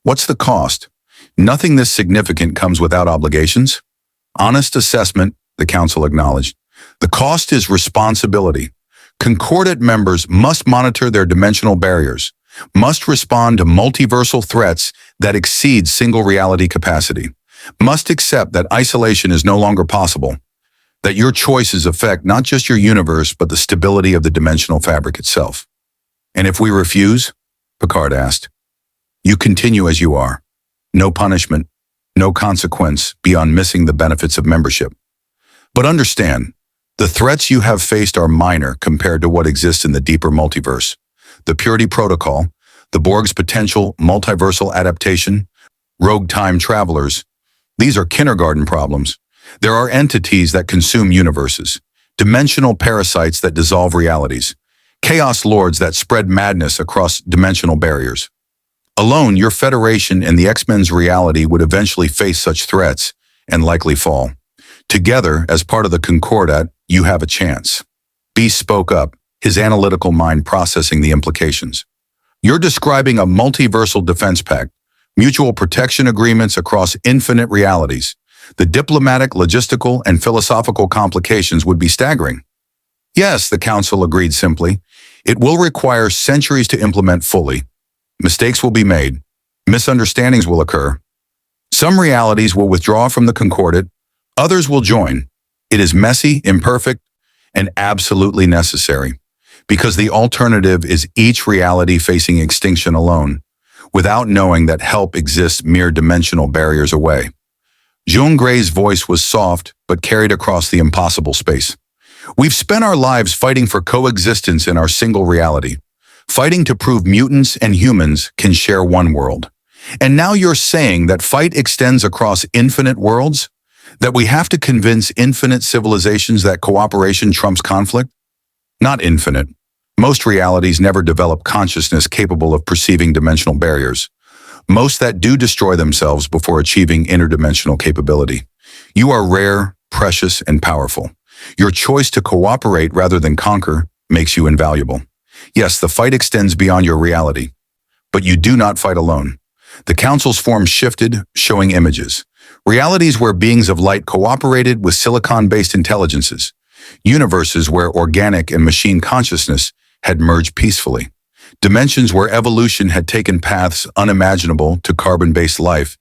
What's the cost? Nothing this significant comes without obligations. Honest assessment, the Council acknowledged. The cost is responsibility. Concordat members must monitor their dimensional barriers, must respond to multiversal threats that exceed single reality capacity, must accept that isolation is no longer possible, that your choices affect not just your universe but the stability of the dimensional fabric itself. And if we refuse, Picard asked, you continue as you are. No punishment, no consequence beyond missing the benefits of membership. But understand, the threats you have faced are minor compared to what exists in the deeper multiverse. The Purity Protocol, the Borg's potential multiversal adaptation, rogue time travelers. These are kindergarten problems. There are entities that consume universes, dimensional parasites that dissolve realities, chaos lords that spread madness across dimensional barriers. Alone, your Federation and the X-Men's reality would eventually face such threats and likely fall. Together, as part of the Concordat, you have a chance. Beast spoke up, his analytical mind processing the implications. You're describing a multiversal defense pact, mutual protection agreements across infinite realities. The diplomatic, logistical, and philosophical complications would be staggering. Yes, the Council agreed simply. It will require centuries to implement fully. Mistakes will be made. Misunderstandings will occur. Some realities will withdraw from the Concordat. Others will join. It is messy, imperfect, and absolutely necessary, because the alternative is each reality facing extinction alone, without knowing that help exists mere dimensional barriers away. Jean Grey's voice was soft, but carried across the impossible space. We've spent our lives fighting for coexistence in our single reality, fighting to prove mutants and humans can share one world. And now you're saying that fight extends across infinite worlds? That we have to convince infinite civilizations that cooperation trumps conflict? Not infinite. Most realities never develop consciousness capable of perceiving dimensional barriers. Most that do destroy themselves before achieving interdimensional capability. You are rare, precious, and powerful. Your choice to cooperate rather than conquer makes you invaluable. Yes, the fight extends beyond your reality. But you do not fight alone. The Council's form shifted, showing images. Realities where beings of light cooperated with silicon-based intelligences. Universes where organic and machine consciousness had merged peacefully. Dimensions where evolution had taken paths unimaginable to carbon-based life,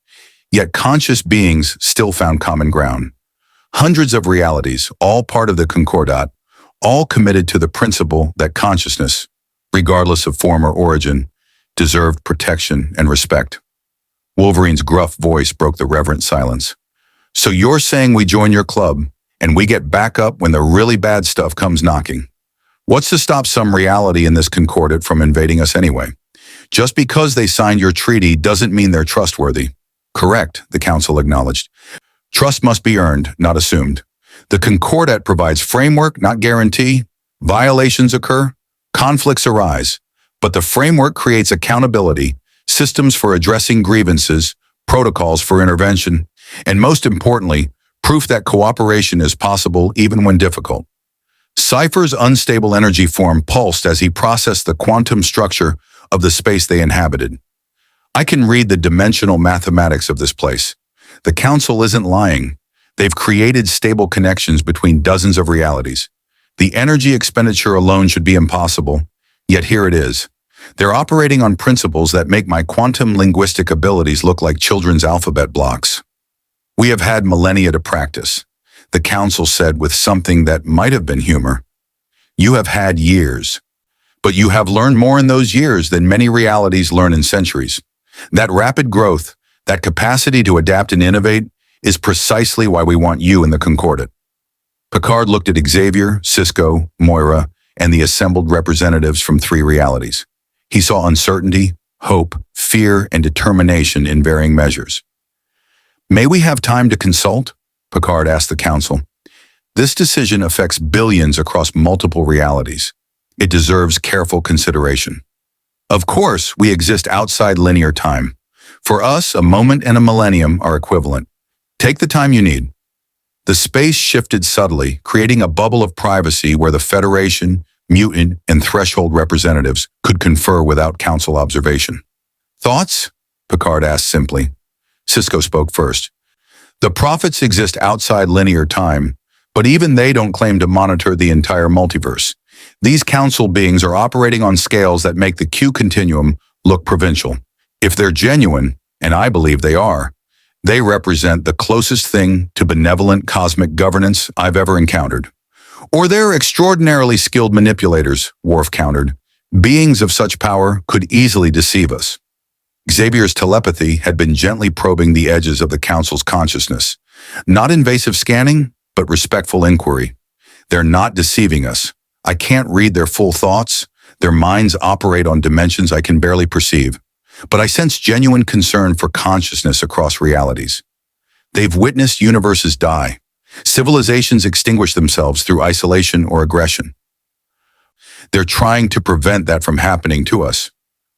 yet conscious beings still found common ground. Hundreds of realities, all part of the concordat, all committed to the principle that consciousness, regardless of form or origin, deserved protection and respect. Wolverine's gruff voice broke the reverent silence. So you're saying we join your club, and we get back up when the really bad stuff comes knocking? What's to stop some reality in this concordat from invading us anyway? Just because they signed your treaty doesn't mean they're trustworthy. Correct, the Council acknowledged. Trust must be earned, not assumed. The concordat provides framework, not guarantee. Violations occur, conflicts arise, but the framework creates accountability, systems for addressing grievances, protocols for intervention, and most importantly, proof that cooperation is possible even when difficult. Cypher's unstable energy form pulsed as he processed the quantum structure of the space they inhabited. I can read the dimensional mathematics of this place. The Council isn't lying. They've created stable connections between dozens of realities. The energy expenditure alone should be impossible, yet here it is. They're operating on principles that make my quantum linguistic abilities look like children's alphabet blocks. We have had millennia to practice, the Council said with something that might have been humor. You have had years, but you have learned more in those years than many realities learn in centuries. That rapid growth, that capacity to adapt and innovate, is precisely why we want you in the concordat. Picard looked at Xavier, Cisco, Moira, and the assembled representatives from three realities. He saw uncertainty, hope, fear, and determination in varying measures. May we have time to consult? Picard asked the Council. This decision affects billions across multiple realities. It deserves careful consideration. Of course, we exist outside linear time. For us, a moment and a millennium are equivalent. Take the time you need. The space shifted subtly, creating a bubble of privacy where the Federation, mutant, and threshold representatives could confer without Council observation. Thoughts? Picard asked simply. Cisco spoke first. The prophets exist outside linear time, but even they don't claim to monitor the entire multiverse. These Council beings are operating on scales that make the Q continuum look provincial. If they're genuine, and I believe they are, they represent the closest thing to benevolent cosmic governance I've ever encountered. Or they're extraordinarily skilled manipulators, Worf countered. Beings of such power could easily deceive us. Xavier's telepathy had been gently probing the edges of the Council's consciousness. Not invasive scanning, but respectful inquiry. They're not deceiving us. I can't read their full thoughts. Their minds operate on dimensions I can barely perceive. But I sense genuine concern for consciousness across realities. They've witnessed universes die. Civilizations extinguish themselves through isolation or aggression. They're trying to prevent that from happening to us.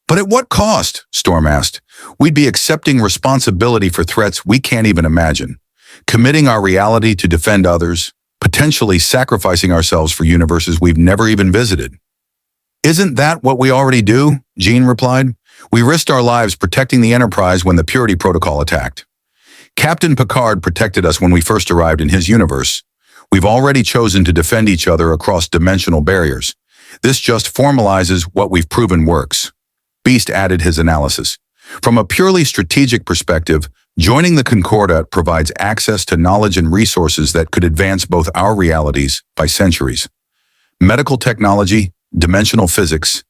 But at what cost? Storm asked. We'd be accepting responsibility for threats we can't even imagine, committing our reality to defend others, potentially sacrificing ourselves for universes we've never even visited. Isn't that what we already do? Jean replied. We risked our lives protecting the Enterprise when the Purity Protocol attacked. Captain Picard protected us when we first arrived in his universe. We've already chosen to defend each other across dimensional barriers. This just formalizes what we've proven works. Beast added his analysis. From a purely strategic perspective, joining the concordat provides access to knowledge and resources that could advance both our realities by centuries. Medical technology, dimensional physics,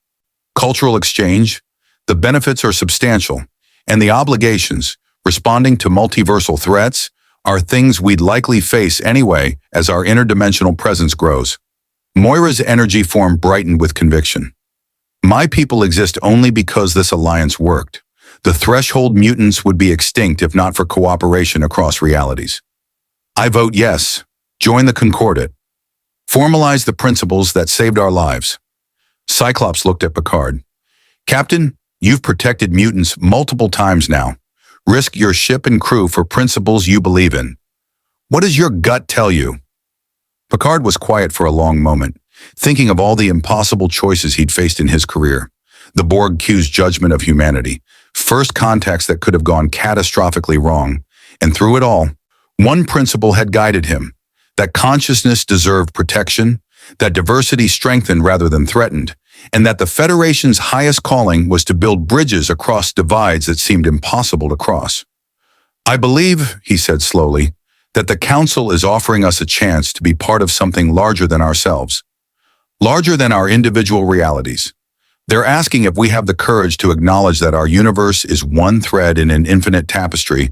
cultural exchange, the benefits are substantial, and the obligations, responding to multiversal threats, are things we'd likely face anyway as our interdimensional presence grows. Moira's energy form brightened with conviction. My people exist only because this alliance worked. The threshold mutants would be extinct if not for cooperation across realities. I vote yes. Join the concordat. Formalize the principles that saved our lives. Cyclops looked at Picard. Captain, you've protected mutants multiple times now. Risk your ship and crew for principles you believe in. What does your gut tell you? Picard was quiet for a long moment, thinking of all the impossible choices he'd faced in his career. The Borg Q's judgment of humanity, first contacts that could have gone catastrophically wrong, and through it all, one principle had guided him, that consciousness deserved protection, that diversity strengthened rather than threatened, and that the Federation's highest calling was to build bridges across divides that seemed impossible to cross. I believe, he said slowly, that the Council is offering us a chance to be part of something larger than ourselves, larger than our individual realities. They're asking if we have the courage to acknowledge that our universe is one thread in an infinite tapestry,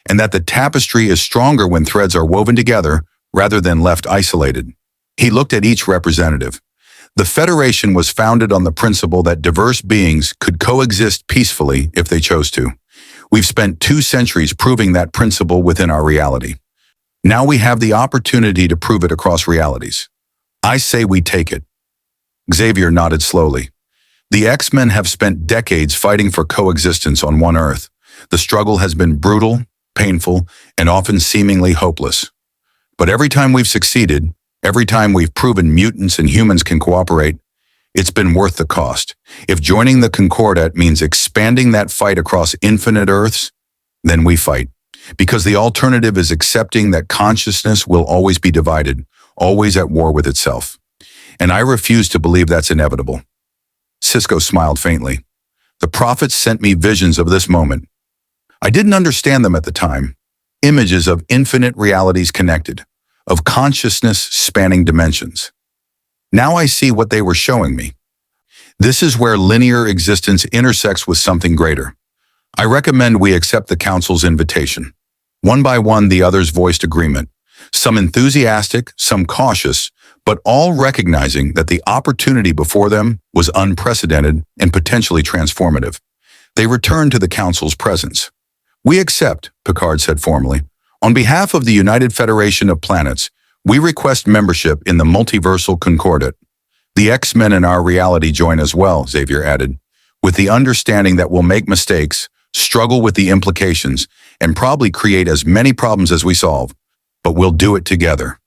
and that the tapestry is stronger when threads are woven together rather than left isolated. He looked at each representative. The Federation was founded on the principle that diverse beings could coexist peacefully if they chose to. We've spent 2 centuries proving that principle within our reality. Now we have the opportunity to prove it across realities. I say we take it. Xavier nodded slowly. The X-Men have spent decades fighting for coexistence on one Earth. The struggle has been brutal, painful, and often seemingly hopeless. But every time we've succeeded, every time we've proven mutants and humans can cooperate, it's been worth the cost. If joining the concordat means expanding that fight across infinite Earths, then we fight. Because the alternative is accepting that consciousness will always be divided, always at war with itself. And I refuse to believe that's inevitable. Sisko smiled faintly. The prophets sent me visions of this moment. I didn't understand them at the time. Images of infinite realities connected, of consciousness spanning dimensions. Now I see what they were showing me. This is where linear existence intersects with something greater. I recommend we accept the Council's invitation. One by one, the others voiced agreement, some enthusiastic, some cautious, but all recognizing that the opportunity before them was unprecedented and potentially transformative. They returned to the Council's presence. We accept, Picard said formally. On behalf of the United Federation of Planets, we request membership in the multiversal concordat. The X-Men in our reality join as well, Xavier added, with the understanding that we'll make mistakes, struggle with the implications, and probably create as many problems as we solve, but we'll do it together.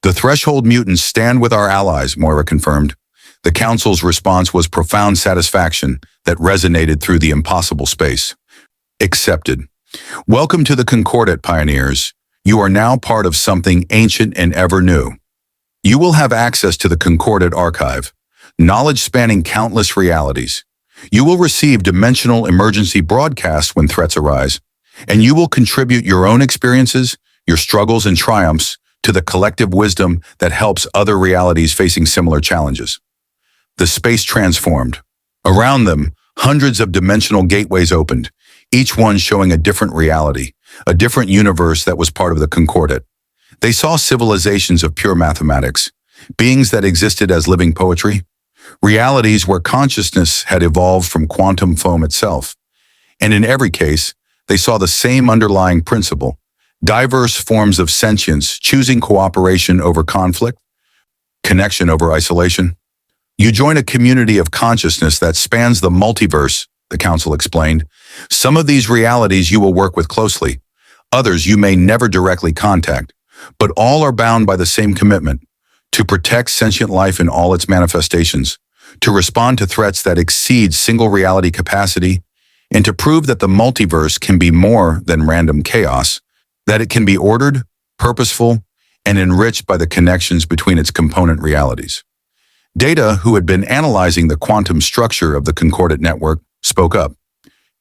The threshold mutants stand with our allies, Moira confirmed. The Council's response was profound satisfaction that resonated through the impossible space. Accepted. Welcome to the concordat, pioneers. You are now part of something ancient and ever new. You will have access to the concordat archive, knowledge spanning countless realities. You will receive dimensional emergency broadcasts when threats arise, and you will contribute your own experiences, your struggles and triumphs to the collective wisdom that helps other realities facing similar challenges. The space transformed. Around them, hundreds of dimensional gateways opened, each one showing a different reality, a different universe that was part of the concordat. They saw civilizations of pure mathematics, beings that existed as living poetry, realities where consciousness had evolved from quantum foam itself. And in every case, they saw the same underlying principle, diverse forms of sentience choosing cooperation over conflict, connection over isolation. You join a community of consciousness that spans the multiverse, the Council explained. Some of these realities you will work with closely, others you may never directly contact, but all are bound by the same commitment, to protect sentient life in all its manifestations, to respond to threats that exceed single reality capacity, and to prove that the multiverse can be more than random chaos, that it can be ordered, purposeful, and enriched by the connections between its component realities. Data, who had been analyzing the quantum structure of the concordat network, spoke up.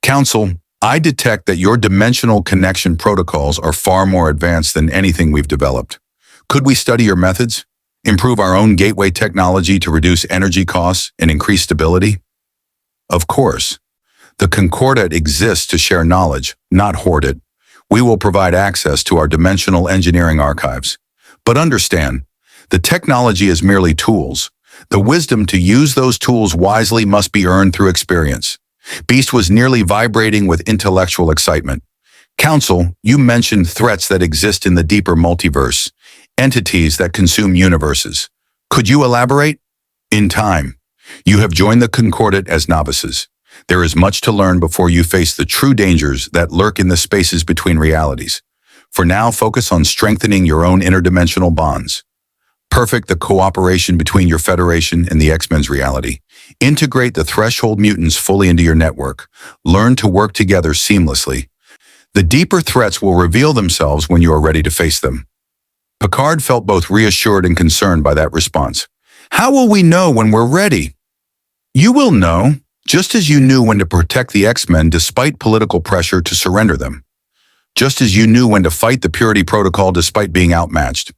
Council, I detect that your dimensional connection protocols are far more advanced than anything we've developed. Could we study your methods? Improve our own gateway technology to reduce energy costs and increase stability? Of course. The concordat exists to share knowledge, not hoard it. We will provide access to our dimensional engineering archives. But understand, the technology is merely tools. The wisdom to use those tools wisely must be earned through experience. Beast was nearly vibrating with intellectual excitement. Council, you mentioned threats that exist in the deeper multiverse, entities that consume universes. Could you elaborate? In time, you have joined the concordat as novices. There is much to learn before you face the true dangers that lurk in the spaces between realities. For now, focus on strengthening your own interdimensional bonds. Perfect the cooperation between your Federation and the X-Men's reality. Integrate the threshold mutants fully into your network. Learn to work together seamlessly. The deeper threats will reveal themselves when you are ready to face them. Picard felt both reassured and concerned by that response. How will we know when we're ready? You will know, just as you knew when to protect the X-Men despite political pressure to surrender them. Just as you knew when to fight the Purity Protocol despite being outmatched.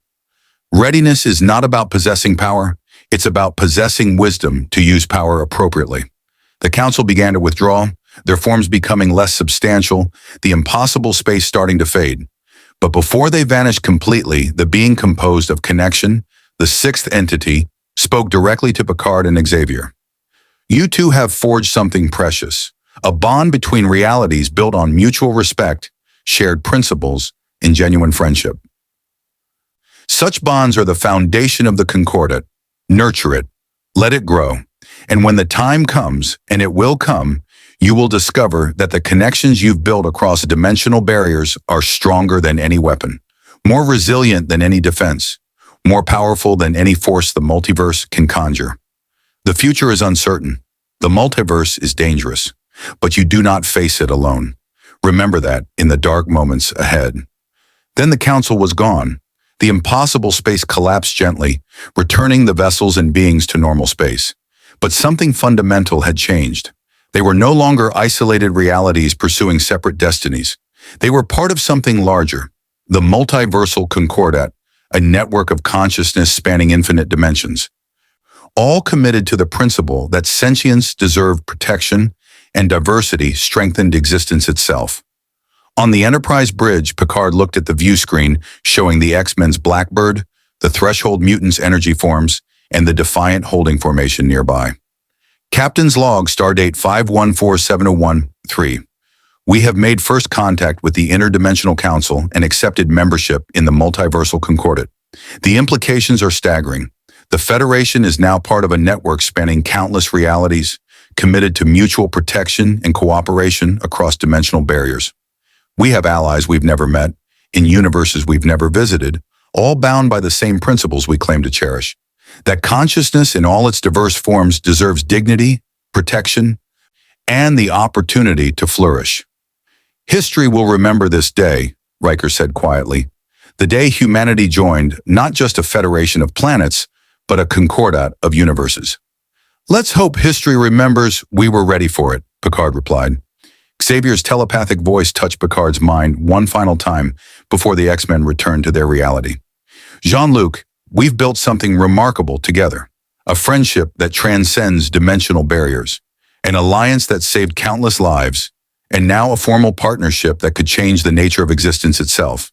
Readiness is not about possessing power, it's about possessing wisdom to use power appropriately. The Council began to withdraw, their forms becoming less substantial, the impossible space starting to fade. But before they vanished completely, the being composed of connection, the sixth entity, spoke directly to Picard and Xavier. You two have forged something precious, a bond between realities built on mutual respect, shared principles, and genuine friendship. Such bonds are the foundation of the concordat. Nurture it, let it grow, and when the time comes, and it will come, you will discover that the connections you've built across dimensional barriers are stronger than any weapon, more resilient than any defense, more powerful than any force the multiverse can conjure. The future is uncertain. The multiverse is dangerous, but you do not face it alone. Remember that in the dark moments ahead. Then the Council was gone. The impossible space collapsed gently, returning the vessels and beings to normal space. But something fundamental had changed. They were no longer isolated realities pursuing separate destinies. They were part of something larger, the multiversal concordat, a network of consciousness spanning infinite dimensions. All committed to the principle that sentience deserved protection and diversity strengthened existence itself. On the Enterprise bridge, Picard looked at the view screen showing the X-Men's Blackbird, the Threshold Mutants' energy forms, and the Defiant holding formation nearby. Captain's log, stardate 514701-3. We have made first contact with the Interdimensional Council and accepted membership in the Multiversal Concordat. The implications are staggering. The Federation is now part of a network spanning countless realities, committed to mutual protection and cooperation across dimensional barriers. We have allies we've never met, in universes we've never visited, all bound by the same principles we claim to cherish. That consciousness in all its diverse forms deserves dignity, protection, and the opportunity to flourish. History will remember this day, Riker said quietly. The day humanity joined not just a federation of planets, but a concordat of universes. Let's hope history remembers we were ready for it, Picard replied. Xavier's telepathic voice touched Picard's mind one final time before the X-Men returned to their reality. Jean-Luc, we've built something remarkable together. A friendship that transcends dimensional barriers. An alliance that saved countless lives. And now a formal partnership that could change the nature of existence itself.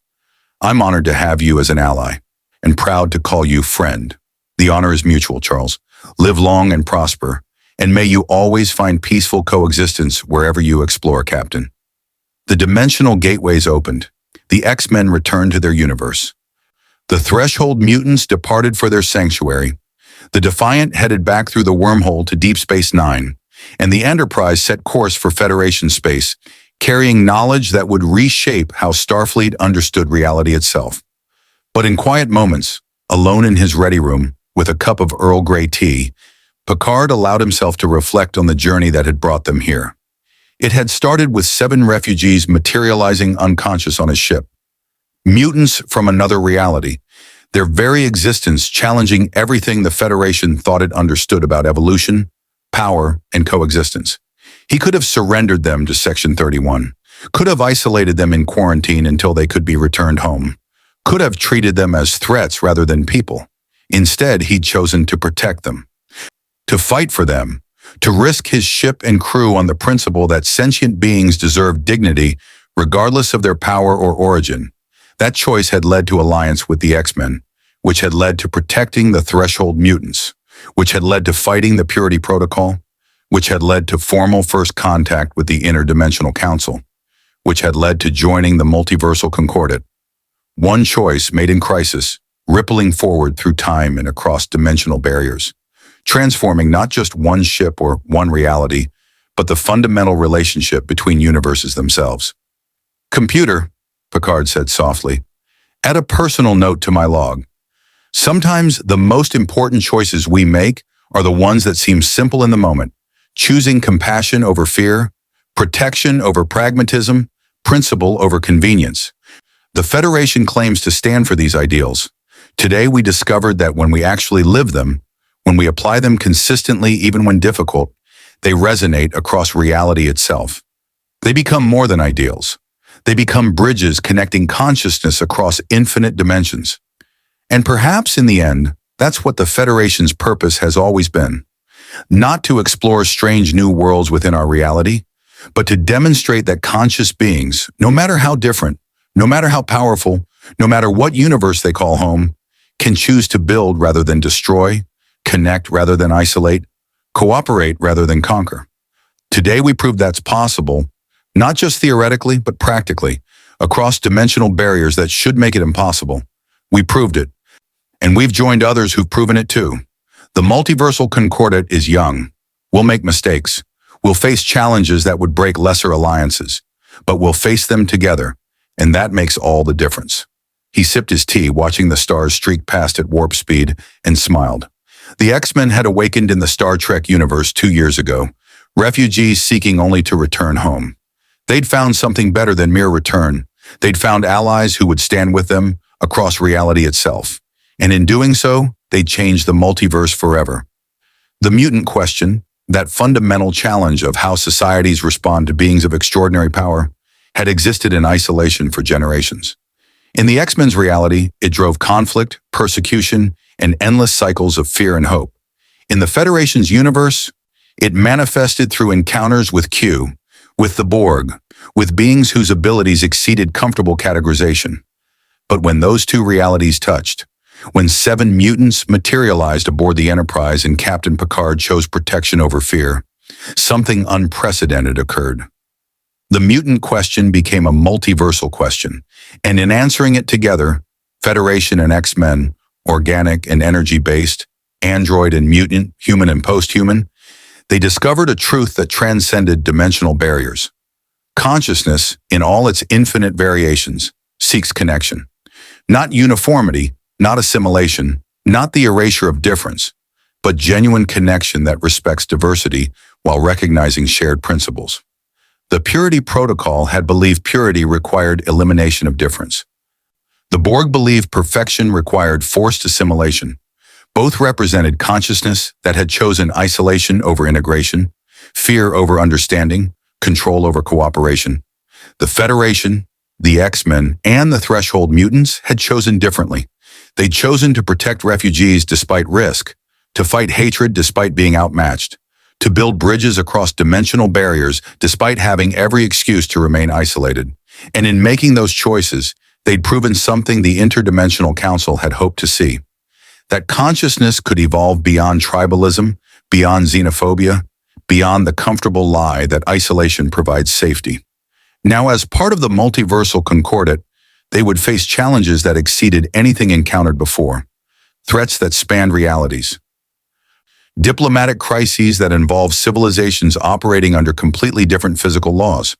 I'm honored to have you as an ally, and proud to call you friend. The honor is mutual, Charles. Live long and prosper. And may you always find peaceful coexistence wherever you explore, Captain. The dimensional gateways opened. The X-Men returned to their universe. The Threshold Mutants departed for their sanctuary. The Defiant headed back through the wormhole to Deep Space Nine, and the Enterprise set course for Federation space, carrying knowledge that would reshape how Starfleet understood reality itself. But in quiet moments, alone in his ready room, with a cup of Earl Grey tea, Picard allowed himself to reflect on the journey that had brought them here. It had started with 7 refugees materializing unconscious on his ship. Mutants from another reality, their very existence challenging everything the Federation thought it understood about evolution, power, and coexistence. He could have surrendered them to Section 31, could have isolated them in quarantine until they could be returned home, could have treated them as threats rather than people. Instead, he'd chosen to protect them. To fight for them, to risk his ship and crew on the principle that sentient beings deserve dignity regardless of their power or origin. That choice had led to alliance with the X-Men, which had led to protecting the Threshold Mutants, which had led to fighting the Purity Protocol, which had led to formal first contact with the Interdimensional Council. which had led to joining the multiversal concordat. One choice made in crisis, rippling forward through time and across dimensional barriers, transforming not just one ship or one reality, but the fundamental relationship between universes themselves. "Computer," Picard said softly, "add a personal note to my log. Sometimes the most important choices we make are the ones that seem simple in the moment, choosing compassion over fear, protection over pragmatism, principle over convenience. The Federation claims to stand for these ideals. Today we discovered that when we actually live them, when we apply them consistently even when difficult, they resonate across reality itself. They become more than ideals. They become bridges connecting consciousness across infinite dimensions. And perhaps in the end, that's what the Federation's purpose has always been. Not to explore strange new worlds within our reality, but to demonstrate that conscious beings, no matter how different, no matter how powerful, no matter what universe they call home, can choose to build rather than destroy, connect rather than isolate, cooperate rather than conquer. Today we prove that's possible, not just theoretically, but practically, across dimensional barriers that should make it impossible. We proved it, and we've joined others who've proven it too. The multiversal concordat is young. We'll make mistakes. We'll face challenges that would break lesser alliances, but we'll face them together, and that makes all the difference." He sipped his tea, watching the stars streak past at warp speed, and smiled. The X-Men had awakened in the Star Trek universe 2 years ago, refugees seeking only to return home. They'd found something better than mere return. They'd found allies who would stand with them across reality itself. And in doing so, they'd changed the multiverse forever. The mutant question, that fundamental challenge of how societies respond to beings of extraordinary power, had existed in isolation for generations. In the X-Men's reality, it drove conflict, persecution, and endless cycles of fear and hope. In the Federation's universe, it manifested through encounters with Q, with the Borg, with beings whose abilities exceeded comfortable categorization. But when those two realities touched, when 7 mutants materialized aboard the Enterprise and Captain Picard chose protection over fear, something unprecedented occurred. The mutant question became a multiversal question, and in answering it together, Federation and X-Men, organic and energy-based, android and mutant, human and post-human, they discovered a truth that transcended dimensional barriers. Consciousness, in all its infinite variations, seeks connection. Not uniformity, not assimilation, not the erasure of difference, but genuine connection that respects diversity while recognizing shared principles. The Purity Protocol had believed purity required elimination of difference. The Borg believed perfection required forced assimilation. Both represented consciousness that had chosen isolation over integration, fear over understanding, control over cooperation. The Federation, the X-Men, and the Threshold mutants had chosen differently. They'd chosen to protect refugees despite risk, to fight hatred despite being outmatched, to build bridges across dimensional barriers despite having every excuse to remain isolated. And in making those choices, they'd proven something the Interdimensional Council had hoped to see: that consciousness could evolve beyond tribalism, beyond xenophobia, beyond the comfortable lie that isolation provides safety. Now, as part of the multiversal concordat, they would face challenges that exceeded anything encountered before, threats that spanned realities, diplomatic crises that involve civilizations operating under completely different physical laws,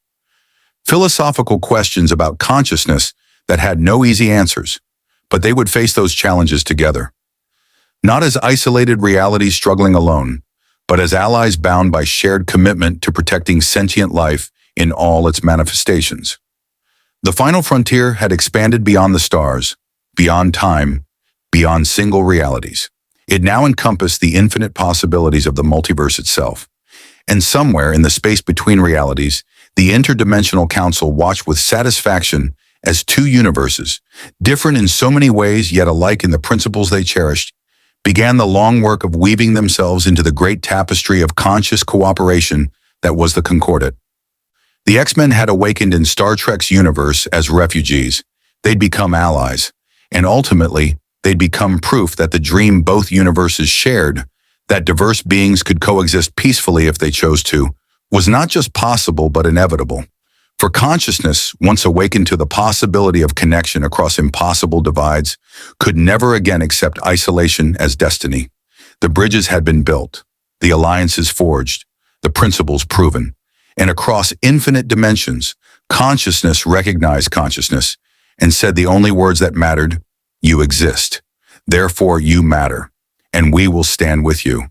philosophical questions about consciousness that had no easy answers, but they would face those challenges together. Not as isolated realities struggling alone, but as allies bound by shared commitment to protecting sentient life in all its manifestations. The final frontier had expanded beyond the stars, beyond time, beyond single realities. It now encompassed the infinite possibilities of the multiverse itself. And somewhere in the space between realities, the Interdimensional Council watched with satisfaction as 2 universes, different in so many ways yet alike in the principles they cherished, began the long work of weaving themselves into the great tapestry of conscious cooperation that was the concordat. The X-Men had awakened in Star Trek's universe as refugees. They'd become allies, and ultimately, they'd become proof that the dream both universes shared, that diverse beings could coexist peacefully if they chose to, was not just possible but inevitable. For consciousness, once awakened to the possibility of connection across impossible divides, could never again accept isolation as destiny. The bridges had been built, the alliances forged, the principles proven, and across infinite dimensions, consciousness recognized consciousness and said the only words that mattered, you exist. Therefore, you matter, and we will stand with you.